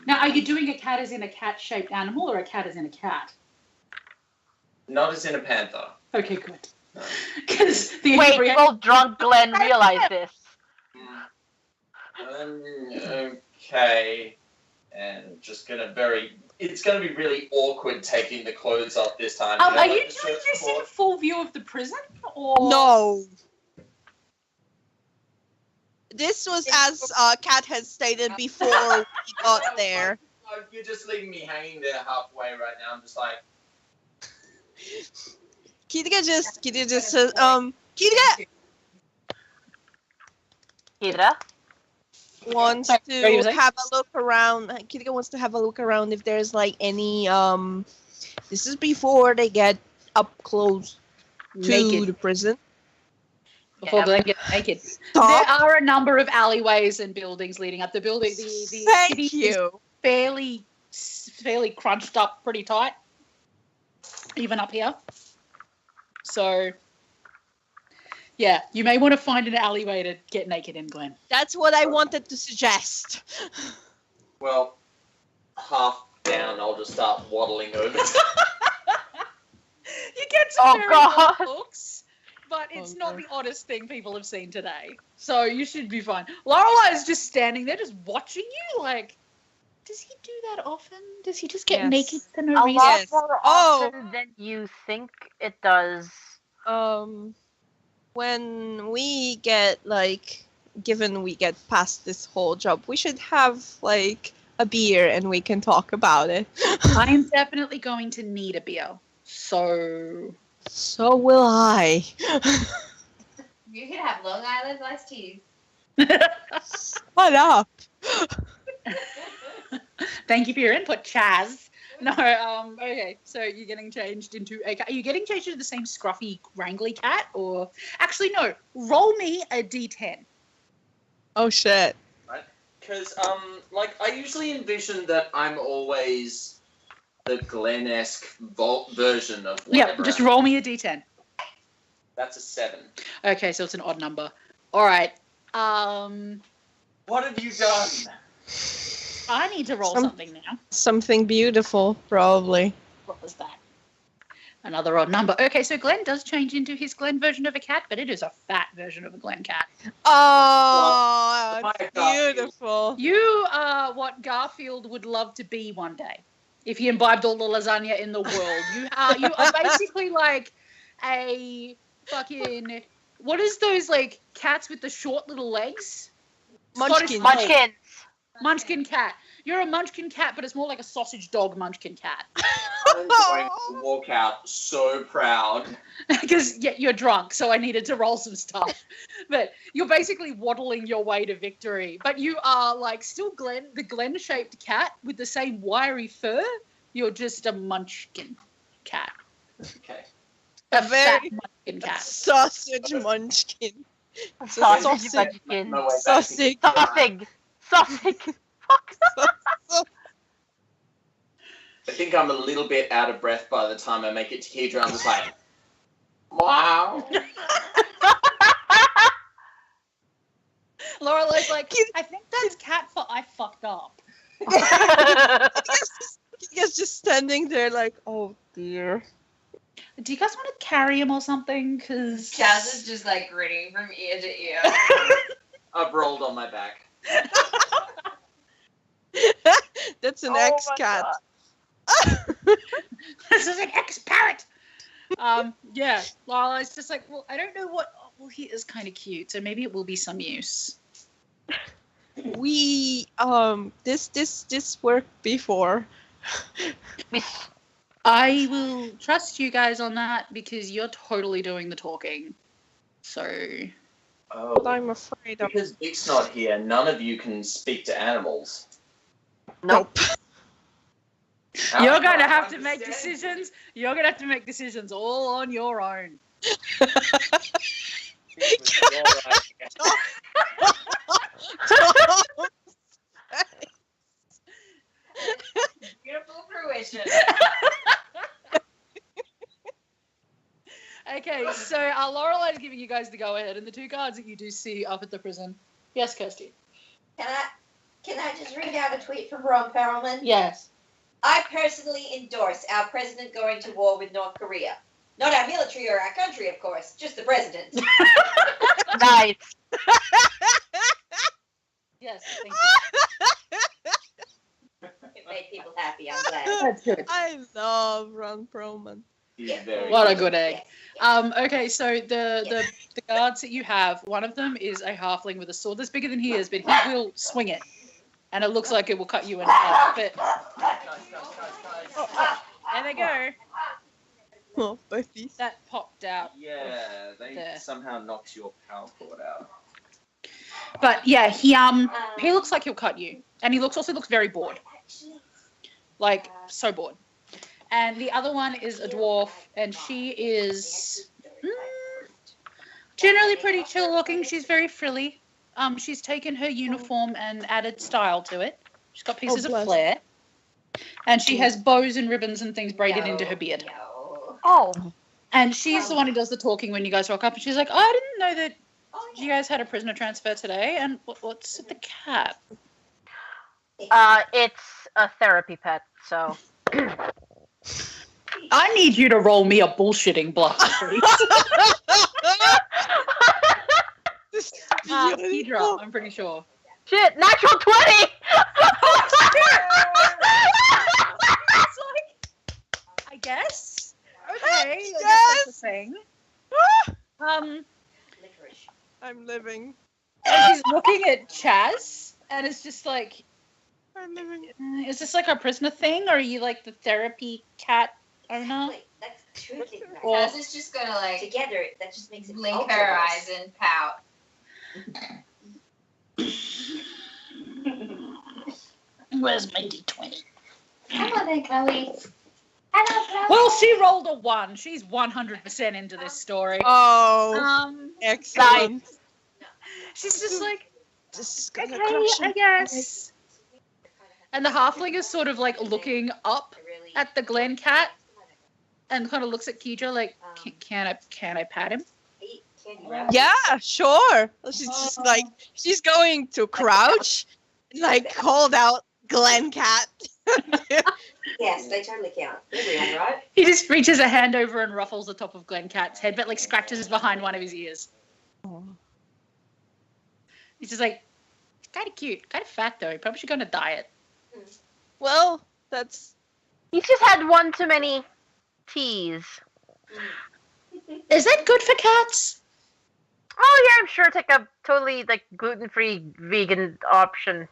Now, are you doing a cat as in a cat-shaped animal or a cat as in a cat? Not as in a panther. Okay, good. Because the Wait, inebriated- will drunk Glenn realize this? Okay. And just gonna it's gonna be really awkward taking the clothes off this time. Are Like you the doing shirt this before. in full view of the prison? Or No. This was as Kat had stated before we got there. Like, you're just leaving me hanging there halfway right now. I'm just like, Kidra just says, Kidra Kidra? wants Sorry, what were you to saying? have a look around. Kidra wants to have a look around if there's like any, this is before they get up close to naked the prison. before Yeah. Glenn gets naked. Stop. There are a number of alleyways and buildings leading up. The building, the city Thank is you. fairly crunched up, pretty tight, even up here. So, yeah, you may want to find an alleyway to get naked in, Glenn. That's what I wanted to suggest. well, half down, I'll just start waddling over. You get some Oh, very God. odd looks, but it's Oh, not God. the oddest thing people have seen today. So you should be fine. Lorelai is just standing there, just watching you. Like, does he do that often? Does he just get Yes. naked for no A reason? lot Yes. more Oh. often than you think it does. When we get given we get past this whole job, we should have like a beer and we can talk about it. I am definitely going to need a beer. So So will I. You could have Long Island iced teas. What up? thank you for your input, Chaz. No, okay. So you're getting changed into a cat. Are you getting changed into the same scruffy, wrangly cat, or actually no? Roll me a d10. Oh shit. Because, I usually envision that I'm always the Glen-esque version of Yeah, whatever. just roll me a d10. That's a 7. Okay, so it's an odd number. All right. What have you done? I need to roll something now. Something beautiful, probably. What was that? Another odd number. Okay, so Glenn does change into his Glenn version of a cat, but it is a fat version of a Glenn cat. Oh, Well, it's my God. beautiful. You are what Garfield would love to be one day, if he imbibed all the lasagna in the world. You are basically like a fucking, what is those like cats with the short little legs? Munchkin. Scottish fold. Munchkins. Munchkin cat. You're a munchkin cat, but it's more like a sausage dog munchkin cat. I'm going to walk out so proud. Because you're drunk, so I needed to roll some stuff. But you're basically waddling your way to victory. But you are like still the Glen-shaped cat with the same wiry fur. You're just a munchkin cat. Okay. A A fat very munchkin cat. sausage munchkin. Sausage. Sausage. Munchkin. My way back Sausage. Sausage. Sausage. I think I'm a little bit out of breath by the time I make it to Kedra. I'm just like, wow. Lorelai's like, I think that's cat for I fucked up. He's just standing there like, oh dear. Do you guys want to carry him or something? Because Chaz is just like grinning from ear to ear. I've rolled on my back. That's an Oh my ex-cat. this is an ex-parrot. Yeah. Lala's just like, well, I don't know what. Well, he is kind of cute, so maybe it will be some use. We this worked before. I will trust you guys on that because you're totally doing the talking. So. Oh, But I'm afraid of. because Vic's not here, none of you can speak to animals. Nope. You're going to have to make decisions. You're going to have to make decisions all on your own. Beautiful fruition. Okay, so Lorelei is giving you guys the go-ahead, and the two guards that you do see up at the prison. Yes, Kirsty. Can I just read out a tweet from Ron Perelman? Yes. I personally endorse our president going to war with North Korea. Not our military or our country, of course, just the president. Nice. Yes, thank you. It made people happy, I'm glad. That's good. I love Ron Perlman. He's very What a good. good egg. Okay, so the guards that you have, one of them is a halfling with a sword that's bigger than he is, but he will swing it. And it looks like it will cut you in half. But there they go. Oh, both these. That popped out. Yeah, they There. somehow knocked your power cord out. But yeah, he looks like he'll cut you. And he also looks very bored. Like, so bored. And the other one is a dwarf, and she is generally pretty chill looking. She's very frilly. She's taken her uniform and added style to it. She's got pieces of bless. flair. And she has bows and ribbons and things braided into her beard. Oh. And she's the one who does the talking when you guys rock up. And she's like, oh, I didn't know that you guys had a prisoner transfer today. And what's with the cat? It's a therapy pet, so. I need you to roll me a bullshitting bluff, please. Kedra, I'm pretty sure. Shit, natural 20! It's like, I guess. Okay, I guess that's a thing. I'm living. And he's looking at Chaz, and it's just like, I'm living. is this like a prisoner thing, or are you like the therapy cat owner? Wait, that's two things. Or- Chaz is just gonna like Together, that just makes it blink ultra her worse. eyes and pout. Where's my D20? Come on then, Chloe. Hello, Chloe. Well, she rolled a 1. She's 100% into this story. Oh, excellent. She's just like, Just gonna okay, crush I it. guess. And the halfling is sort of like looking up at the Glen cat and kind of looks at Kedra like, can I pat him? Yeah, sure. She's just like, she's going to crouch, like hold out Glen cat. Yes, they totally count. They're real, right? He just reaches a hand over and ruffles the top of Glen cat's head, but like scratches behind one of his ears. He's just like, kind of cute, kind of fat though. He probably should go on a diet. Well, that's He's just had one too many teas. Is that good for cats? Oh yeah, I'm sure it's like a totally like gluten-free vegan option.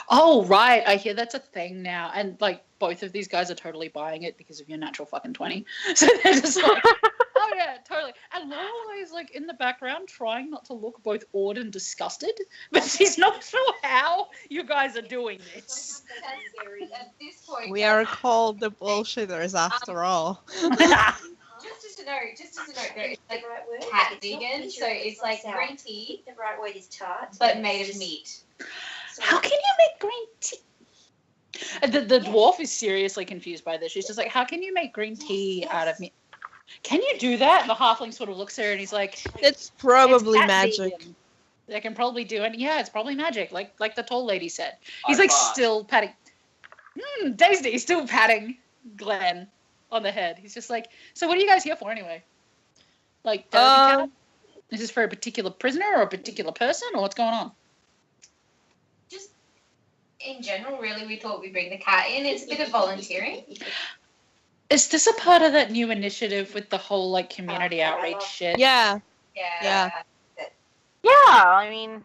Oh, right. I hear that's a thing now. And, like, both of these guys are totally buying it because of your natural fucking 20. So they're just like, oh, yeah, totally. And Lorelei is, like, in the background trying not to look both awed and disgusted. But she's not sure how you guys are doing this. At this point, we are called the bullshitters after all. just as a note, though, it's like The right word? cat It's not vegan, bitter, so it's like sour. green tea, The right word is tart. but made it's of just- meat. How can you make green tea? The dwarf is seriously confused by this. She's just like, how can you make green tea out of meat? Can you do that? And the halfling sort of looks at her and he's like, It's probably "It's cat magic. vegan. They can probably do it. Yeah, it's probably magic, like the tall lady said. He's High like five. still patting. Daisy, still patting Glenn on the head. He's just like, so what are you guys here for anyway? Like, cat? Is this for a particular prisoner or a particular person, or what's going on? Just in general, really, we thought we'd bring the cat in. It's a bit of volunteering. Is this a part of that new initiative with the whole like community outreach shit? Yeah. Yeah. I mean,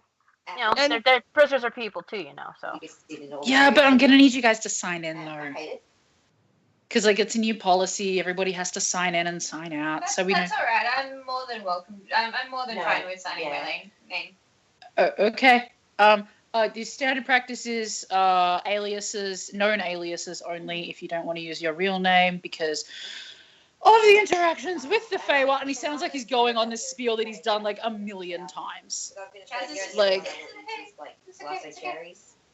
you know, And- they're prisoners are people too, you know. So Yeah, but I'm gonna need you guys to sign in though, because like it's a new policy. Everybody has to sign in and sign out, That's, so we know. that's all right. I'm more than welcome. I'm more than fine with signing my name. Okay. The standard practice is aliases, known aliases only. If you don't want to use your real name because of the interactions with the Feywild, and he sounds like he's going on this spiel that he's done like a million times. Like, all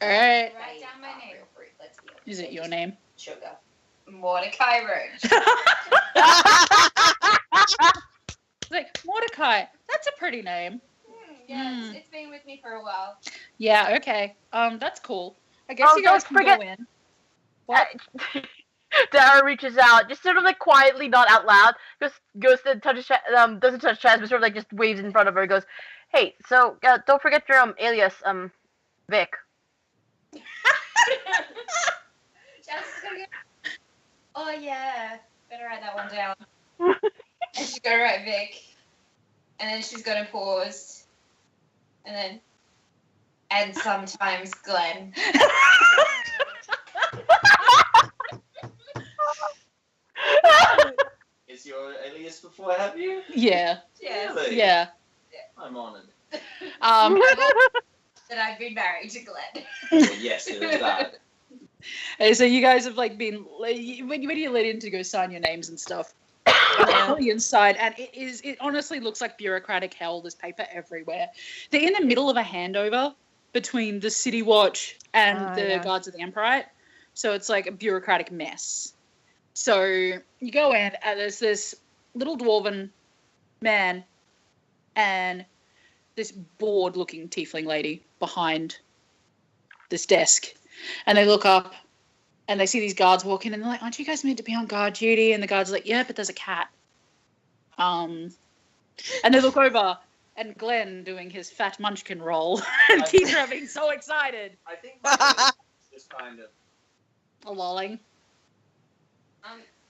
right. Write down my name. Is it your name? Sugar. Mordecai Roach. It's like Mordecai. That's a pretty name. Yeah, it's been with me for a while. Yeah. Okay. That's cool. I guess you guys can go in. What? Dara reaches out, just sort of like quietly, not out loud. Goes to touch doesn't touch Chaz, but sort of like just waves in front of her. Goes, hey, so don't forget your alias, Vic. Oh yeah, better write that one down. And she's gonna write Vic, and then she's gonna pause, and sometimes Glenn. Is your alias before I have you? Yeah. Yes. Really? Yeah. I'm honored. That I've been married to Glenn. Well, yes, it is that. So you guys have like been when you let in to go sign your names and stuff on the inside, and it honestly looks like bureaucratic hell. There's paper everywhere. They're in the middle of a handover between the City Watch and the Guards of the Emperor, so it's like a bureaucratic mess. So you go in, and there's this little dwarven man and this bored-looking tiefling lady behind this desk. And they look up, and they see these guards walk in, and they're like, aren't you guys meant to be on guard duty? And the guards are like, yeah, but there's a cat. And they look over, and Glenn doing his fat munchkin roll, and Keitra being so excited. I think my just kind of... A lolling.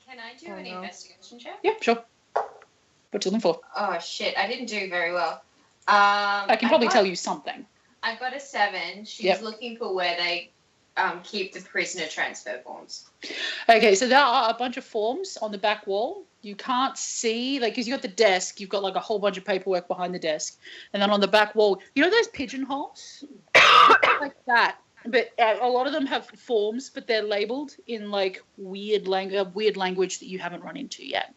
Can I do an investigation check? Yeah, sure. What you looking for? Oh shit, I didn't do very well. I can probably tell you something. I got a 7. She's looking for where they keep the prisoner transfer forms. Okay, so there are a bunch of forms on the back wall. You can't see, like, because you got the desk, you've got like a whole bunch of paperwork behind the desk, and then on the back wall, you know those pigeonholes, like that. But a lot of them have forms, but they're labeled in like weird language that you haven't run into yet.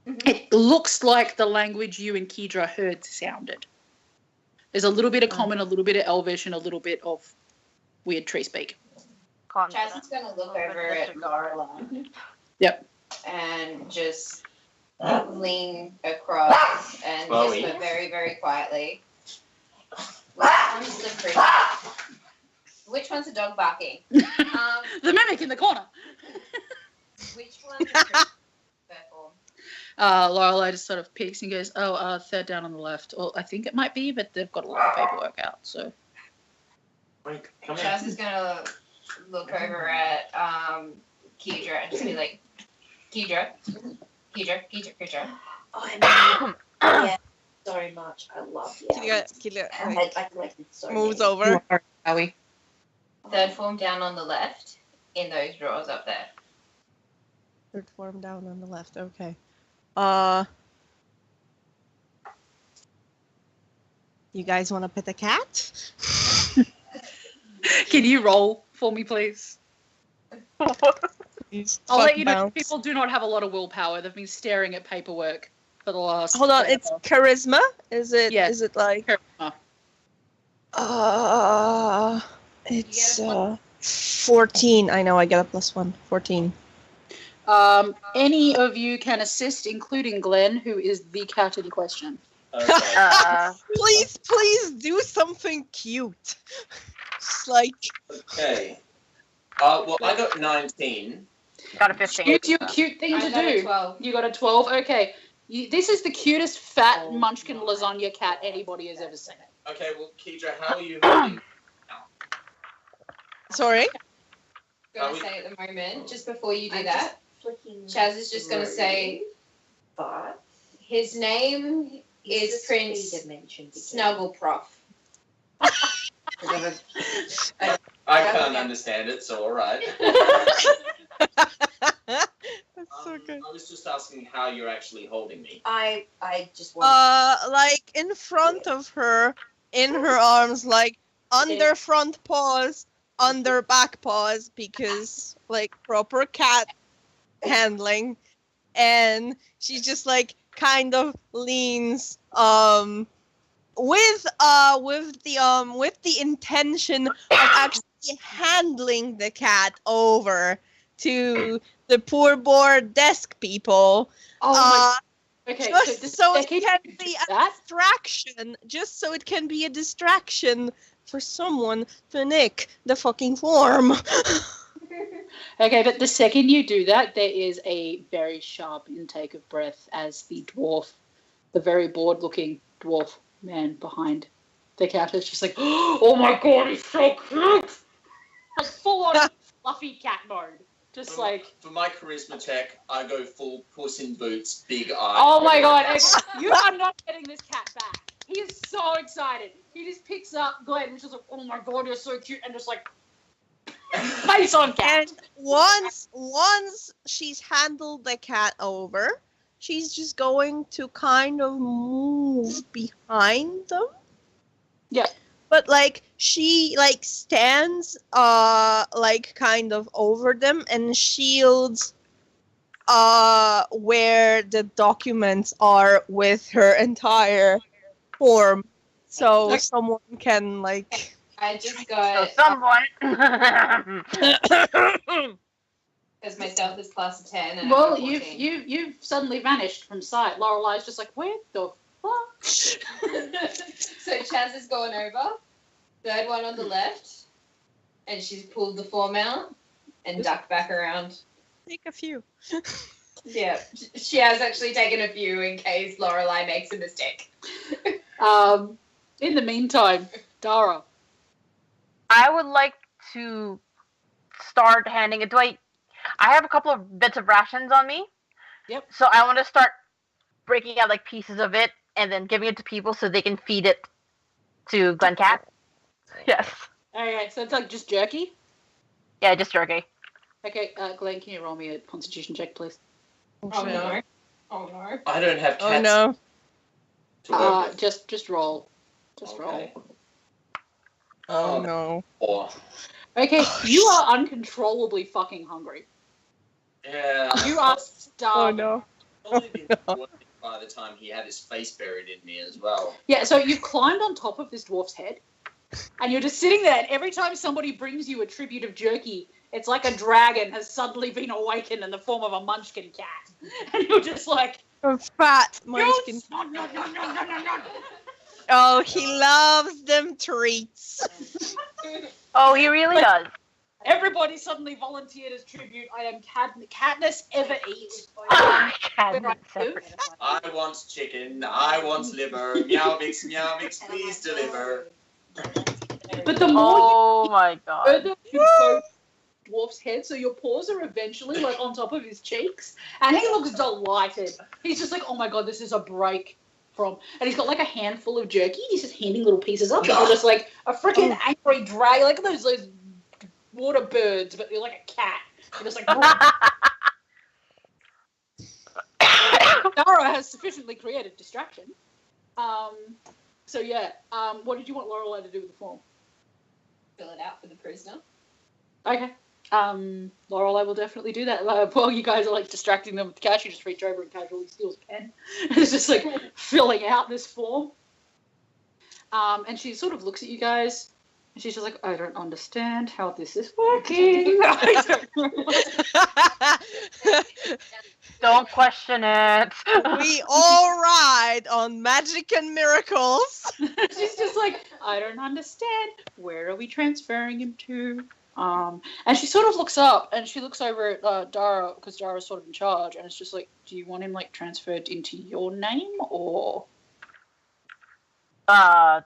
Mm-hmm. It looks like the language you and Keitra heard sounded. There's a little bit of common, a little bit of Elvish, and a little bit of weird tree speak. Chaz is going to look over at Garla. Yep. And just lean across and whisper very, very quietly. Which one's the dog barking? The mimic in the corner. Which one's the prisoner form? Lorelei just sort of peeks and goes, third down on the left. Well, I think it might be, but they've got a lot of paperwork out, so. Wait, come Chaz is going to look over at Keitra and just be like, Keitra. Oh, yeah. Sorry much. I love you. Keitra moves over. Howie. Third form down on the left in those drawers up there. Third form down on the left. Okay. You guys want to pet the cat? Can you roll for me, please? I'll let you know people do not have a lot of willpower. They've been staring at paperwork for the last... Hold on, it's charisma? Is it? Yes. Is it like... Charisma. It's 14. I know, I get a +1. 14. Any of you can assist, including Glenn, who is the cat in question. Okay. Please do something cute. Just like... Okay. Well, I got 19, Got a 15. Choose your cute thing I to got a do. 12. You got a 12? Okay. This is the cutest fat munchkin lasagna cat anybody has ever seen. Okay, well, Kedra, how are you holding? Sorry? I'm going to say at the moment, just before you do that, Chaz is just going to say, his name is Prince Snuggleprof. I can't understand it, so all right. That's so good. I was just asking how you're actually holding me. I just want. Like in front of her, in her arms, like under front paws, under back paws, because like proper cat handling, and she just like kind of leans with the intention of actually handling the cat over to the poor bored desk people. Okay, Just so it Becky, can do be a that? distraction. Just so it can be a distraction for someone to nick the fucking form. Okay, but the second you do that, there is a very sharp intake of breath as the dwarf, the very bored-looking dwarf man behind the counter is just like, oh my god, he's so cute! Like full-on fluffy cat mode. Just like... For my charisma check, I go full Puss in Boots, big eye. Oh my god, you are not getting this cat back. He is so excited. He just picks up Glenn and is just like, oh my god, you're so cute, and just like, face on cat. And once she's handled the cat over, she's just going to kind of move behind them. Yeah. But like she like stands like kind of over them and shields where the documents are with her entire form. So someone can like I just got... someone. Because my stealth is plus 10. And Well, I got 14. you've suddenly vanished from sight. Lorelei's just like, where the fuck? So Chaz is going over, third one on the left, and she's pulled the form out and ducked back around. take a few. Yeah, she has actually taken a few in case Lorelei makes a mistake. In the meantime, Dara. I would like to start handing it. I have a couple of bits of rations on me. Yep. So I want to start breaking out like pieces of it and then giving it to people so they can feed it to Glencat. Yes. Okay, so it's like just jerky? Yeah, just jerky. Okay, Glenn, can you roll me a constitution check, please? Oh no. Oh no. I don't have cats Oh no. to work with. Just roll. Just Okay. roll. Oh no. Or, Okay, you are uncontrollably fucking hungry. yeah. You are Oh starving. no. I've only been working by the time he had his face buried in me as well. Yeah, so you've climbed on top of this dwarf's head, and you're just sitting there, and every time somebody brings you a tribute of jerky, it's like a dragon has suddenly been awakened in the form of a munchkin cat. And you're just like, A fat munchkin. Oh, he loves them treats. Oh, he really does. everybody suddenly volunteered as tribute. I am Katniss ever eat. Katniss Everdeen. I want chicken. I want liver. Meow mix, please deliver. But the more Oh my god. further you go dwarf's head, so your paws are eventually like on top of his cheeks, and he looks delighted. He's just like, oh my god, this is a break from, and he's got like a handful of jerky. He's just handing little pieces up, and you're just like a freaking angry dragon, like those water birds, but you're like a cat. You're just like. Dara has sufficiently created distraction. So yeah, what did you want Lorelei to do with the form? Fill it out for the prisoner. Okay. Lorelei will definitely do that. While you guys are like distracting them with the cash, you just reach over and casually steals a pen. And it's just like filling out this form. And she sort of looks at you guys and she's just like, I don't understand how this is working. I don't Don't question it. We all ride on magic and miracles. She's just like, I don't understand. Where are we transferring him to? And she sort of looks up and she looks over at Dara, because Dara's sort of in charge, and it's just like, do you want him like transferred into your name or? My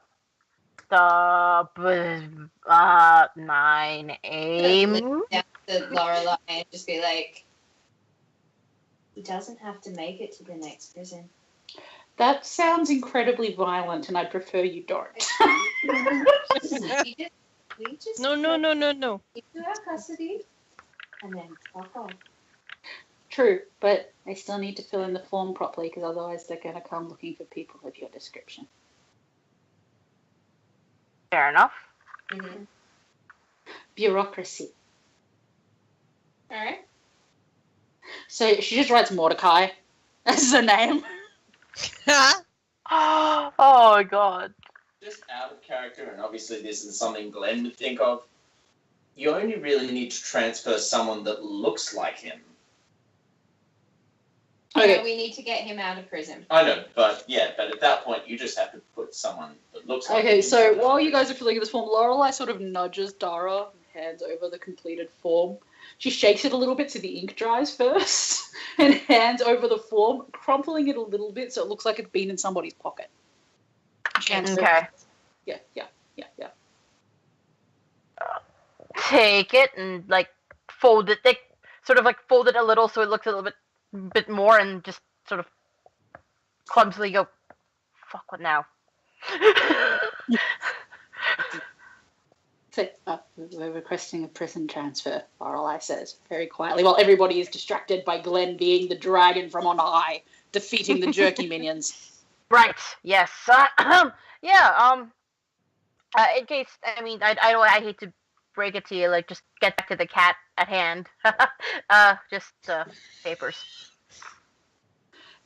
name. Down to Lorelai and just be like, he doesn't have to make it to the next prison. That sounds incredibly violent, and I prefer you don't. We just No. keep to our custody and then fuck off. True, but they still need to fill in the form properly, because otherwise they're going to come looking for people of your description. Fair enough. Mm-hmm. Bureaucracy. All right. So she just writes Mordecai as the name. Oh my god. Just out of character, and obviously this is something Glenn would think of, you only really need to transfer someone that looks like him. Okay. No, we need to get him out of prison. I know, but at that point you just have to put someone that looks like him. Okay, so while you guys are filling in this form, Lorelai sort of nudges Dara and hands over the completed form. She shakes it a little bit so the ink dries first and hands over the form, crumpling it a little bit so it looks like it's been in somebody's pocket. Okay. Yeah. Take it and like fold it, sort of like fold it a little so it looks a little bit more, and just sort of clumsily go, fuck, what now? So, we're requesting a prison transfer, Lorelai says very quietly, while everybody is distracted by Glenn being the dragon from on high, defeating the jerky minions. Right. Yes. In case, I mean, I hate to break it to you, like, just get back to the cat at hand. Just papers.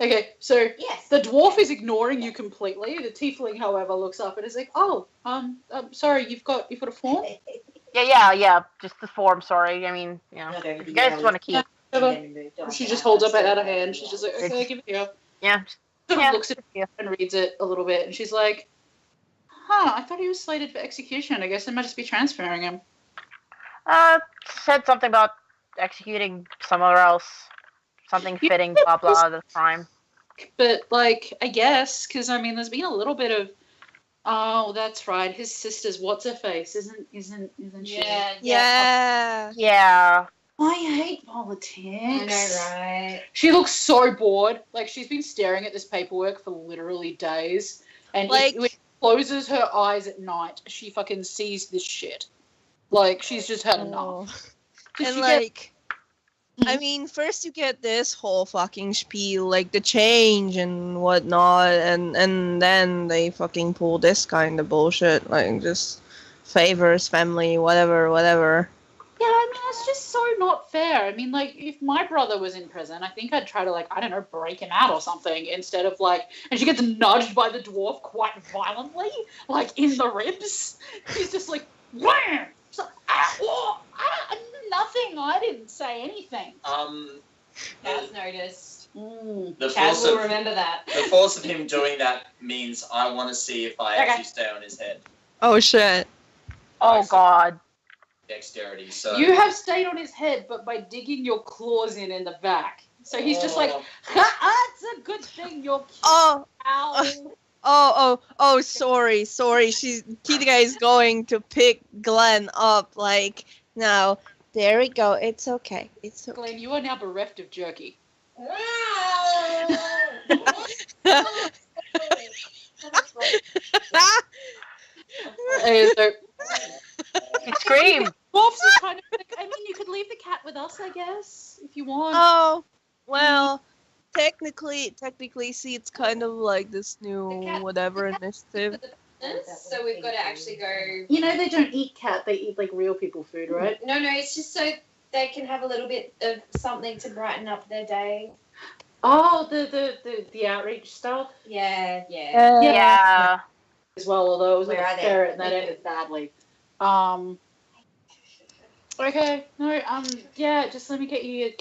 Okay, so Yes. the dwarf is ignoring you completely. The tiefling, however, looks up and is like, "Oh, sorry, you've got a form." Yeah. Just the form. Sorry. I mean, if you guys want to keep. She just holds up her other hand. She's just like, "Okay, give it here." Yeah. Sort of looks at it and reads it a little bit, and she's like, I thought he was slated for execution. I guess I might just be transferring him." Said something about executing somewhere else. Something fitting, blah blah, the crime. But like, I guess, because I mean, there's been a little bit of, oh, that's right, his sister's what's her face, isn't she? Yeah. Yeah. I hate politics. I know, right? She looks so bored. Like, she's been staring at this paperwork for literally days, and Like- when she closes her eyes at night, she fucking sees this shit. Like, she's just had enough. Did And she get- like, I mean, first you get this whole fucking spiel, like the change and whatnot, and then they fucking pull this kind of bullshit, like just favors, family, whatever. Yeah, I mean, it's just so not fair. I mean, like, if my brother was in prison, I think I'd try to, like, I don't know, break him out or something, instead of, like, and she gets nudged by the dwarf quite violently, like, in the ribs. He's just like, wham! She's like, nothing, I didn't say anything. Chaz noticed. The Chaz force will of remember that. the force of him doing that means I want to see if I actually stay on his head. Oh shit. Oh god. Dexterity. So You have stayed on his head, but by digging your claws in the back. So he's just like, it's a good thing you're cute. Oh, sorry. Kitka is going to pick Glenn up, like, now, there we go, it's okay. Glenn, you are now bereft of jerky. Okay, so Scream. dwarfs is kind of like, I mean, you could leave the cat with us, I guess, if you want. Oh, well, technically, see, it's kind of like this new whatever initiative. So we've got to actually go. You know, they don't eat cat, they eat, like, real people food, right? No, it's just so they can have a little bit of something to brighten up their day. Oh, the outreach stuff? Yeah. As well, although it was like Where a are they? ferret and that ended badly. Okay, no, yeah, just let me get you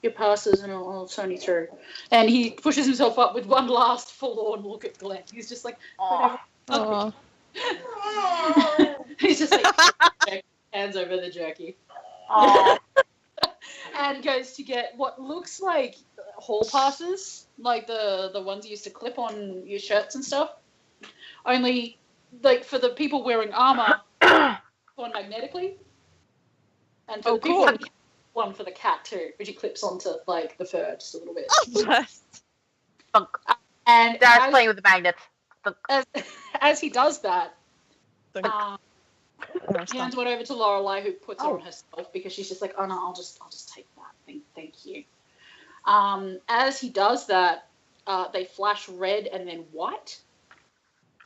your passes and I'll turn you through. And he pushes himself up with one last forlorn look at Glenn. He's just like, whatever. Oh. He's just like hands over the jerky. Aw. And goes to get what looks like hall passes, like the ones you used to clip on your shirts and stuff. Only, like, for the people wearing armor, on magnetically. And for the people, cool. one for the cat too, which he clips onto, like, the fur just a little bit. And Dara's playing with the magnets. as he does that, Thunk. he hands one over to Lorelei, who puts it on herself because she's just like, oh no, I'll just take that. Thank you. As he does that, they flash red and then white,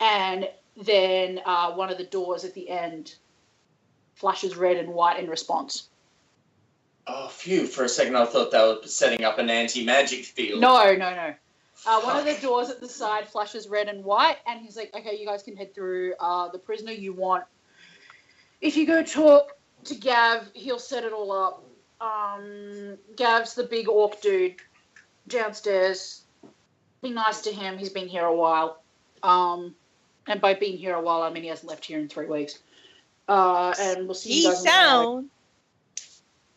and then one of the doors at the end flashes red and white in response. Oh, phew! For a second, I thought they were setting up an anti-magic field. No. One of the doors at the side flashes red and white, and he's like, okay, you guys can head through. The prisoner you want, if you go talk to Gav, he'll set it all up. Gav's the big orc dude downstairs. Be nice to him. He's been here a while. And by being here a while, I mean he hasn't left here in 3 weeks. And we'll see you guys.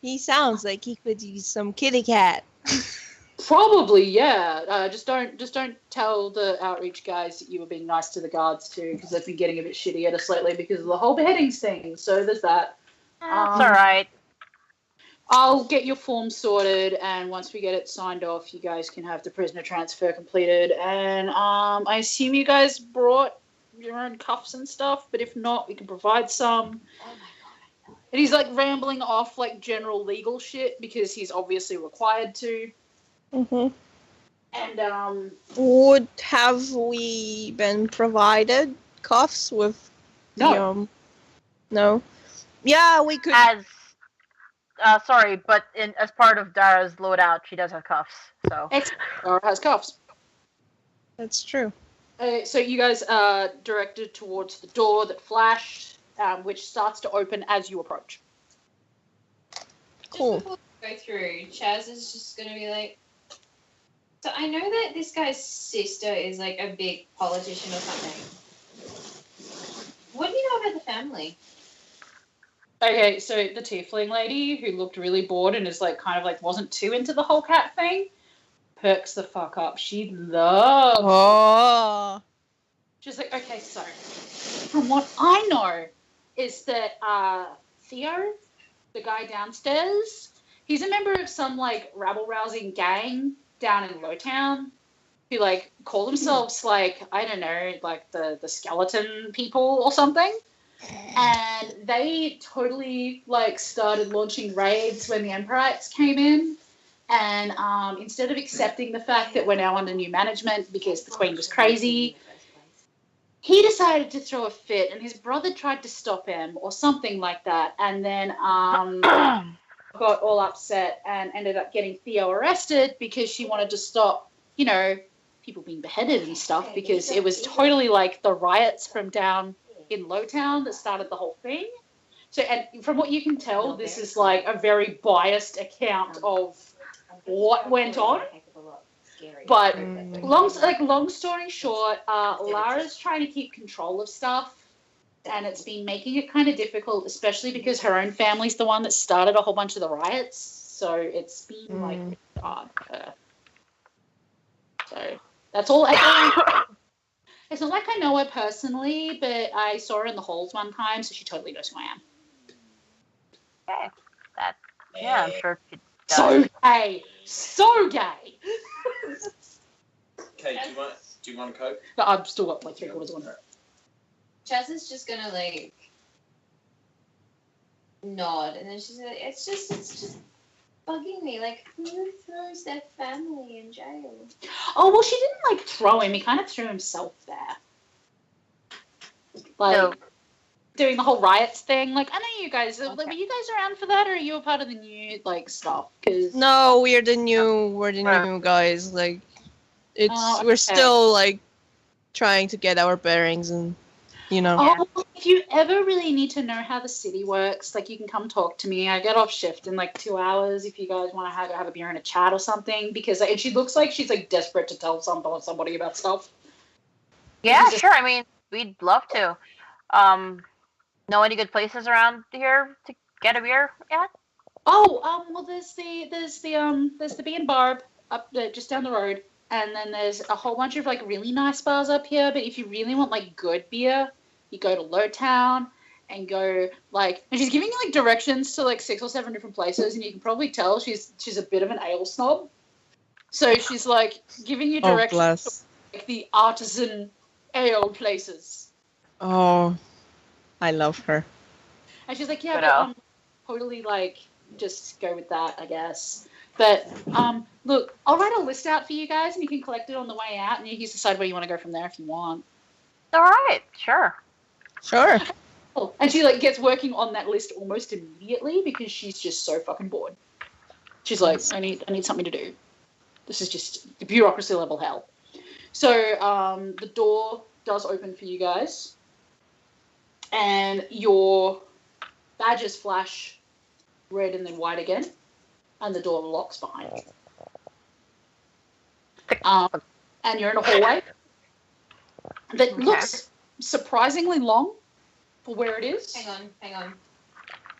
He sounds like he could use some kitty cat. Probably, yeah. Just don't tell the outreach guys that you were being nice to the guards too, because they've been getting a bit shitty at us lately because of the whole beheadings thing. So there's that. That's all right. I'll get your form sorted, and once we get it signed off, you guys can have the prisoner transfer completed. And I assume you guys brought your own cuffs and stuff, but if not, we can provide some. Oh my god. And he's like rambling off like general legal shit because he's obviously required to. Mm-hmm. And Would have we been provided cuffs with? No. No. Yeah, we could. Sorry, but as part of Dara's loadout, she does have cuffs. So Dara has cuffs. That's true. So you guys are directed towards the door that flashed, which starts to open as you approach. Cool. Just before we go through, Chaz is just going to be like, so I know that this guy's sister is like a big politician or something. What do you know about the family? Okay, so the tiefling lady who looked really bored and is like kind of like wasn't too into the whole cat thing perks the fuck up. She loves. Oh. She's like, okay, so from what I know is that Theo, the guy downstairs, he's a member of some like rabble-rousing gang down in Lowtown who like call themselves like, I don't know, like the skeleton people or something. And they totally like started launching raids when the Emporites came in. And instead of accepting the fact that we're now under new management because the Queen was crazy, he decided to throw a fit, and his brother tried to stop him or something like that. And then got all upset and ended up getting Theo arrested because she wanted to stop, you know, people being beheaded and stuff, because it was totally like the riots from down in Lowtown that started the whole thing. So, and from what you can tell, this is like a very biased account of what went on. But long story short, Lara's trying to keep control of stuff, and it's been making it kind of difficult, especially because her own family's the one that started a whole bunch of the riots. So it's been like hard for her. So that's all. It's not like I know her personally, but I saw her in the halls one time, so she totally knows who I am. okay. Yeah, I'm sure she does. So gay. Okay, do you want a Coke? But I've still got like 3/4 of one. Chaz is just gonna like nod, and then she's like, it's just bugging me. Like, who throws their family in jail? Oh well, she didn't like throw him. He kind of threw himself there. Like No. doing the whole riots thing. Like, I know you guys. Like, were you guys around for that, or are you a part of the new like stuff? Because No, we're the new guys. Like, Oh, we're okay. still like trying to get our bearings, and you know. Oh, well, if you ever really need to know how the city works, like you can come talk to me. I get off shift in like 2 hours if you guys want to have a beer and a chat or something. Because and she looks like she's like desperate to tell somebody about stuff. Yeah, sure. I mean, we'd love to. Know any good places around here to get a beer at? Oh, well, there's the Bee and Barb up just down the road, and then there's a whole bunch of like really nice bars up here. But if you really want like good beer, you go to Lowtown and go like. And she's giving you like directions to like 6 or 7 different places, and you can probably tell she's a bit of an ale snob. So she's like giving you directions to like the artisan ale places. Oh, I love her. And she's like, yeah, but totally like just go with that, I guess. But look, I'll write a list out for you guys, and you can collect it on the way out, and you can decide where you want to go from there if you want. All right, sure. Sure. Oh, and she like gets working on that list almost immediately because she's just so fucking bored. She's like, I need something to do. This is just bureaucracy level hell. So the door does open for you guys, and your badges flash red and then white again, and the door locks behind you. And you're in a hallway that looks surprisingly long for where it is. Hang on.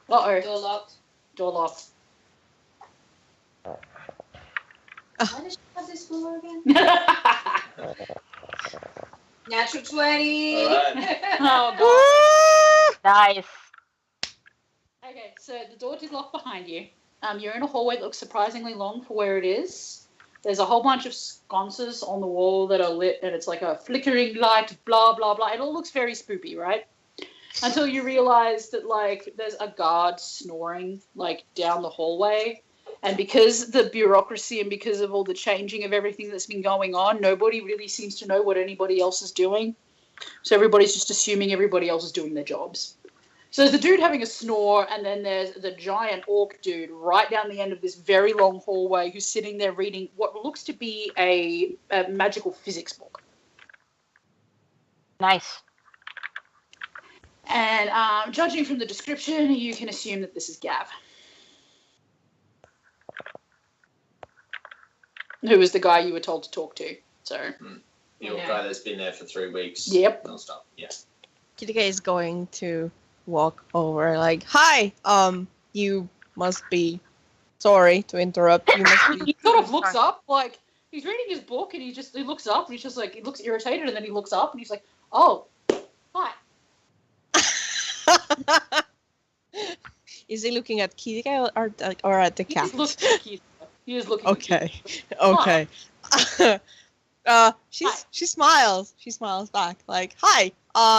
Uh-oh. Door locked. Door locked. Why does she have this floor again? Natural 20. Oh, God. Nice. Okay, so the door is locked behind you. You're in a hallway that looks surprisingly long for where it is. There's a whole bunch of sconces on the wall that are lit, and it's like a flickering light, blah, blah, blah. It all looks very spoopy, right? Until you realize that, like, there's a guard snoring, like, down the hallway. And because the bureaucracy and because of all the changing of everything that's been going on, nobody really seems to know what anybody else is doing. So everybody's just assuming everybody else is doing their jobs. So there's the dude having a snore, and then there's the giant orc dude right down the end of this very long hallway who's sitting there reading what looks to be a magical physics book. Nice. And judging from the description, you can assume that this is Gav, who was the guy you were told to talk to. So The old guy that's been there for 3 weeks. Yep. Non-stop. Yeah. Kitty is going to walk over like, hi, you must be sorry to interrupt. You must be he sort of looks up, like he's reading his book, and he looks up, and he's just like, he looks irritated, and then he looks up, and he's like, oh, hi. Is he looking at Kitty or at the cat? He looks at Keith. He is looking at Keith. Okay. She smiles. She smiles back like, hi,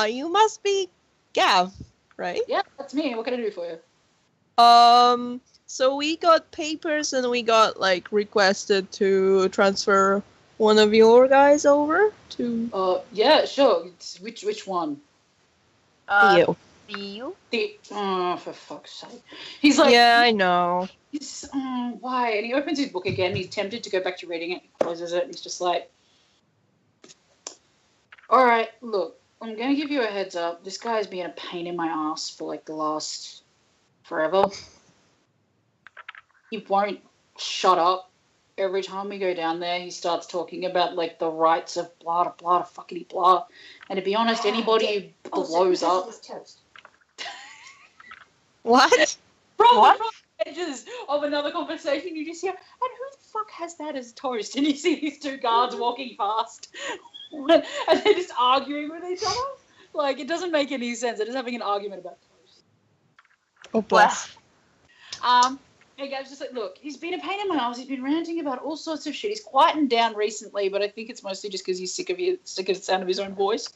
you must be Gav, right? Yeah, that's me. What can I do for you? So we got papers and we got like requested to transfer one of your guys over to. Yeah, sure. Which one? You. You? For fuck's sake. He's like, yeah, I know. He's, why? And he opens his book again. He's tempted to go back to reading it. He closes it. And he's just like, all right, look, I'm going to give you a heads up. This guy's been a pain in my ass for like the last forever. He won't shut up. Every time we go down there, he starts talking about like the rights of blah, blah, blah, fuckity blah. And to be honest, anybody who blows up. What? From the edges of another conversation, you just hear, and who the fuck has that as toast? And you see these two guards walking past, and they're just arguing with each other. Like, it doesn't make any sense. They're just having an argument about toast. Oh, bless. And Gav's just like, look, he's been a pain in my ass. He's been ranting about all sorts of shit. He's quietened down recently, but I think it's mostly just because he's sick of the sound of his own voice.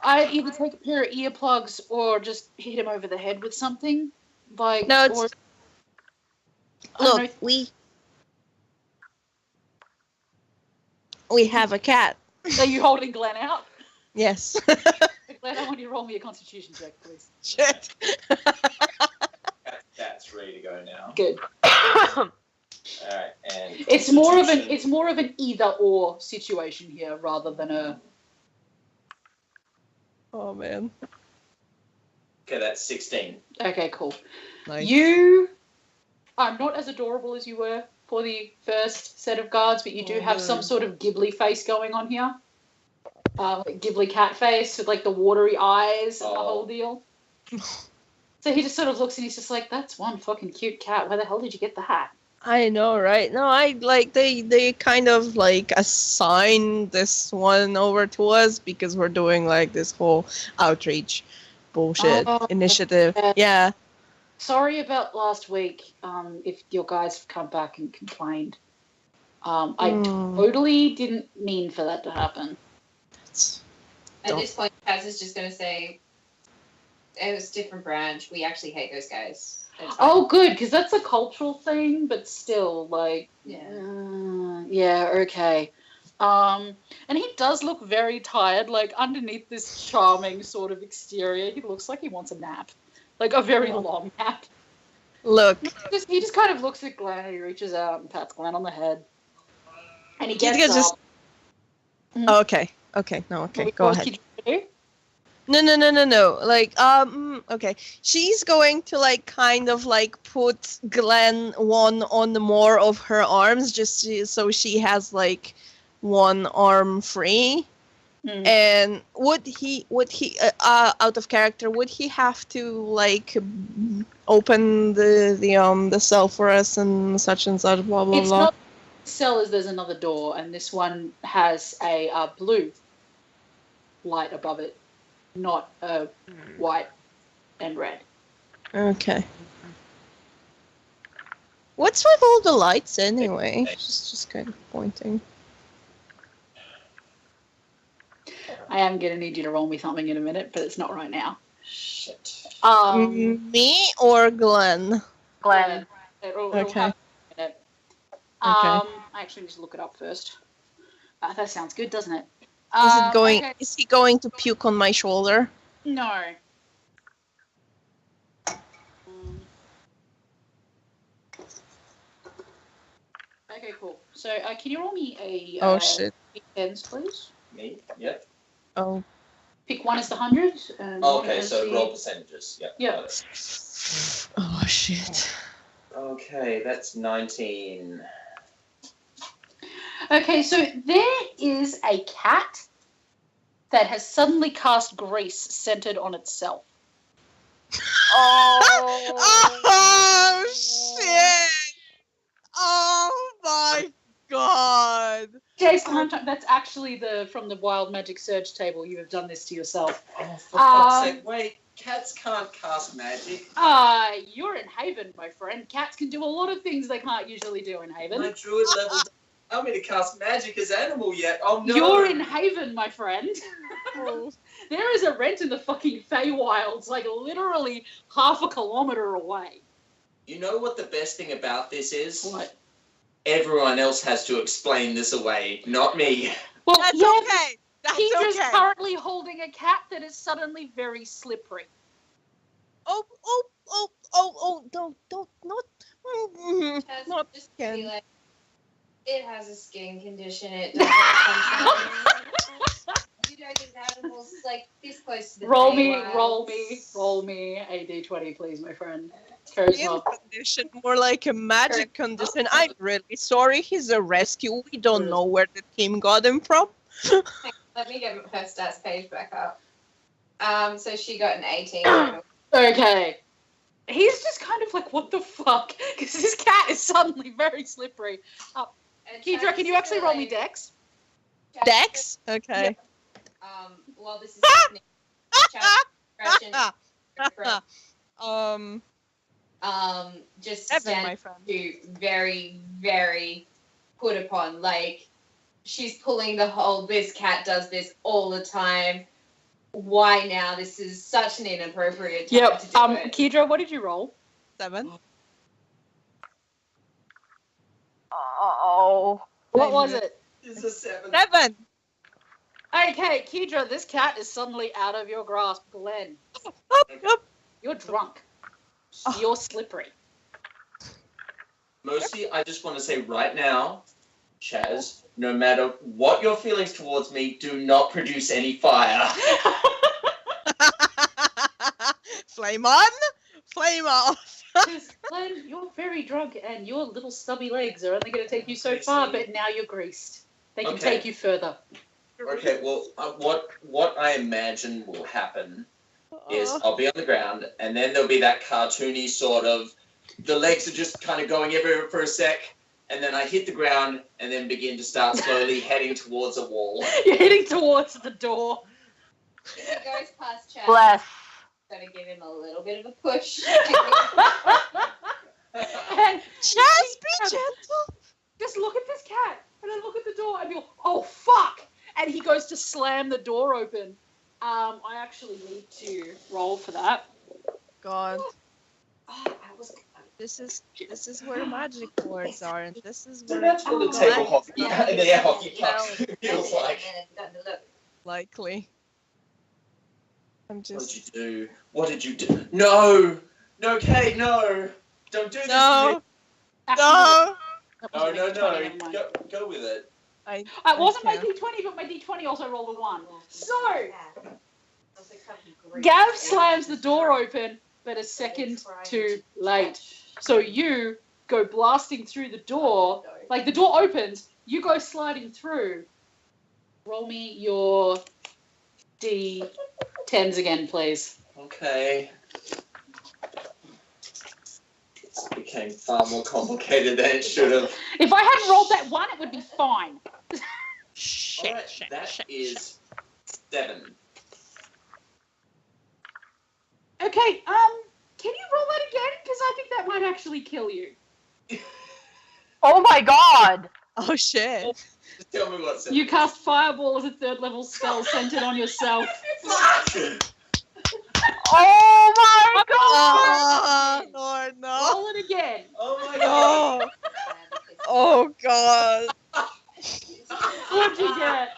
I'd either take a pair of earplugs or just hit him over the head with something. Like, no, it's... Look, we have a cat. Are you holding Glenn out? Yes. Glenn, I want you to roll me a constitution check, please. Shit. That's ready to go now. Good. All right, and it's more of an either or situation here rather than a. Oh man. Okay, that's 16. Okay, cool. Nice. You are not as adorable as you were for the first set of guards, but you do have some sort of Ghibli face going on here. Ghibli cat face with like the watery eyes and the whole deal. So he just sort of looks and he's just like, "That's one fucking cute cat. Where the hell did you get that?" I know, right? No, I like they kind of like assign this one over to us because we're doing like this whole outreach bullshit initiative. Yeah. Sorry about last week. If your guys have come back and complained, I totally didn't mean for that to happen. At this point, Kaz is just going to say, "It was a different branch. We actually hate those guys." Oh, good, because that's a cultural thing, but still, like, okay. And he does look very tired, like, underneath this charming sort of exterior, he looks like he wants a nap. Like, a very long nap. Look. He just kind of looks at Glenn, and he reaches out and pats Glenn on the head. And he gets up. Okay, go ahead. No. Like, okay. She's going to, like, kind of, like, put Glenn one on more of her arms just so she has, like, one arm free. And would he, out of character, would he have to, like, open the cell for us and such, blah, blah, blah? It's not cell as there's another door, and this one has a blue light above it. Not white and red. Okay. What's with all the lights anyway? Just kind of pointing. I am going to need you to roll me something in a minute, but it's not right now. Shit. Me or Glenn? Glenn. It'll Okay. happen in a minute. I actually need to look it up first. That sounds good, doesn't it? Is he going to puke on my shoulder? No. Okay, cool. So, can you roll me a shit. tens, please? Me? Yep. Oh. Pick one as the 100. Okay, so roll percentages. Yep. Yeah. Oh shit. Okay, that's 19. Okay, so there is a cat that has suddenly cast grease centered on itself. Oh shit! Oh my god! Jason, that's actually from the Wild Magic Surge table. You have done this to yourself. Oh, for fuck's sake, wait. Cats can't cast magic. You're in Haven, my friend. Cats can do a lot of things they can't usually do in Haven. My druid level doesn't allow me to cast magic as animal yet. Oh no. You're in Haven, my friend. There is a rent in the fucking Feywilds, like literally half a kilometer away. You know what the best thing about this is? What? Everyone else has to explain this away, not me. Well, That's okay. He's just currently holding a cat that is suddenly very slippery. Oh, don't, not just again. be like, it has a skin condition. It doesn't come You don't think animals like this close to the Roll me a d20, please, my friend. Skin condition, more like a magic condition. I'm really sorry. He's a rescue. We don't know where the team got him from. Let me get her stats page back up. So she got an 18. Okay. He's just kind of like, what the fuck? Because this cat is suddenly very slippery. Kedra, can you actually roll me Dex? Dex? Okay. While this is happening, just stand to very, very put upon. Like, she's pulling the whole, this cat does this all the time. Why now? This is such an inappropriate time to do it. Kedra, what did you roll? 7. Oh. What was it? It's a 7. 7. Okay, Kedra, this cat is suddenly out of your grasp. Glenn, you're drunk. You're slippery. Mostly, I just want to say right now, Chaz, no matter what your feelings towards me, do not produce any fire. Flame on, flame off. Glenn, you're very drunk, and your little stubby legs are only going to take you so far, but now you're greased. They can take you further. Okay, well, what I imagine will happen is I'll be on the ground, and then there'll be that cartoony sort of, the legs are just kind of going everywhere for a sec, and then I hit the ground, and then begin to start slowly heading towards a wall. You're heading towards the door. As he goes past Chad, Bless. gotta give him a little bit of a push. And Just be gentle. just look at this cat, and then look at the door, and go, oh fuck! And he goes to slam the door open. I actually need to roll for that. God, Oh, I was. this is where magic words are, and this is So where that's what the table hockey, the air hockey puck feels like. likely. I'm What just did you do? What did you do? No! No, Kate, no! Don't do this no. to No. me! No, Never mind. go with it. It wasn't my can't. D20, but my D20 also rolled a 1. So, Gav slams the door open, but a second too late. So you go blasting through the door. Like, the door opens, you go sliding through. Roll me your D10s again, please. Okay. This became far more complicated than it should have. If I hadn't rolled that 1, it would be fine. Alright, that is 7. Okay, can you roll that again? Because I think that might actually kill you. Oh my god! Oh shit. Just tell me what's You cast Fireball as a 3rd level spell centered on yourself. Oh my god! Oh Lord, no. Roll it again. Oh my god! Oh. Oh God. What'd you get?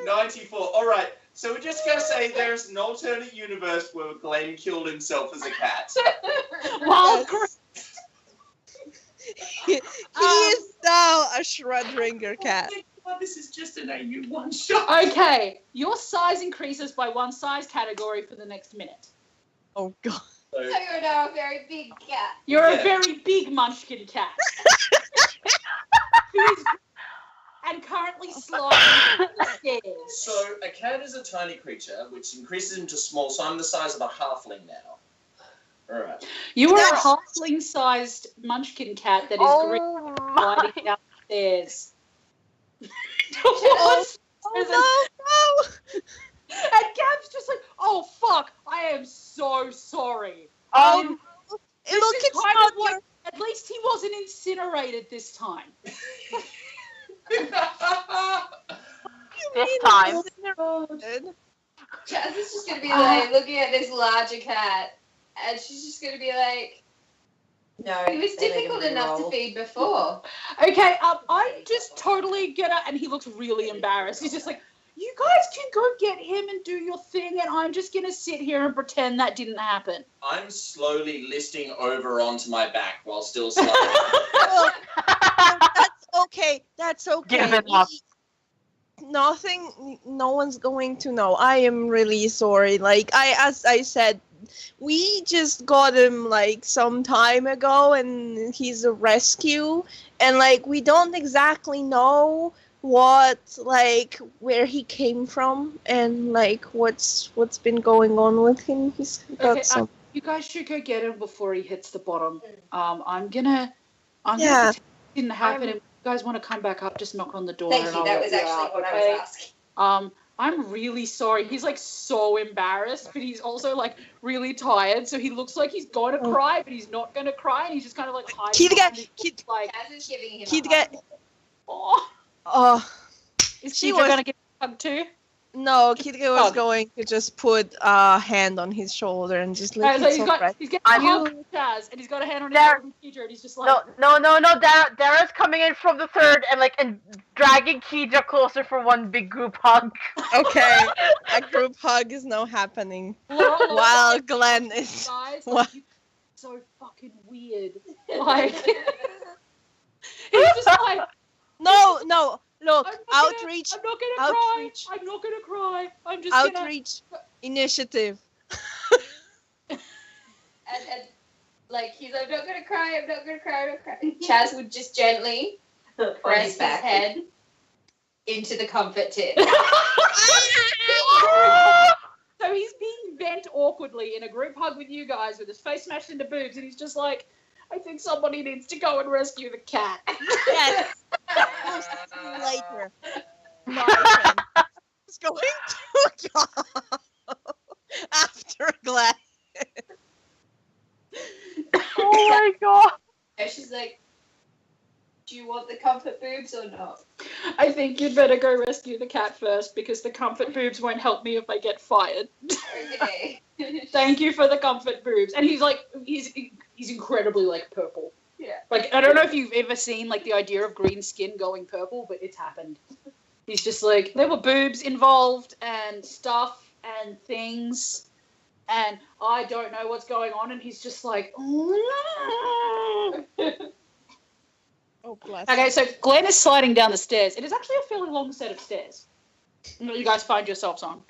94. Alright, so we're just gonna say there's an alternate universe where Glenn killed himself as a cat. Wild He is now a Shredringer cat. Oh, this is just an AU one shot. Okay, your size increases by 1 size category for the next minute. Oh God. So, So you're now a very big cat. You're Yeah. a very big munchkin cat. And currently sliding down the stairs. so a cat is a tiny creature, which increases into small, so I'm the size of a halfling now. Alright. You are a That's- halfling-sized munchkin cat that is green Oh my! sliding down the stairs. Oh, oh no, And Gab's just like, oh fuck, I am so sorry. no. This Look, is it's kind not of like- your. At least he wasn't incinerated this time. This time. Chaz is just gonna be like looking at this larger cat, and she's just gonna be like, No, "It was difficult enough to feed before." Okay, I just totally get it, and he looks really embarrassed. He's just like, you guys can go get him and do your thing, and I'm just gonna sit here and pretend that didn't happen. I'm slowly listing over onto my back while still sliding. Oh, that's okay. That's okay. Give it up. Nothing. No one's going to know. I am really sorry. Like as I said, we just got him like some time ago, and he's a rescue, and like we don't exactly know where he came from, and like what's been going on with him. He's got Okay, some. you guys should go get him before he hits the bottom. I'm gonna pretend it didn't happen. And if you guys want to come back up, just knock on the door. Thank and you. I'll That let was you actually out, what I okay? was asking. I'm really sorry. He's like so embarrassed, but he's also like really tired. So he looks like he's going to cry, but he's not going to cry, and he's just kind of like hiding. Kid behind get- his- kid- like, Chaz is giving him Kid a get. oh, Oh is She she was- going to get a hug too? no, Kidga was Oh. going to just put a hand on his shoulder and just Alright, look. so he's getting I'm a hug from Chaz, and he's got a hand on his There- shoulder from Keidra, and he's just like, No. Dara's coming in from the third and dragging Keidra closer for one big group hug. Okay, a group hug is now happening Laura, while Glenn is. guys, What? like, you're so fucking weird. Like, he's just like, No, look, I'm not outreach, I'm not gonna Outreach. cry. I'm not gonna cry. I'm just gonna. outreach, initiative. and like he's like, I'm not gonna cry. I'm not gonna cry. I'm not cry. Chaz would just gently press his head into the comfort tin. So he's being bent awkwardly in a group hug with you guys with his face smashed into boobs, and he's just like, I think somebody needs to go and rescue the cat. Yes. Later. Martin is going to go after Glenn. Oh my god. And she's like, do you want the comfort boobs or not? I think you'd better go rescue the cat first, because the comfort boobs won't help me if I get fired. Okay. Thank you for the comfort boobs. And he's like, he's incredibly like purple. Yeah. Like, I don't know if you've ever seen like the idea of green skin going purple, but it's happened. He's just like, there were boobs involved and stuff and things, and I don't know what's going on, and he's just like, Oh, bless. Okay, so Glenn is sliding down the stairs. It is actually a fairly long set of stairs that you guys find yourselves on.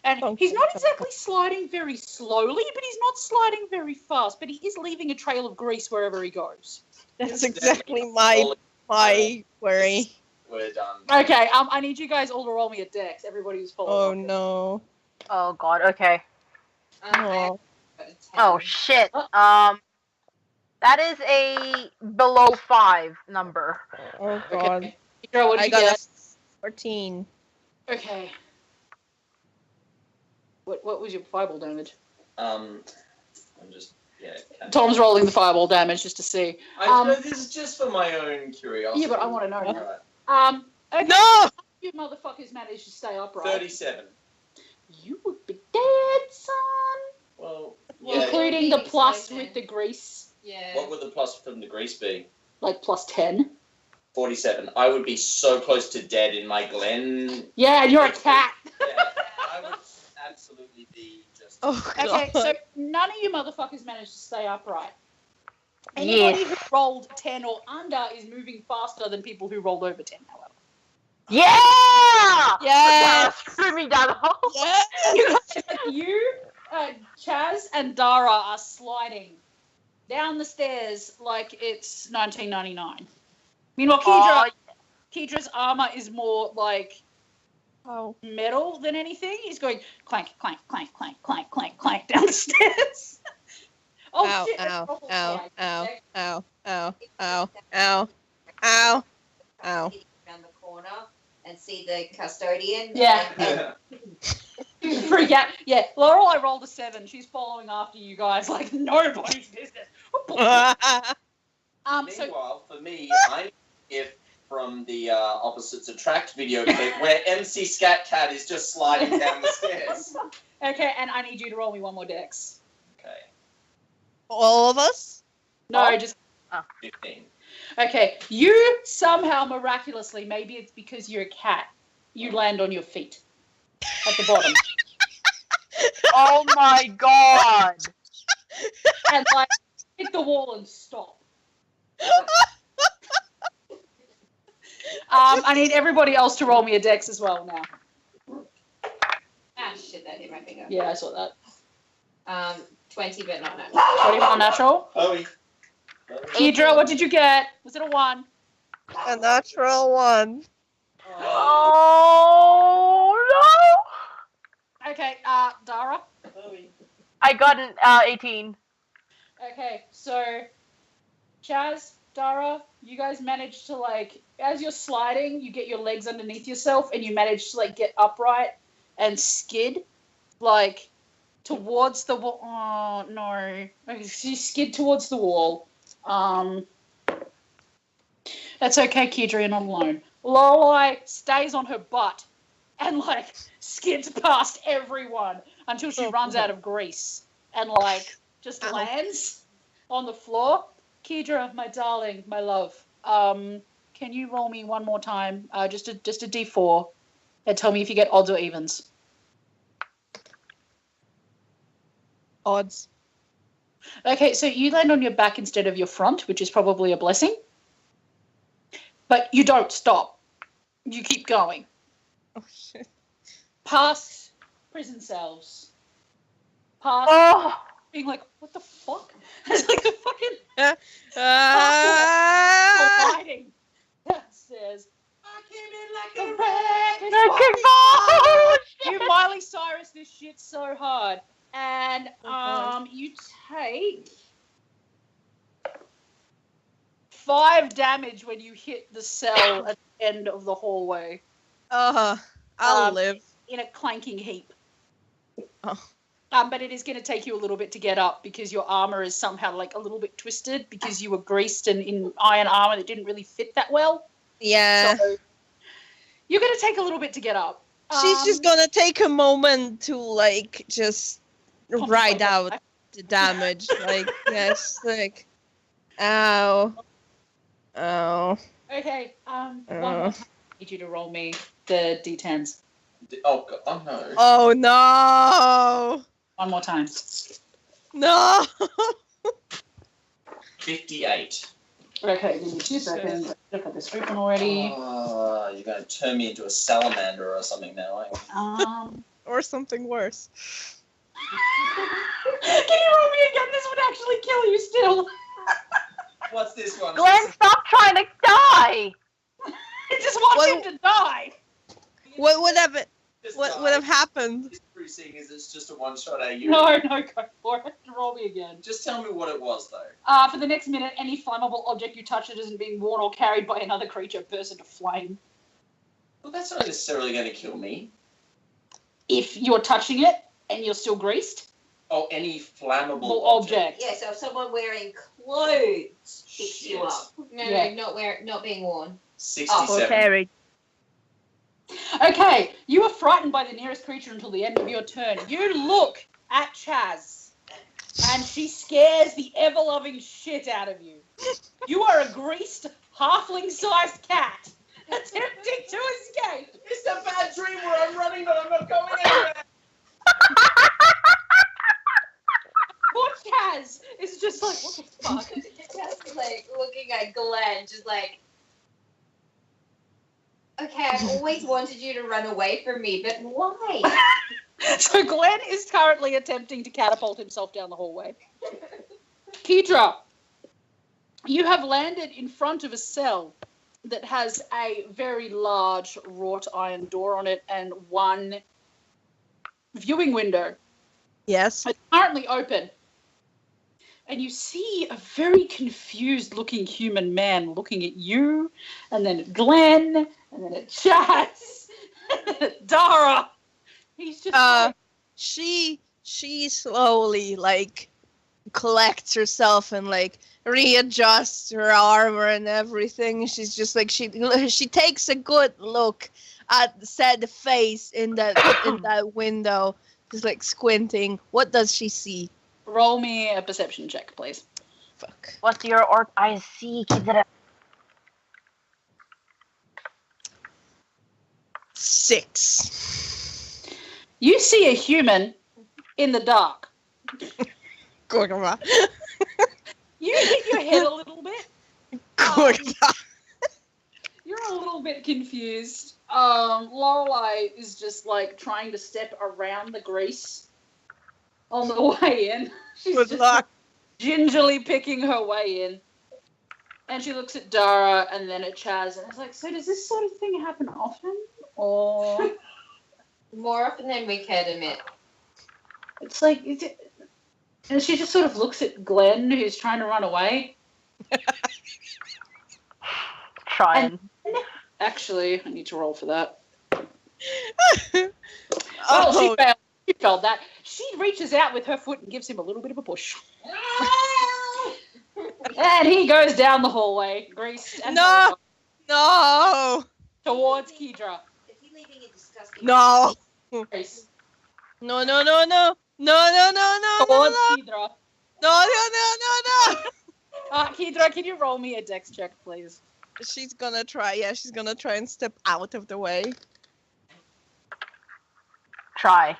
And he's not exactly sliding very slowly, but he's not sliding very fast. But he is leaving a trail of grease wherever he goes. That's exactly my worry. We're done. Okay, I need you guys all to roll me a dex. Everybody who's following. Oh no. Oh god. Okay. Oh. Oh shit. That is a below 5 number. Oh god. Okay. Girl, what did I you got get? a 14. Okay. What was your fireball damage? I'm just Tom's rolling the fireball damage just to see. This is just for my own curiosity. Yeah, but I want to know. Right. Okay. No! You motherfuckers managed to stay upright. 37. You would be dead, son. Well, Well, yeah. Including the plus Excited. with the grease, Yeah. What would the plus from the grease be? like plus 10. 47. I would be so close to dead in my Glen. Yeah, and you're a cat. Yeah, I would absolutely be just. Oh god. Okay, so none of you motherfuckers managed to stay upright. Anybody who rolled 10 or under is moving faster than people who rolled over 10, however. Yeah! Yes! Screw me down the hole. Yes! Chaz and Dara are sliding down the stairs like it's 1999. Meanwhile, Kedra's armor is more like metal than anything. He's going clank, clank, clank, clank, clank, clank, clank down the stairs. Oh Ow, shit! ow, that's awful. ow, ow, ow, ow, ow, ow, ow, ow. Around the corner and see the custodian. Yeah. And Freak out. Yeah, Laurel, I rolled a 7. She's following after you guys like nobody's business. So Meanwhile, for me, I'm if from the Opposites Attract video clip where MC Scat Cat is just sliding down the stairs. okay, and I need you to roll me one more dex. Okay, All of us? No, just 15. okay. You somehow miraculously, maybe it's because you're a cat, you land on your feet at the bottom. Oh my god. And like hit the wall and stop. I need everybody else to roll me a dex as well now. ah, shit, that hit my finger. Yeah, I saw that. 20, but not natural. 21 natural. Chloe. Kedra, what did you get? Was it a 1? A natural 1. Oh no. Okay, Dara. Chloe. I got an 18. Okay, so Chaz, Dara, you guys managed to like, as you're sliding, you get your legs underneath yourself and you manage to like get upright and skid like towards the wall. Oh no, okay, so you skid towards the wall. That's okay, Kedra, you're not alone. Lorelei stays on her butt and like skids past everyone until she runs out of grease and like just lands on the floor. Kedra, my darling, my love, can you roll me one more time? Just a D4 and tell me if you get odds or evens. Odds. Okay, so you land on your back instead of your front, which is probably a blessing. But you don't stop. You keep going. Oh shit. Past prison cells. Past Oh. being like, what the fuck? It's like a fucking Ah! colliding downstairs. like a wrecking Wrecking ball. ball! You Miley Cyrus this shit so hard. And you take 5 damage when you hit the cell at the end of the hallway. I'll live. In a clanking heap. Oh. But it is going to take you a little bit to get up because your armor is somehow like a little bit twisted because you were greased and in iron armor that didn't really fit that well. Yeah. So you're going to take a little bit to get up. She's just gonna take a moment to like just ride out the damage. Like yes, like ow. Okay. One more time. I need you to roll me the d10s. Oh, no. Oh no. One more time. No. 58. Okay, give me 2 seconds. Look at this open already. Oh, you're going to turn me into a salamander or something now, aren't you? Or something worse. Can you roll me again? This would actually kill you still. What's this one? Glenn, stop trying to die! I just want him to die. What would have Just what die. would have happened? Seeing as it's just a one-shot at you. No, go for it. Roll me again. Just tell me what it was, though. For the next minute, any flammable object you touch that isn't being worn or carried by another creature bursts into flame. Well, that's not necessarily going to kill me. If you're touching it and you're still greased. Oh, any flammable Object. Yeah, so if someone wearing clothes picks you up. No, not being worn. 67. carried. Okay, you are frightened by the nearest creature until the end of your turn. You look at Chaz, and she scares the ever-loving shit out of you. You are a greased, halfling-sized cat attempting to escape. It's a bad dream where I'm running, but I'm not going anywhere. Poor Chaz is just like, what the fuck? Just like looking at Glenn, just like, okay, I've always wanted you to run away from me, but why? So Glenn is currently attempting to catapult himself down the hallway. Kedra, you have landed in front of a cell that has a very large wrought iron door on it and one viewing window. Yes. It's currently open. And you see a very confused looking human man looking at you, and then at Glenn, and then at Chaz, and then at Dara. He's just like, she slowly like collects herself and like readjusts her armor and everything. She's just like she takes a good look at said face in that window. She's like squinting. What does she see? roll me a perception check, please. Fuck. What's your orc I see? Kedra? 6. You see a human in the dark. Gorgama. You hit your head a little bit. Gorgama. You're a little bit confused. Lorelei is just like trying to step around the grease on the way in. She's Good just luck. like, gingerly picking her way in. And she looks at Dara and then at Chaz and it's like, so does this sort of thing happen often? Or More often than we care to admit. it's like, is it... And she just sort of looks at Glenn, who's trying to run away. Trying. Actually, I need to roll for that. Oh, She failed. She failed that. She reaches out with her foot and gives him a little bit of a push. And he goes down the hallway, greased and No! No! towards Kedra. Is he leaving a disgusting? No! Grease. No, no, no, no! No, no, no, no, no, Towards no! Kedra. No, no, no, no, no! Kedra, can you roll me a dex check, please? She's gonna try and step out of the way. Try.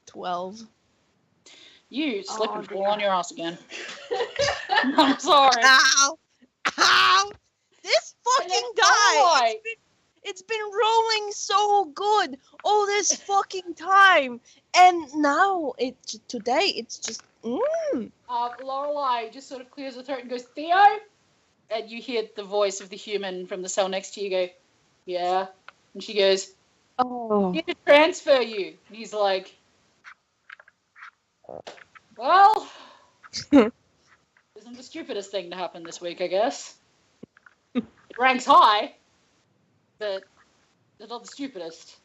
12. You slip Oh, and fall dear. on your ass again. I'm sorry. Ow! Ow! This And then fucking die! Lorelei- It's been rolling so good all this fucking time, and now today it's just Lorelei just sort of clears her throat and goes, Theo, and you hear the voice of the human from the cell next to you go, yeah. And she goes, Oh. "Need to transfer you." And he's like, well, isn't the stupidest thing to happen this week, I guess. It ranks high, but it's not the stupidest.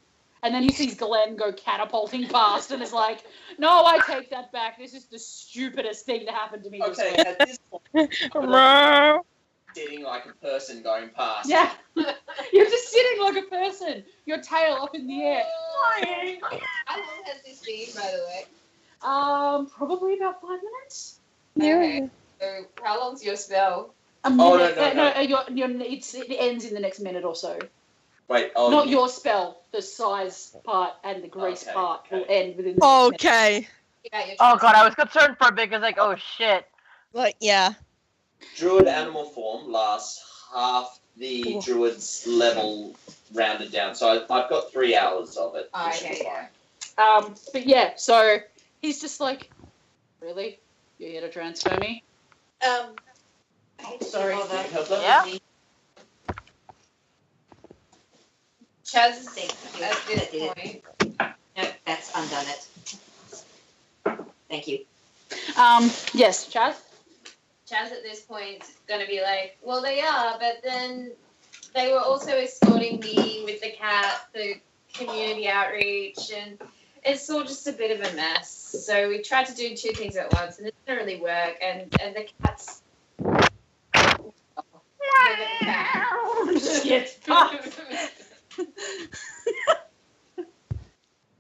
And then he sees Glenn go catapulting past and is like, no, I take that back. This is the stupidest thing to happen to me this Okay, week. at this point, sitting like a person going past. Yeah. You're just sitting like a person. Your tail up in the air. How long has this been, by the way? Probably about 5 minutes. Okay. So how long's your spell? A minute. It ends in the next minute or so. Wait, Not your spell. The size part and the grace part will end within the next minute. Okay. Oh god, I was concerned for a bit because like, oh shit. Like, yeah. Druid animal form lasts half the druid's level rounded down. So I've got 3 hours of it. Oh, okay, yeah. But yeah, so he's just like, really? You're here to transfer me? Sorry. Yeah. Chaz is at this point. No, that's undone it. Thank you. Yes, Chaz? Chaz at this point is going to be like, well, they are, but then they were also escorting me with the cat, the community outreach, and it's all just a bit of a mess. So we tried to do 2 things at once, and it didn't really work, and the cat's... Shit.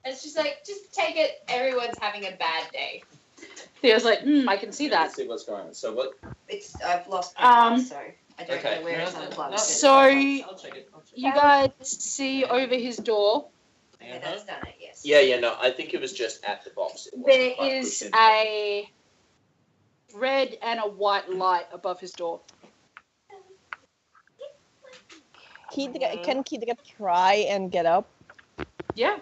It's just like, just take it, everyone's having a bad day. Theo's like, I can see that. Let's see what's going on. So what? I've lost my so I don't Okay. know where it's unplugged. So I'll check it. you guys see over his door, Okay, that's done it, yes. Yeah, no, I think it was just at the box. It wasn't there quite is pushed in. a red and a white light above his door. Can Kidga try and get up? Yeah.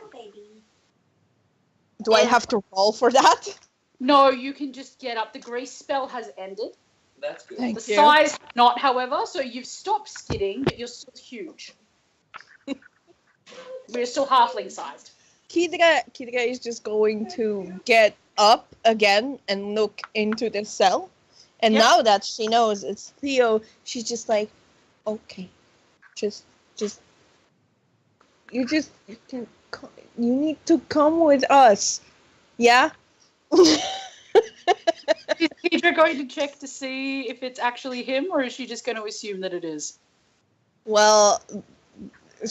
Do I have to roll for that? No, you can just get up. The grease spell has ended. That's good. Thank The you. size not, however, so you've stopped skidding, but you're still huge. We're still halfling sized. Kidga is just going to get up again and look into the cell. And Yep. now that she knows it's Theo, she's just like, okay, you need to come with us. Yeah? Is Deidre going to check to see if it's actually him, or is she just going to assume that it is? Well,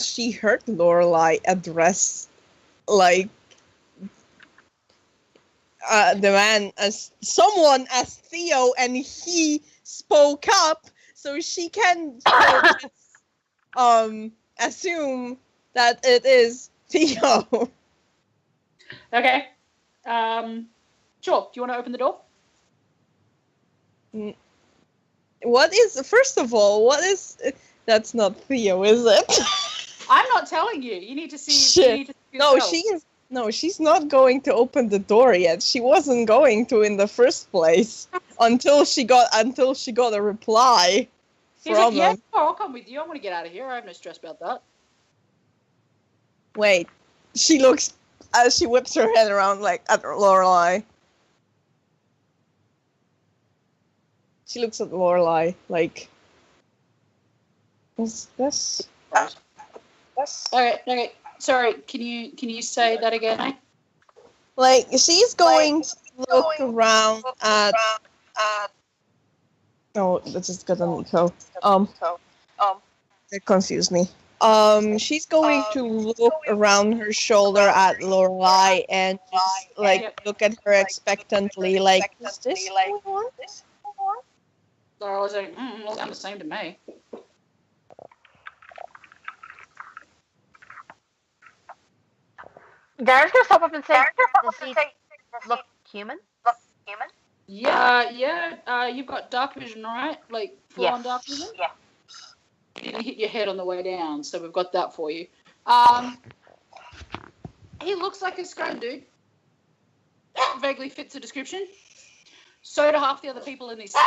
she heard Lorelai address, like, the man as someone as Theo, and he spoke up, so she can assume that it is Theo. Okay. Sure. Do you want to open the door? First of all, that's not Theo, is it? I'm not telling you. You need to see. Shit. You need to see yourself. She's not going to open the door yet. She wasn't going to in the first place until she got a reply He's from like, yeah, him. sure, I'll come with you. I want to get out of here. I have no stress about that. Wait, she looks as she whips her head around like at Lorelai. She looks at Lorelai like, that's Okay. Sorry. Can you say that again? Eh? like she's going to look around at. Oh, that just got an echo. That confused me. She's going to look around her shoulder at Lorelai and just look at her expectantly, like, is this going on? So I was like, well, sounds the same to me. Darren's gonna stop up and say, does he look human? Yeah. You've got dark vision, right? Like full on dark vision. Yeah. You can hit your head on the way down, so we've got that for you. He looks like a scrum dude. Vaguely fits the description. So do half the other people in these cells.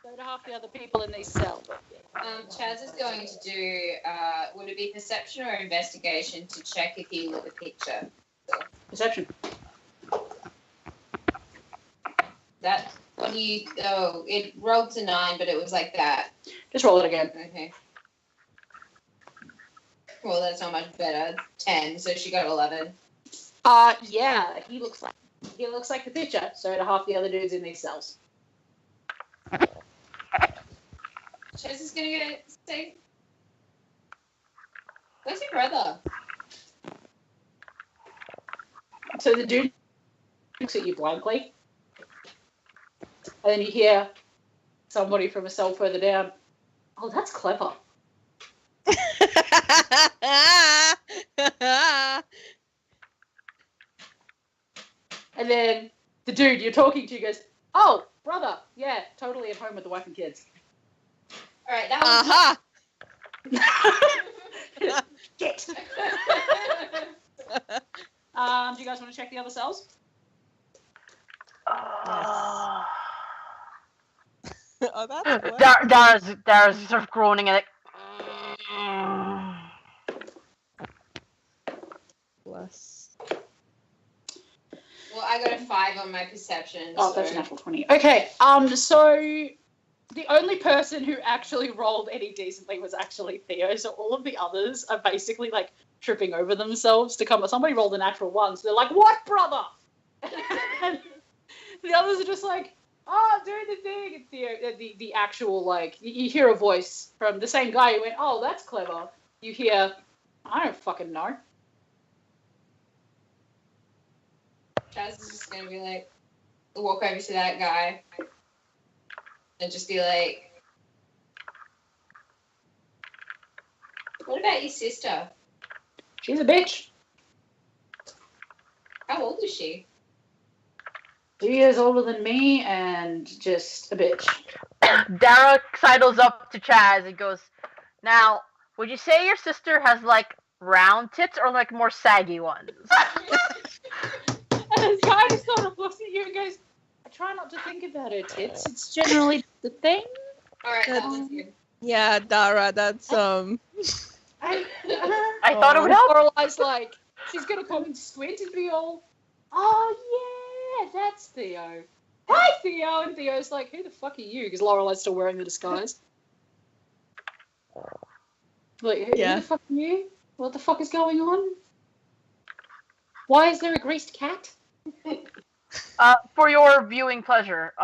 So do half the other people in these cells. Chaz is going to do, would it be perception or investigation to check if he lit a picture? Perception. That, what do you, oh, it rolled to 9, but it was like that. Just roll it again. Okay. Well, that's not much better. 10, so she got 11. Yeah, he looks like the picture, so do half the other dudes in these cells. Chaz is gonna go say, where's your brother? So the dude looks at you blankly, and then you hear somebody from a cell further down. Oh, that's clever. And then the dude you're talking to goes, "Oh, brother, yeah, totally at home with the wife and kids." All right, that was. Get. Do you guys want to check the other cells? Oh, that's good. Dara's sort of groaning and like. Bless. Well, I got a 5 on my perception. Oh, so. that's a natural 20. Okay, so the only person who actually rolled any decently was actually Theo, so all of the others are basically like tripping over themselves to come. Somebody rolled a natural 1, so they're like, "What, brother?" And the others are just like, "Oh, doing the thing." And Theo, the actual, like, you hear a voice from the same guy who went, "Oh, that's clever." You hear, "I don't fucking know." Chaz is just gonna be like, walk over to that guy and just be like, what about your sister? She's a bitch. How old is she? 2 years older than me and just a bitch. Dara sidles up to Chaz and goes, "Now, would you say your sister has like round tits or like more saggy ones?" And this guy just sort of looks at you and goes, "I try not to think about her tits. It's generally the thing." All right, that was good. Yeah, Dara, that's I thought it would help. Lorelai's like, she's gonna come and squint and be all, "Oh yeah, that's Theo. Hi Theo." And Theo's like, "Who the fuck are you?" Because Lorelai's still wearing the disguise. Like, who the fuck are you? What the fuck is going on? Why is there a greased cat? For your viewing pleasure,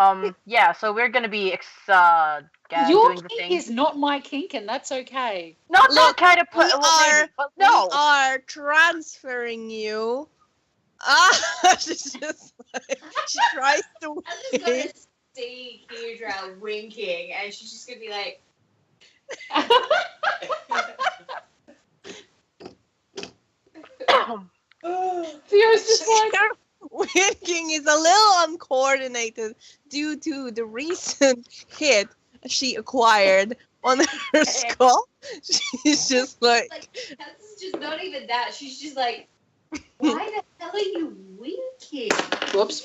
yeah. So we're gonna be Your doing the kink thing. is not my kink, and that's okay. Not that Look, kind of. we No. are transferring you. She's just like, she tries to I'm just gonna see Deirdre winking, and she's just gonna be like, Theo's just like, winking is a little uncoordinated due to the recent hit she acquired on her skull. She's just like that's just not even that. She's just like, why the hell are you winking? whoops,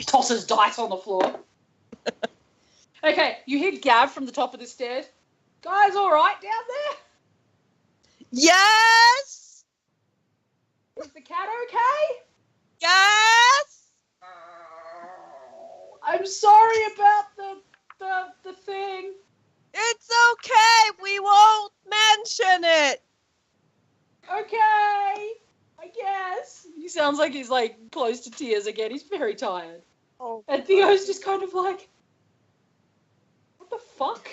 tosses dice on the floor. Okay, you hear Gav from the top of the stairs. "Guys, all right down there? yes, Is the cat okay? yes. I'm sorry about the thing." It's okay. We won't mention it. "Okay, I guess." He sounds like he's like close to tears again. He's very tired. Oh, And Theo's just kind of like, what the fuck?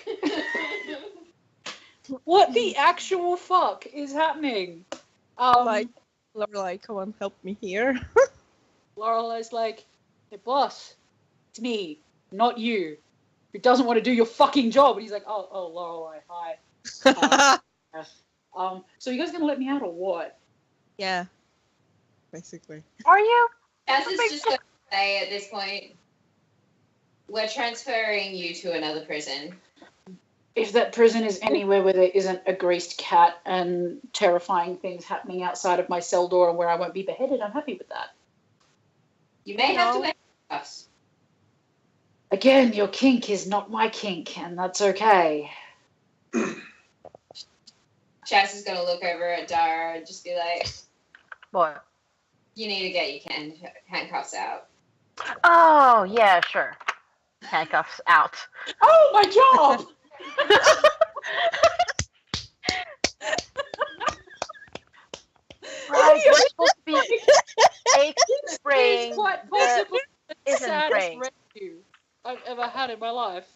What the actual fuck is happening? Lorelai, come on, help me here. Lorelai's like, "Hey boss, it's me, not you, who doesn't want to do your fucking job." And he's like, oh Lorelai, hi. So you guys gonna let me out or what? Yeah, basically. Are you? As is just gonna say at this point, we're transferring you to another prison. If that prison is anywhere where there isn't a greased cat and terrifying things happening outside of my cell door and where I won't be beheaded, I'm happy with that. You may have to wear cuffs. Again, your kink is not my kink, and that's okay. Chaz is gonna look over at Dara and just be like, What? "You need to get your handcuffs out." Oh, yeah, sure. Handcuffs out. Oh, my job! Right, we're supposed to be a spring. It's quite possibly the isn't saddest praying. rescue I've ever had in my life.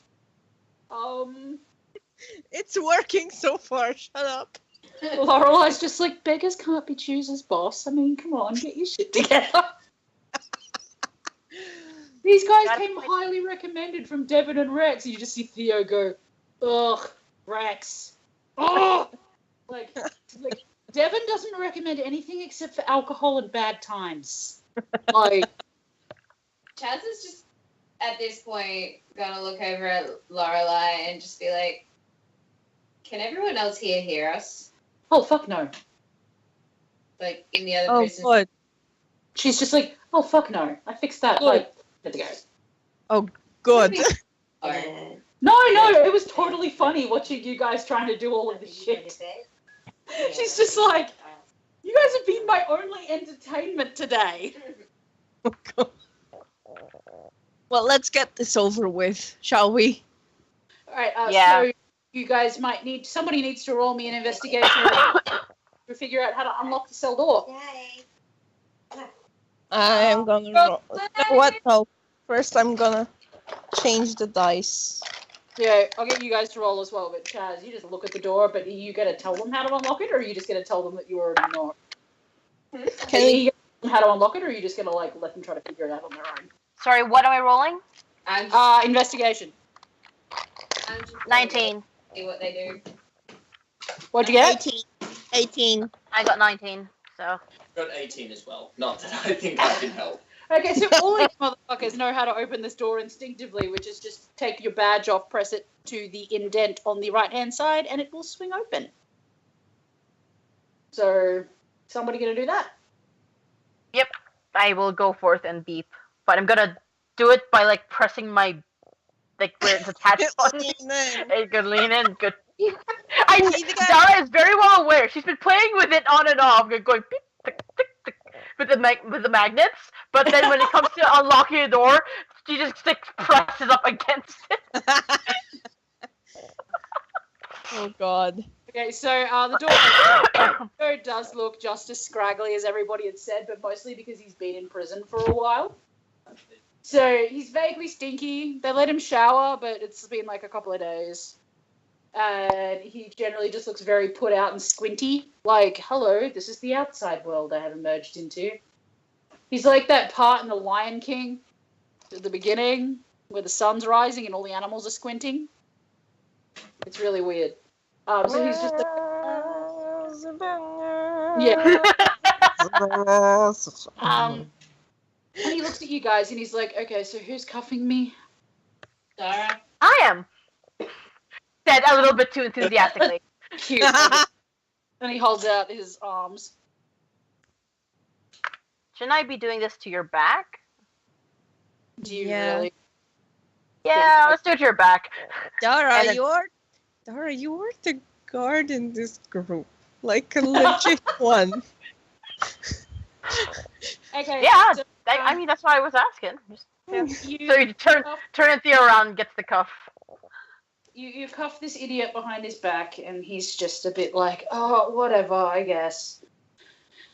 It's working so far. Shut up. Lorelei's just like, beggars can't be choosers, boss. I mean, come on, get your shit together. These guys came highly recommended from Devon and Rex. And you just see Theo go, ugh, Rex. Oh! Like Devon doesn't recommend anything except for alcohol and bad times. Like, Chaz is just at this point gonna look over at Lorelei and just be like, "Can everyone else here hear us? oh, fuck no. Like in the other Oh, prisons?" good. She's just like, oh, fuck no. I fixed that. Good. Like, good to go. Good. Or- No, it was totally funny watching you guys trying to do all of this shit. She's just like, you guys have been my only entertainment today. Well, let's get this over with, shall we? All right, Yeah. so you guys might somebody needs to roll me an investigation to figure out how to unlock the cell door. Yay. I am gonna roll. You know what? No. First, I'm gonna change the dice. Yeah, I'll get you guys to roll as well, but Chaz, you just look at the door, but are you going to tell them how to unlock it, or are you just going to tell them that you already know it? Can Are we? you gonna tell them how to unlock it, or are you just going to like let them try to figure it out on their own? Sorry, what am I rolling? I'm just, Investigation. I'm just gonna 19. see what they do. What'd you get? 18. I got 19, so. I've got 18 as well. Not that I think I can help. Okay, so all these motherfuckers know how to open this door instinctively, which is just take your badge off, press it to the indent on the right-hand side, and it will swing open. So, somebody going to do that? Yep, I will go forth and beep. But I'm gonna do it by, like, pressing my, like, where it's attached on me. It's good, lean in, good. Dara is very well aware. She's been playing with it on and off, going beep, tick, tick, tick, with the magnets. But then when it comes to unlocking the door, she just presses up against it. Oh God. Okay, so the door does look just as scraggly as everybody had said, but mostly because he's been in prison for a while. So he's vaguely stinky. They let him shower, but it's been like a couple of days. And he generally just looks very put out and squinty. Like, hello, this is the outside world I have emerged into. He's like that part in The Lion King at the beginning where the sun's rising and all the animals are squinting. It's really weird. So he's just yeah. And he looks at you guys and he's like, okay, so who's cuffing me? Dara? I am. Said a little bit too enthusiastically. Cute. And he holds out his arms. Shouldn't I be doing this to your back? Do you Yeah. really? Yeah, let's do it to your back. Dara, And then- you're the guard in this group, like a legit one. Okay. Yeah, so, I mean, that's why I was asking. Just, you, so you turn Theo around and gets the cuff. you cuff this idiot behind his back, and he's just a bit like, oh, whatever, I guess.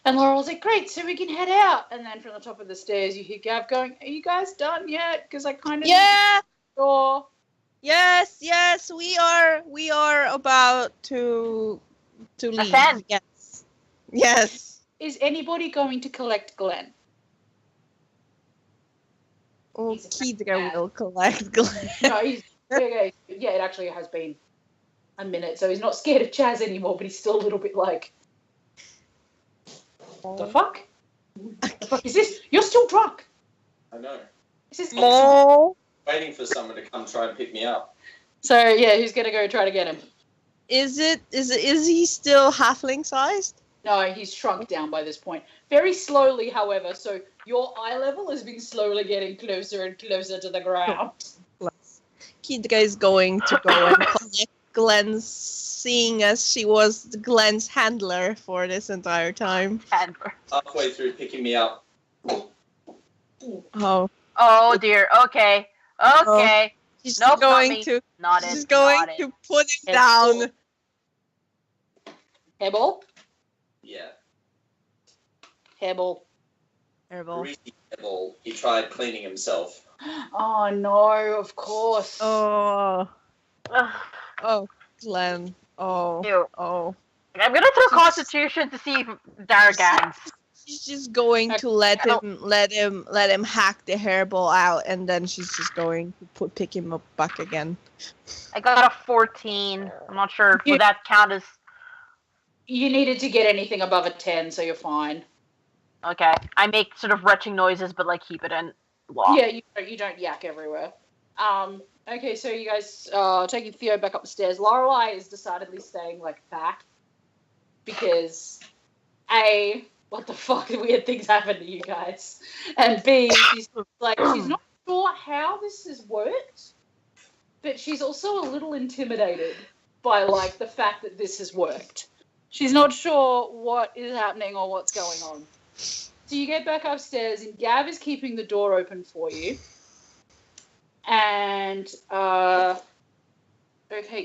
And Laurel's like, great, so we can head out. And then from the top of the stairs, you hear Gav going, are you guys done yet? Because I kind of Yeah. door. Yes, we are about to leave. Ascend. Yes. Is anybody going to collect Glenn? Oh, He's a Kidra will collect Glenn. No, he's okay. Yeah, it actually has been a minute, so he's not scared of Chaz anymore, but he's still a little bit like, the fuck? The fuck is this? You're still drunk. I know. This is excellent. No. Waiting for someone to come try and pick me up. So yeah, who's gonna go try to get him? Is he still halfling sized? No, he's shrunk down by this point. Very slowly, however, so your eye level has been slowly getting closer and closer to the ground. you guys going to go and collect Glenn's, seeing as she was Glenn's handler for this entire time? Handler. Halfway through picking me up. Oh. Oh dear. Okay. Okay. She's Nope, going to. Not She's it. going Not to it. put it It's down. cool. Hairball? Yeah. Hairball. Terrible. Greasy devil. He tried cleaning himself. Oh no, of course. Oh. Ugh. Oh, Glenn. Oh. Ew. Oh. I'm gonna throw Constitution to see if Dara gans. She's just going to let him hack the hairball out, and then she's just going to pick him up back again. I got a 14. I'm not sure. Would that count as? You needed to get anything above a 10, so you're fine. Okay. I make sort of retching noises, but like keep it in law. Yeah, you don't yak everywhere. Okay, so you guys taking Theo back up the stairs. Lorelei is decidedly staying like back because A, what the fuck weird things happen to you guys, and B, she's not sure how this has worked, but she's also a little intimidated by like the fact that this has worked. She's not sure what is happening or what's going on. So you get back upstairs, and Gav is keeping the door open for you. And, okay,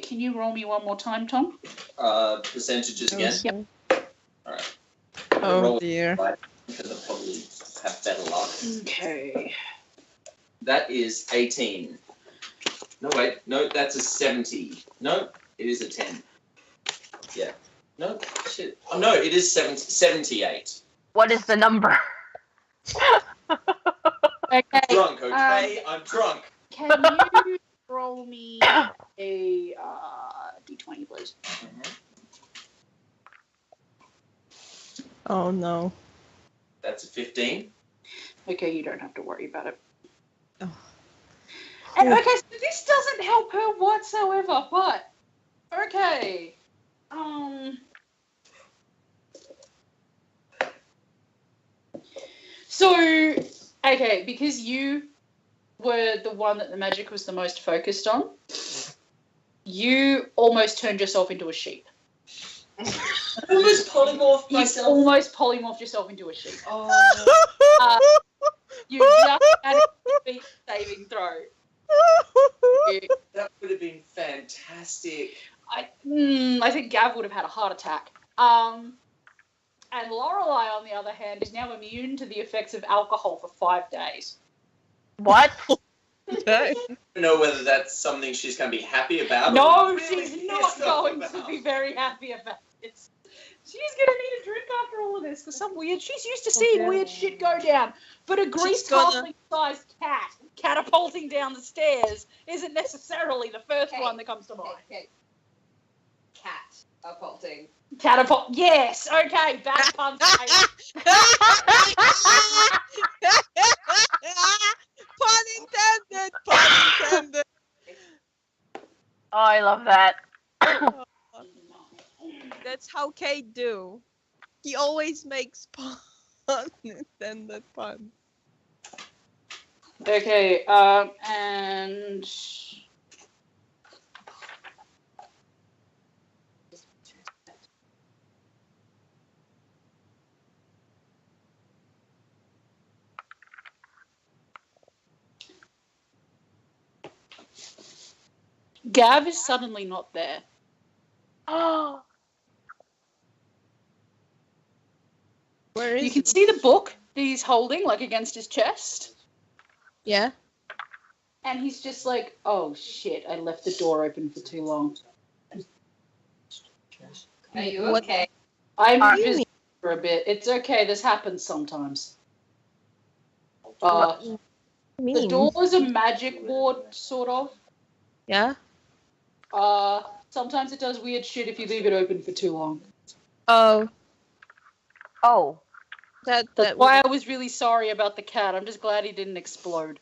can you roll me one more time, Tom? Percentages again? Yep. Alright. Oh dear. Because I'll probably have better luck. Okay. That is 18. No, wait. No, that's a 70. No, it is a 10. Yeah. No, shit. Oh, no, it is 78. What is the number? Okay. Drunk, okay? I'm drunk. Can you roll me a d20, please? Oh no. That's a 15. Okay, you don't have to worry about it. Oh. And okay, so this doesn't help her whatsoever, but okay. So, okay, because you were the one that the magic was the most focused on, you almost turned yourself into a sheep. Almost polymorphed You myself. almost polymorphed yourself into a sheep. Oh. You just had a beat saving throw. That would have been fantastic. I think Gav would have had a heart attack. And Lorelei, on the other hand, is now immune to the effects of alcohol for 5 days. What? I don't know whether that's something she's going to be happy about. No, or really she's not pissed off going to about. be very happy about this. She's going to need a drink after all of this, because she's used to seeing weird shit go down. But a greased halfling-sized cat catapulting down the stairs isn't necessarily the first one that comes to mind. Okay. Cat upholding. Catapult. Yes. Okay. Bad puns. Pun intended. Pun intended. Oh, I love that. That's how Kate do. He always makes pun intended puns. Okay. And. Gav is suddenly not there. Oh. Where is You can see the book that he's holding, like, against his chest. Yeah. And he's just like, oh, shit, I left the door open for too long. Are you What- okay? I'm What do you busy for a bit. It's okay, this happens sometimes. What do you The mean? door's a magic ward, sort of. Yeah. Sometimes it does weird shit if you leave it open for too long. Oh, Oh. That's that why I was really sorry about the cat. I'm just glad he didn't explode.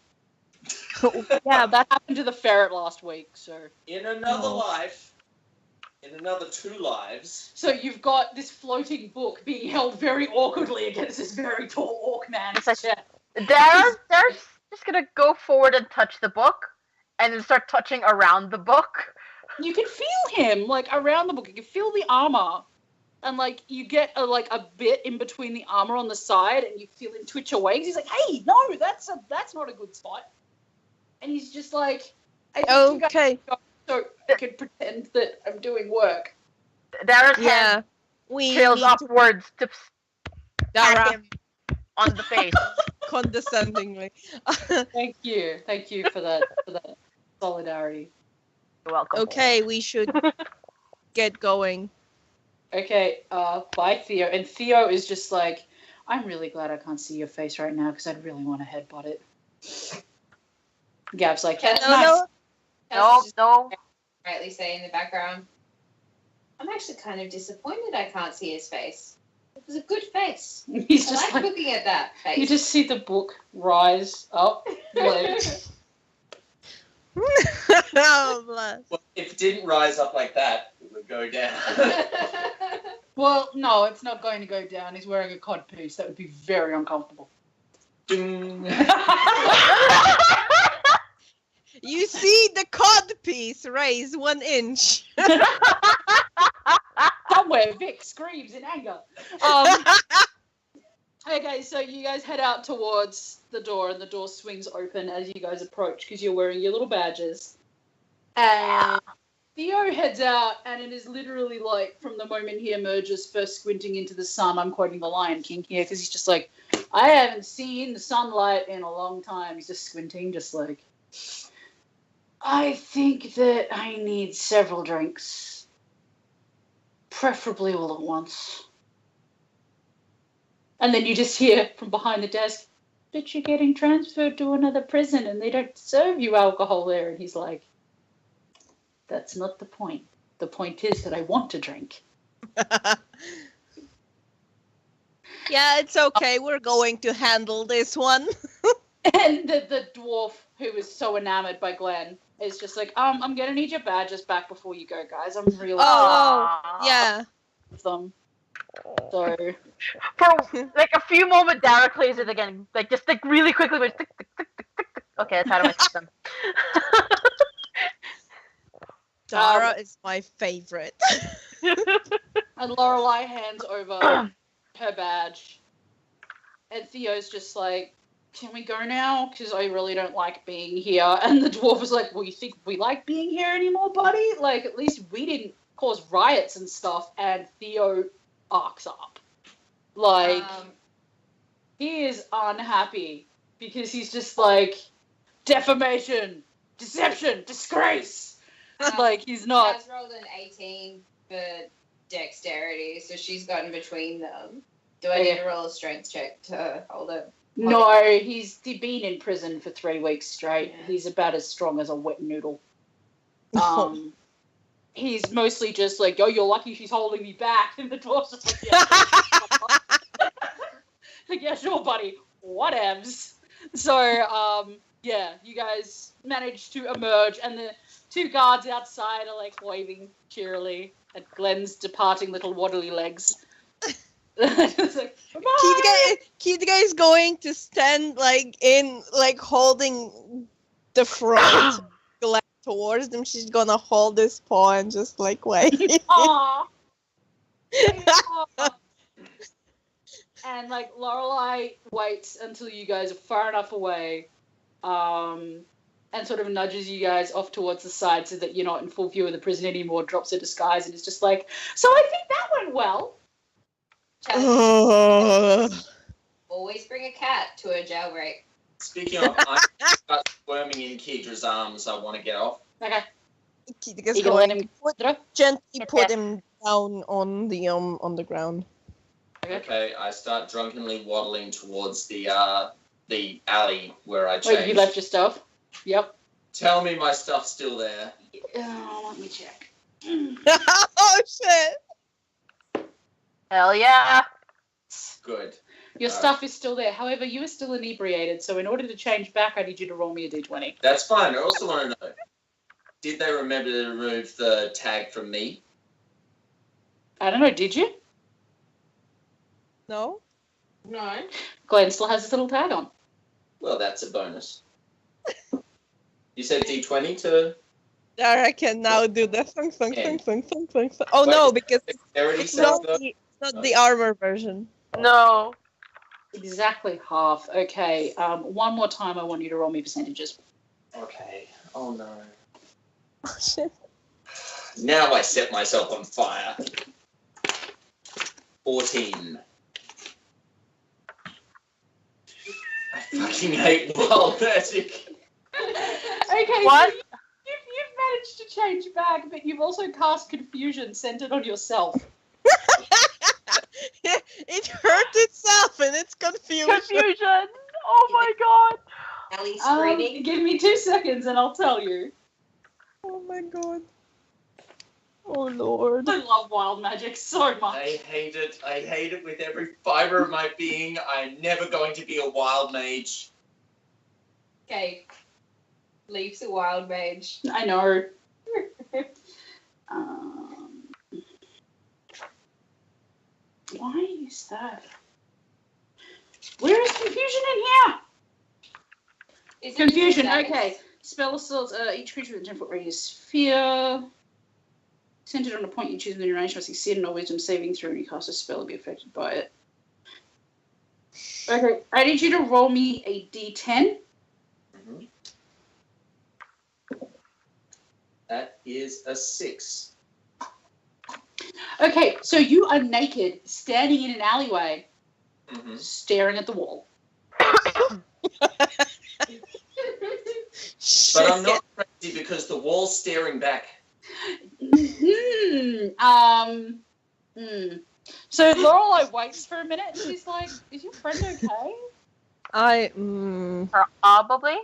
yeah, That happened to the ferret last week, so. In another Oh. life, in another 2 lives, So you've got this floating book being held very awkwardly against this very tall orc man's It's like- chest. Dara's just gonna go forward and touch the book, and then start touching around the book. You can feel him, like, around the book. You can feel the armor. And, like, you get, a bit in between the armor on the side, and you feel him twitch away. He's like, hey, no, that's not a good spot. And he's just like, I think you guys go so I can pretend that I'm doing work. Dara's hand trails upwards to pat him on the face. Condescendingly. Thank you for that solidarity. You're welcome. Okay, we should get going. Okay, bye, Theo. And Theo is just like, I'm really glad I can't see your face right now because I'd really want to headbutt it. Gab's like, that's nice. No. Rightly say in the background, I'm actually kind of disappointed I can't see his face. It was a good face. He's I just like looking at that face. You just see the book rise up. Oh, bless. Well, if it didn't rise up like that, it would go down. Well, no, it's not going to go down. He's wearing a cod piece. That would be very uncomfortable. Ding. You see the cod piece raise 1 inch. Somewhere Vic screams in anger. Okay, so you guys head out towards the door, and the door swings open as you guys approach because you're wearing your little badges. And Theo heads out, and it is literally like from the moment he emerges, first squinting into the sun. I'm quoting the Lion King here because he's just like, I haven't seen the sunlight in a long time. He's just squinting, just like, I think that I need several drinks, preferably all at once. And then you just hear from behind the desk, but you're getting transferred to another prison and they don't serve you alcohol there. And he's like, that's not the point. The point is that I want to drink. Yeah, it's okay. We're going to handle this one. And the dwarf, who is so enamored by Glenn, is just like, I'm going to need your badges back before you go, guys. I'm really Yeah. with them. So... For like a few moments, Dara plays it again, like just like really quickly. But tick, tick, tick, tick, tick, tick. Okay, that's out of my system. Dara is my favorite. And Lorelei hands over her badge. And Theo's just like, can we go now? Because I really don't like being here. And the dwarf was like, well, you think we like being here anymore, buddy? Like, at least we didn't cause riots and stuff. And Theo arcs up. Like, he is unhappy because he's just like, defamation, deception, disgrace. Like, he's not. Has rolled an 18 for dexterity, so she's gotten between them. Do I need to roll a strength check to hold it? No, he's been in prison for 3 weeks straight. Yeah. He's about as strong as a wet noodle. He's mostly just like, oh, you're lucky she's holding me back. And the dwarf's just like, yeah. Like, yeah, sure, buddy. Whatevs. So, yeah, you guys managed to emerge, and the 2 guards outside are, like, waving cheerily at Glenn's departing little waddly legs. It's like, Kidga is going to stand, like, holding the front Glenn towards them. She's gonna hold this paw and just, like, wait. Aww. And, like, Lorelei waits until you guys are far enough away, and sort of nudges you guys off towards the side so that you're not in full view of the prison anymore, drops her disguise, and is just like, so I think that went well. Always bring a cat to a jailbreak. Speaking of, I start squirming in Keedra's arms. I want to get off. Okay. Kidga's going to gently put him down on the ground. Okay, I start drunkenly waddling towards the alley where I changed. Wait, you left your stuff? Yep. Tell me my stuff's still there. Let me check. Oh, shit. Hell yeah. Good. Your stuff is still there. However, you are still inebriated, so in order to change back, I need you to roll me a d20. That's fine. I also want to know, did they remember to remove the tag from me? I don't know, did you? No? No. Glenn still has his little tag on. Well, that's a bonus. You said D20 to... Dara can now do the thunk. Oh no, because it's not the armor version. No. Exactly half. Okay. One more time, I want you to roll me percentages. Okay. Oh no. Oh shit. Now I set myself on fire. 14. I fucking hate wild magic. Okay. What? So you've managed to change back, but you've also cast confusion centered on yourself. It hurt itself and it's confused. Confusion. Oh my god. Ellie screaming. Give me 2 seconds and I'll tell you. Oh my god. Oh lord. I love wild magic so much. I hate it. I hate it with every fiber of my being. I'm never going to be a wild mage. Okay. Leaves a wild mage. I know. Why is that? Where is confusion in here? Is it Confusion, just okay. Spell assaults, each creature with a 10-foot radius sphere. Centered on a point you choose within your range must succeed in a wisdom saving throw when you cast a spell or be affected by it. Okay, I need you to roll me a d10. Mm-hmm. That is a 6. Okay, so you are naked, standing in an alleyway, staring at the wall. But I'm not crazy because the wall's staring back. So Lorelei waits for a minute and she's like, is your friend okay? Probably.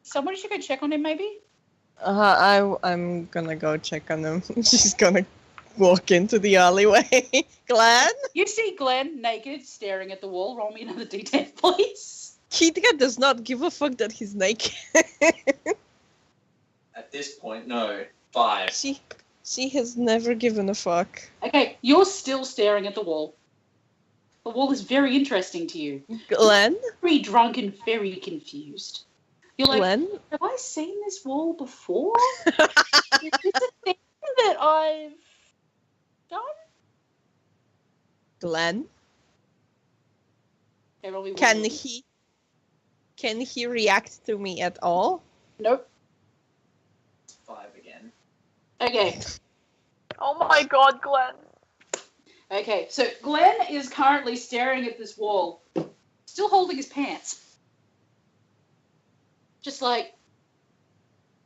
Somebody should go check on him maybe? I'm gonna go check on him. She's gonna walk into the alleyway. Glenn? You see Glenn naked, staring at the wall. Roll me another d10, please. Keithka does not give a fuck that he's naked. At this point, no. 5. She has never given a fuck. Okay, you're still staring at the wall. The wall is very interesting to you. Glenn? Very drunk and very confused. You're like, Glenn? have I seen this wall before? Is this a thing that I've done? Glenn? Okay, roll me one. Can he react to me at all? Nope. 5 again. Okay. Oh my god, Glenn. Okay, so Glenn is currently staring at this wall, still holding his pants. Just like,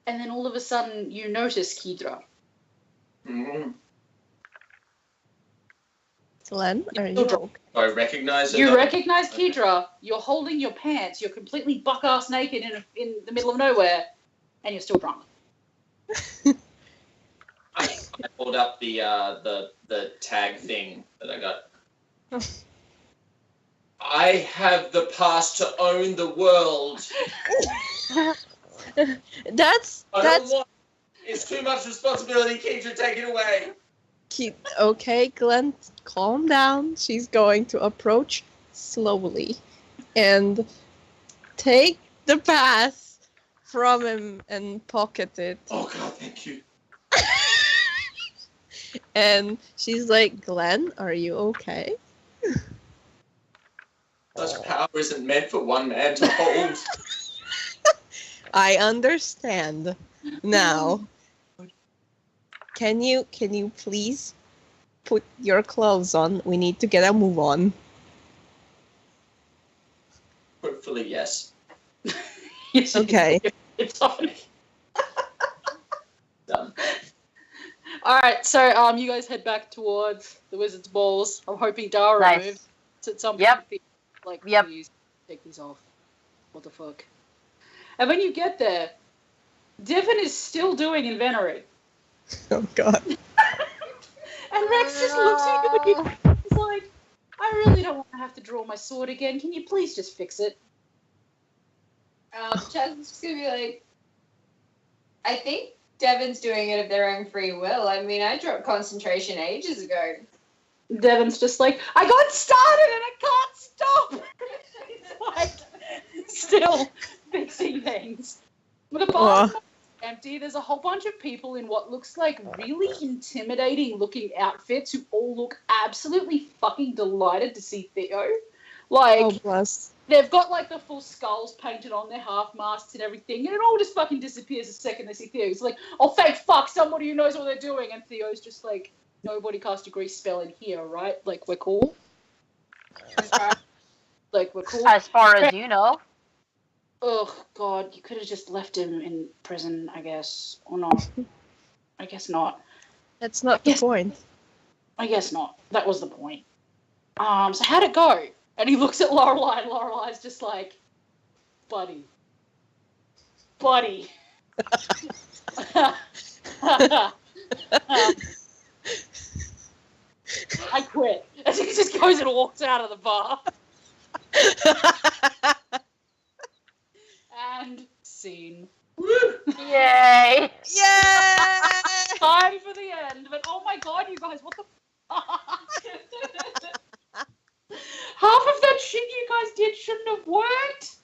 and then all of a sudden you notice Kidra. Mm-hmm. Glenn, are you okay? I recognize it. You recognize Kidra. You're holding your pants. You're completely buck-ass naked in the middle of nowhere, and you're still drunk. I pulled up the tag thing that I got. I have the pass to own the world. That's it's too much responsibility. Keidra, take it away. Okay, Glenn, calm down. She's going to approach slowly and take the pass from him and pocket it. Oh god, thank you. And she's like, Glenn, are you okay? Such power isn't meant for one man to hold. I understand. Now, can you please put your clothes on? We need to get a move on. Hopefully, yes. Yes, Okay. It's on. Done. All right, so you guys head back towards the Wizard's Balls. I'm hoping Dara Nice. moves at some point. Yep. Like, Yep. please take these off. What the fuck? And when you get there, Devin is still doing Invenery. Oh god. And Rex just looks at you. He's like, I really don't want to have to draw my sword again. Can you please just fix it? Chaz is just gonna be like, I think Devin's doing it of their own free will. I mean, I dropped concentration ages ago. Devin's just like, I got started and I can't stop. He's like, still fixing things. The bar is empty. There's a whole bunch of people in what looks like really intimidating looking outfits who all look absolutely fucking delighted to see Theo. Like, they've got like the full skulls painted on their half masks and everything, and it all just fucking disappears the second they see Theo. It's like, oh, thank fuck, somebody who knows what they're doing. And Theo's just like, nobody cast a grease spell in here, right? Like, we're cool. Like, we're cool. As far as you know. Oh, God, you could have just left him in prison, I guess. Or not. I guess not. That's not the point. I guess not. That was the point. So how'd it go? And he looks at Lorelei, and Lorelei's just like, buddy. I quit. And he just goes and walks out of the bar. And scene. Yay! Yay! Time for the end. But oh my god, you guys, what the fuck? Half of that shit you guys did shouldn't have worked.